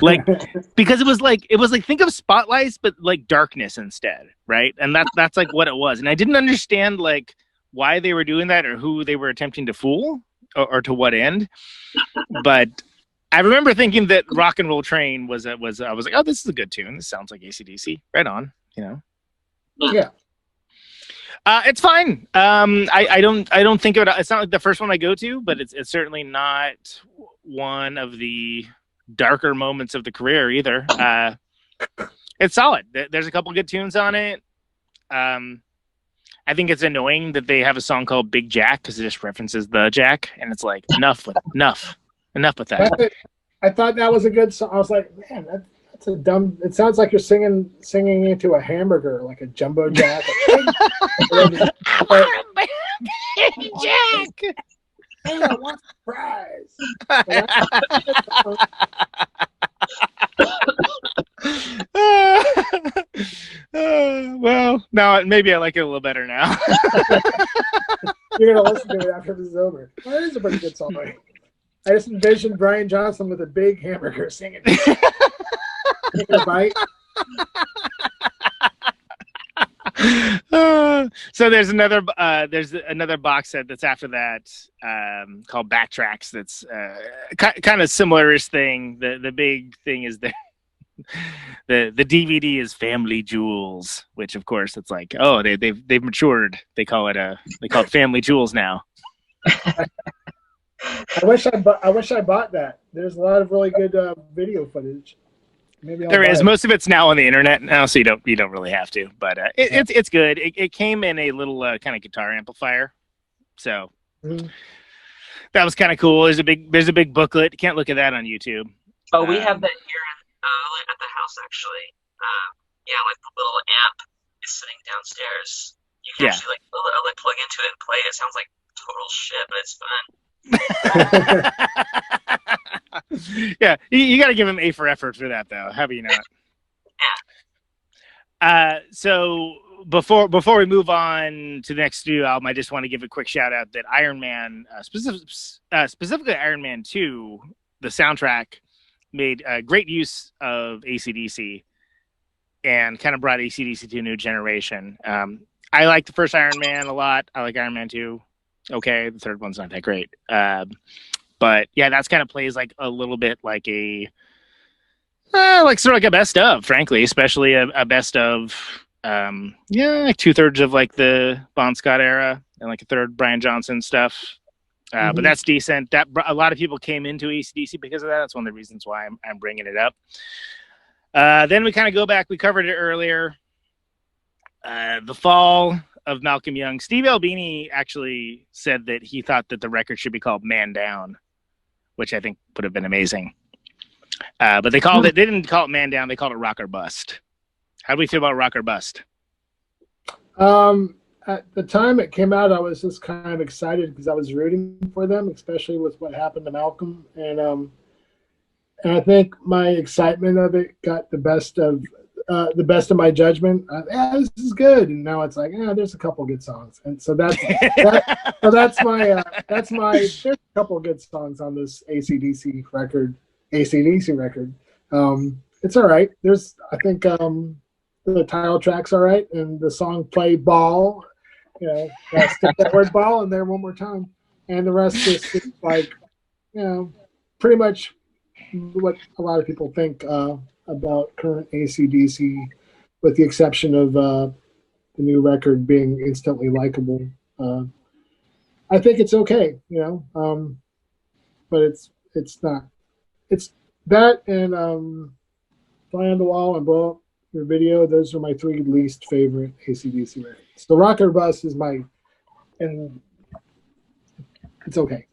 Like, because it was like, think of spotlights, but like darkness instead. Right. And that's like what it was. And I didn't understand like why they were doing that or who they were attempting to fool or to what end. But I remember thinking that Rock and Roll Train was I was like, oh, this is a good tune. This sounds like AC/DC. Right on, you know. Yeah. It's fine. I don't think of it. It's not like the first one I go to, but it's certainly not one of the darker moments of the career either. It's solid. There's a couple good tunes on it. I think it's annoying that they have a song called Big Jack because it just references the Jack, and it's like enough with that. I thought that was a good song. I was like, man, that's a dumb. It sounds like you're singing into a hamburger, like a jumbo jack. Big Jack. Hey, I want fries. Well, now maybe I like it a little better now. You're gonna listen to it after this is over. Well, it is a pretty good song. I just envisioned Brian Johnson with a big hamburger singing. Take a bite. So there's another box set that's after that called Backtracks. That's kind of similar-ish thing. The big thing is the DVD is Family Jewels, which of course it's like, oh, they've matured. They call it Family Jewels now. I wish I bought that. There's a lot of really good video footage. Maybe there is. Most of it's now on the internet now, so you don't really have to. But it's good. It came in a little kind of guitar amplifier, so that was kind of cool. There's a big booklet. You can't look at that on YouTube. Oh, we have that here at the house actually. Yeah, like the little amp is sitting downstairs. You can actually like plug into it and play. It sounds like total shit, but it's fun. Yeah, you got to give him A for effort for that, though. How about you not? Yeah. So before we move on to the next studio album, I just want to give a quick shout out that Iron Man, specifically Iron Man 2, the soundtrack made great use of AC/DC and kind of brought AC/DC to a new generation. I like the first Iron Man a lot. I like Iron Man 2. Okay, the third one's not that great. But yeah, that's kind of plays like a little bit like a like sort of like a best of, frankly, especially a best of like 2/3 of like the Bon Scott era and like a third Brian Johnson stuff. But that's decent. That a lot of people came into AC/DC because of that. That's one of the reasons why I'm bringing it up. Then we kind of go back. We covered it earlier. The fall of Malcolm Young. Steve Albini actually said that he thought that the record should be called Man Down, which I think would have been amazing. But they didn't call it Man Down, they called it Rock or Bust. How do we feel about Rock or Bust? At the time it came out, I was just kind of excited because I was rooting for them, especially with what happened to Malcolm. And I think my excitement of it got the best of my judgment. This is good, and now it's like, there's a couple good songs, and so that's there's a couple good songs on this AC/DC record. It's all right. I think the title track's all right, and the song "Play Ball," stick that word "ball" in there one more time, and the rest is like, pretty much what a lot of people think about current AC/DC, with the exception of the new record being instantly likable. I think it's okay, but it's not. It's that and Fly on the Wall and Blow Up Your Video. Those are my three least favorite AC/DC records. So Rock or Bust is and it's okay.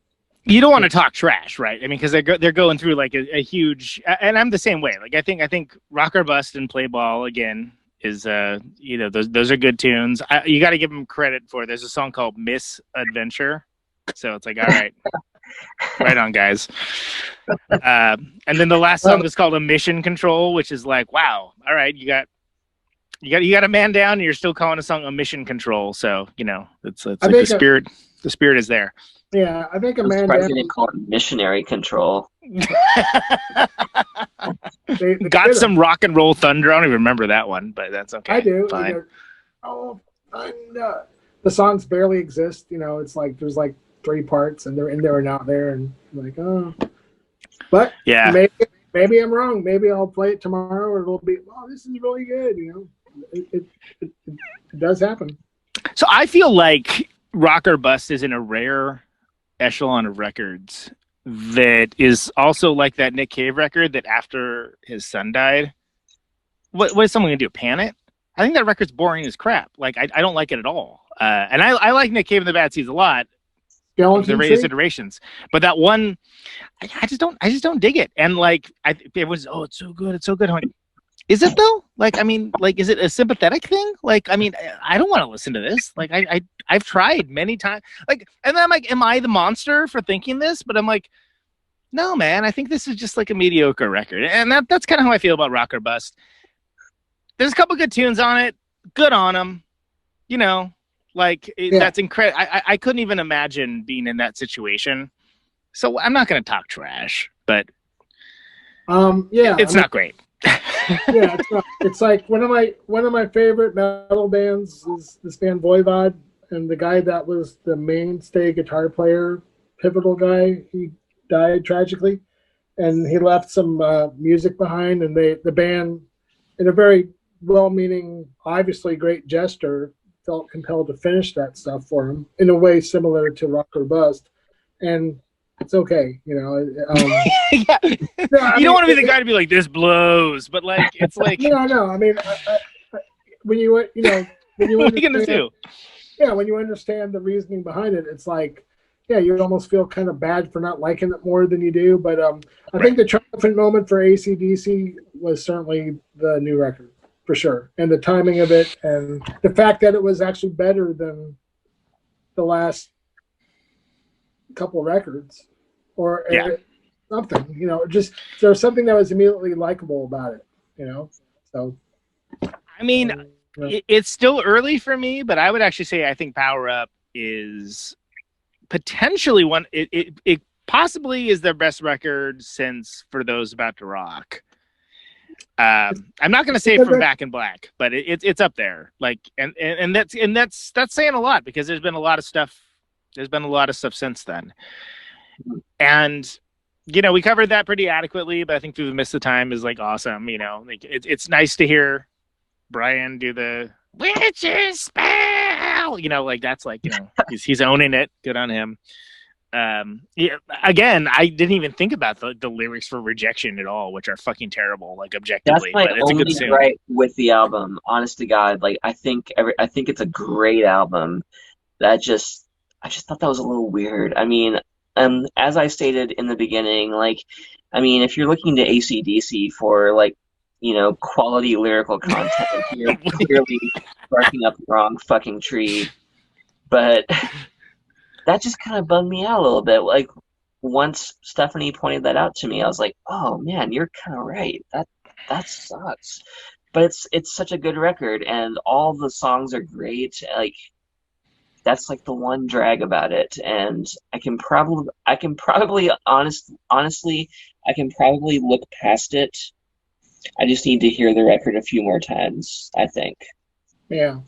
You don't want to talk trash, right? I mean, because they're going through like a huge, and I'm the same way. Like I think Rock or Bust and Play Ball again is those are good tunes. You got to give them credit for. There's a song called Misadventure, so it's like, all right, right on, guys. And then the last song is called Mission Control, which is like, wow, all right, you got a man down, and you're still calling a song a Mission Control. So it's like the spirit. The spirit is there. Yeah, I think a man down. They call it missionary control. they got some rock and roll thunder. I don't even remember that one, but that's okay. I do. Fine. Oh, thunder. The songs barely exist. It's like there's like 3 parts, and they're in there and out there, and I'm like, oh. But yeah, maybe I'm wrong. Maybe I'll play it tomorrow, or it'll be, oh, this is really good. It does happen. So I feel like Rock or Bust is in a rare echelon of records that is also like that Nick Cave record that after his son died, what is someone gonna do? Pan it? I think that record's boring as crap. Like I don't like it at all. And I like Nick Cave and the Bad Seeds a lot. Skeleton The various Tree? iterations, but that one, I just don't dig it. And like, it was, oh, it's so good, it's so good. I'm like, is it though? Like, I mean, like, is it a sympathetic thing? Like, I mean, I don't want to listen to this. Like, I've tried many times. Like, and then I'm like, am I the monster for thinking this? But I'm like, no, man, I think this is just like a mediocre record. And that's kind of how I feel about Rock or Bust. There's a couple good tunes on it. Good on them. You know, like, that's incredible. I couldn't even imagine being in that situation. So I'm not going to talk trash, but it's not great. Yeah, it's not. It's like one of my favorite metal bands is this band Voivod, and the guy that was the mainstay guitar player, pivotal guy, he died tragically, and he left some music behind, and the band, in a very well-meaning, obviously great gesture, felt compelled to finish that stuff for him in a way similar to Rock or Bust, and it's okay, you know. Yeah. You don't want to be the guy to be like, this blows, but like, it's like, no. I mean, when you what are you gonna do? Yeah, when you understand the reasoning behind it, it's like, yeah, you almost feel kind of bad for not liking it more than you do. But I think the triumphant moment for AC/DC was certainly the new record, for sure. And the timing of it, and the fact that it was actually better than the last couple records, or something, you know, just there's something that was immediately likable about it, you know. So, I mean, it's still early for me, but I would actually say I think Power Up is potentially one. It possibly is their best record since For Those About to Rock. I'm not going to say From Back in Black, but it's up there. Like, and that's saying a lot, because there's been a lot of stuff. There's been a lot of stuff since then, and you know, we covered that pretty adequately. But I think Through the Mist of Time is like awesome. You know, like it's nice to hear Brian do the witch's spell. You know, like that's like, you know, he's owning it. Good on him. Yeah, again, I didn't even think about the lyrics for Rejection at all, which are fucking terrible, like objectively. That's my but it's only a good gripe with the album. Honest to God, like I think it's a great album. I just thought that was a little weird. I mean, as I stated in the beginning, like, I mean, if you're looking to AC/DC for, like, you know, quality lyrical content, you're clearly barking up the wrong fucking tree. But that just kind of bummed me out a little bit. Like, once Stephanie pointed that out to me, I was like, oh man, you're kind of right. That sucks. But it's such a good record, and all the songs are great. Like, that's like the one drag about it, and I can probably honestly I can probably look past it. I just need to hear the record a few more times, I think. Yeah.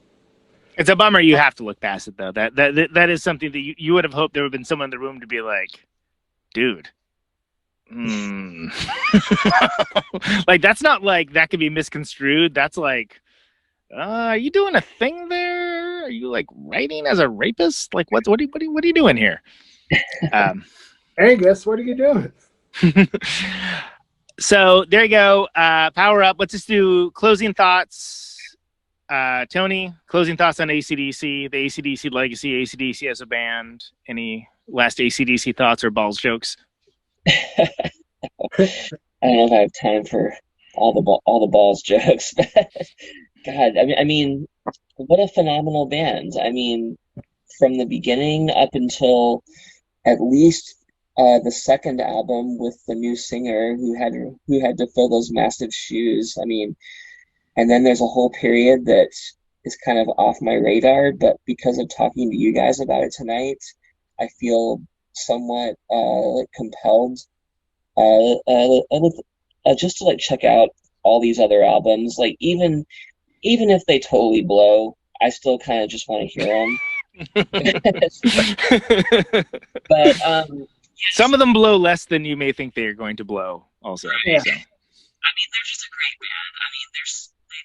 It's a bummer you have to look past it, though. That is something that you would have hoped there would have been someone in the room to be like, dude. Like, that's not like that could be misconstrued. That's like, are you doing a thing there? Are you like writing as a rapist? Like, what are you doing here? Angus, what are you doing? So there you go. Power Up. Let's just do closing thoughts. Tony, closing thoughts on AC/DC, the AC/DC legacy, AC/DC as a band. Any last AC/DC thoughts or balls jokes? I don't know if I have time for all the balls jokes. God, I mean, what a phenomenal band. I mean, from the beginning up until at least the second album with the new singer who had to fill those massive shoes. I mean, and then there's a whole period that is kind of off my radar, but because of talking to you guys about it tonight, I feel somewhat compelled just to like check out all these other albums. Like, even if they totally blow, I still kind of just want to hear them. But some of them blow less than you may think they are going to blow. Also, yeah. So. I mean, they're just a great band. I mean, they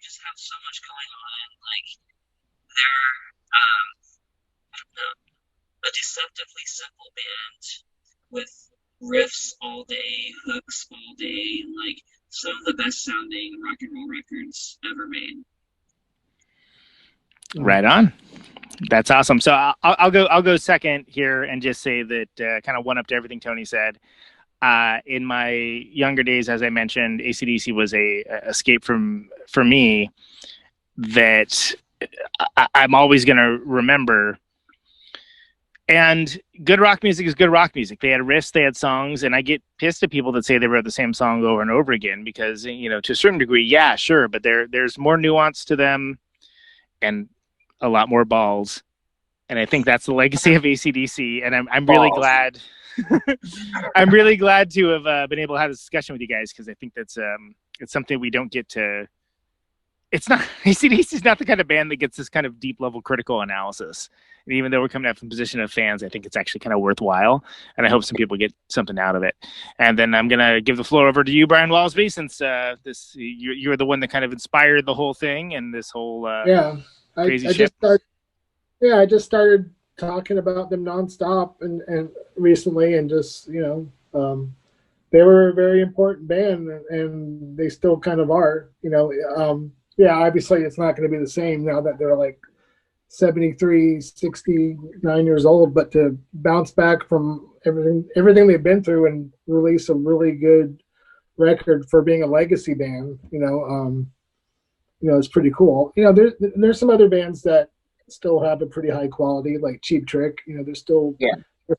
just have so much going on. Like, they're I don't know, a deceptively simple band with riffs all day, hooks all day, like some of the best sounding rock and roll records ever made. Right on. That's awesome. So I'll go second here and just say that kind of one up to everything Tony said. In my younger days, as I mentioned, AC/DC was a escape for me that I'm always going to remember. And good rock music is good rock music. They had riffs, they had songs, and I get pissed at people that say they wrote the same song over and over again because, to a certain degree, yeah, sure, but there's more nuance to them and a lot more balls. And I think that's the legacy of AC/DC, and I'm really glad. I'm really glad to have been able to have this discussion with you guys because I think that's it's something we don't get to. It's not AC/DC is not the kind of band that gets this kind of deep level critical analysis. And even though we're coming up from a position of fans, I think it's actually kind of worthwhile, and I hope some people get something out of it. And then I'm gonna give the floor over to you, Brian Walsby, since you're the one that kind of inspired the whole thing and this whole crazy shit. I just started talking about them nonstop and recently, and just they were a very important band, and they still kind of are. Obviously it's not going to be the same now that they're like 73, 69 years old, but to bounce back from everything they've been through and release a really good record for being a legacy band, it's pretty cool. There's some other bands that still have a pretty high quality, like Cheap Trick. They're still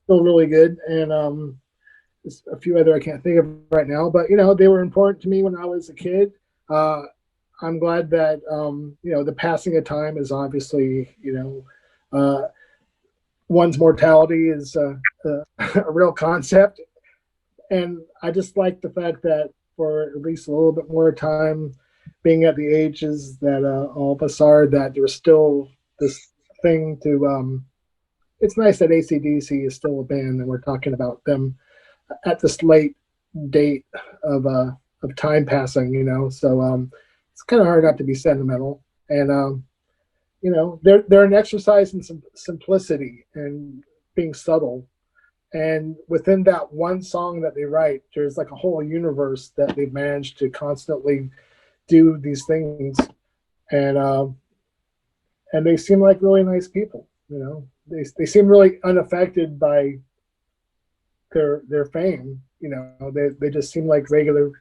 really good, and there's a few other I can't think of right now, but they were important to me when I was a kid. I'm glad that the passing of time is obviously one's mortality is a real concept, and I just like the fact that for at least a little bit more time, being at the ages that all of us are, that there's still this thing to it's nice that AC/DC is still a band and we're talking about them at this late date of time passing, so it's kind of hard not to be sentimental, and they're an exercise in some simplicity and being subtle, and within that one song that they write, there's like a whole universe that they've managed to constantly do these things, and they seem like really nice people. They seem really unaffected by their fame. They just seem like regular,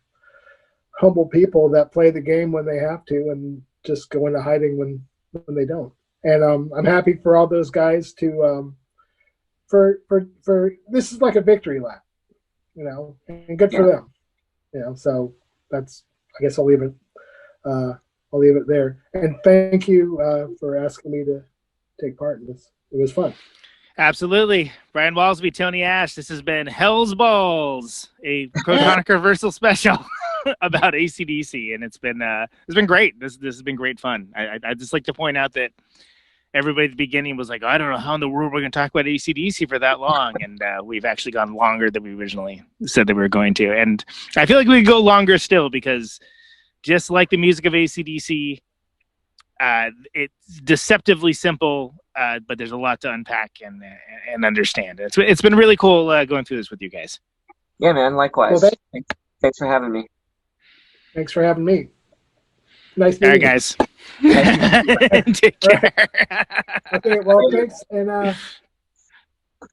humble people that play the game when they have to and just go into hiding when they don't. And I'm happy for all those guys to for this is like a victory lap, and good for them. So that's, I guess I'll leave it there. And thank you for asking me to take part in this. It was fun. Absolutely. Brian Walsby, Tony Ash, this has been Hell's Balls, a Protonic Reversal special about AC/DC, and it's been great. This has been great fun. I just like to point out that everybody at the beginning was like, I don't know how in the world we're going to talk about AC/DC for that long, and we've actually gone longer than we originally said that we were going to. And I feel like we could go longer still, because just like the music of AC/DC, it's deceptively simple, but there's a lot to unpack and understand. It's been really cool going through this with you guys. Yeah, man. Likewise. Well, thanks for having me. Thanks for having me. Nice meeting you. All right, guys. Take care. Okay, well, thanks, and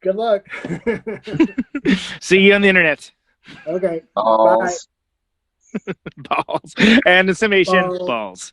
good luck. See you on the internet. Okay. Balls. Bye. Balls. And the summation, balls.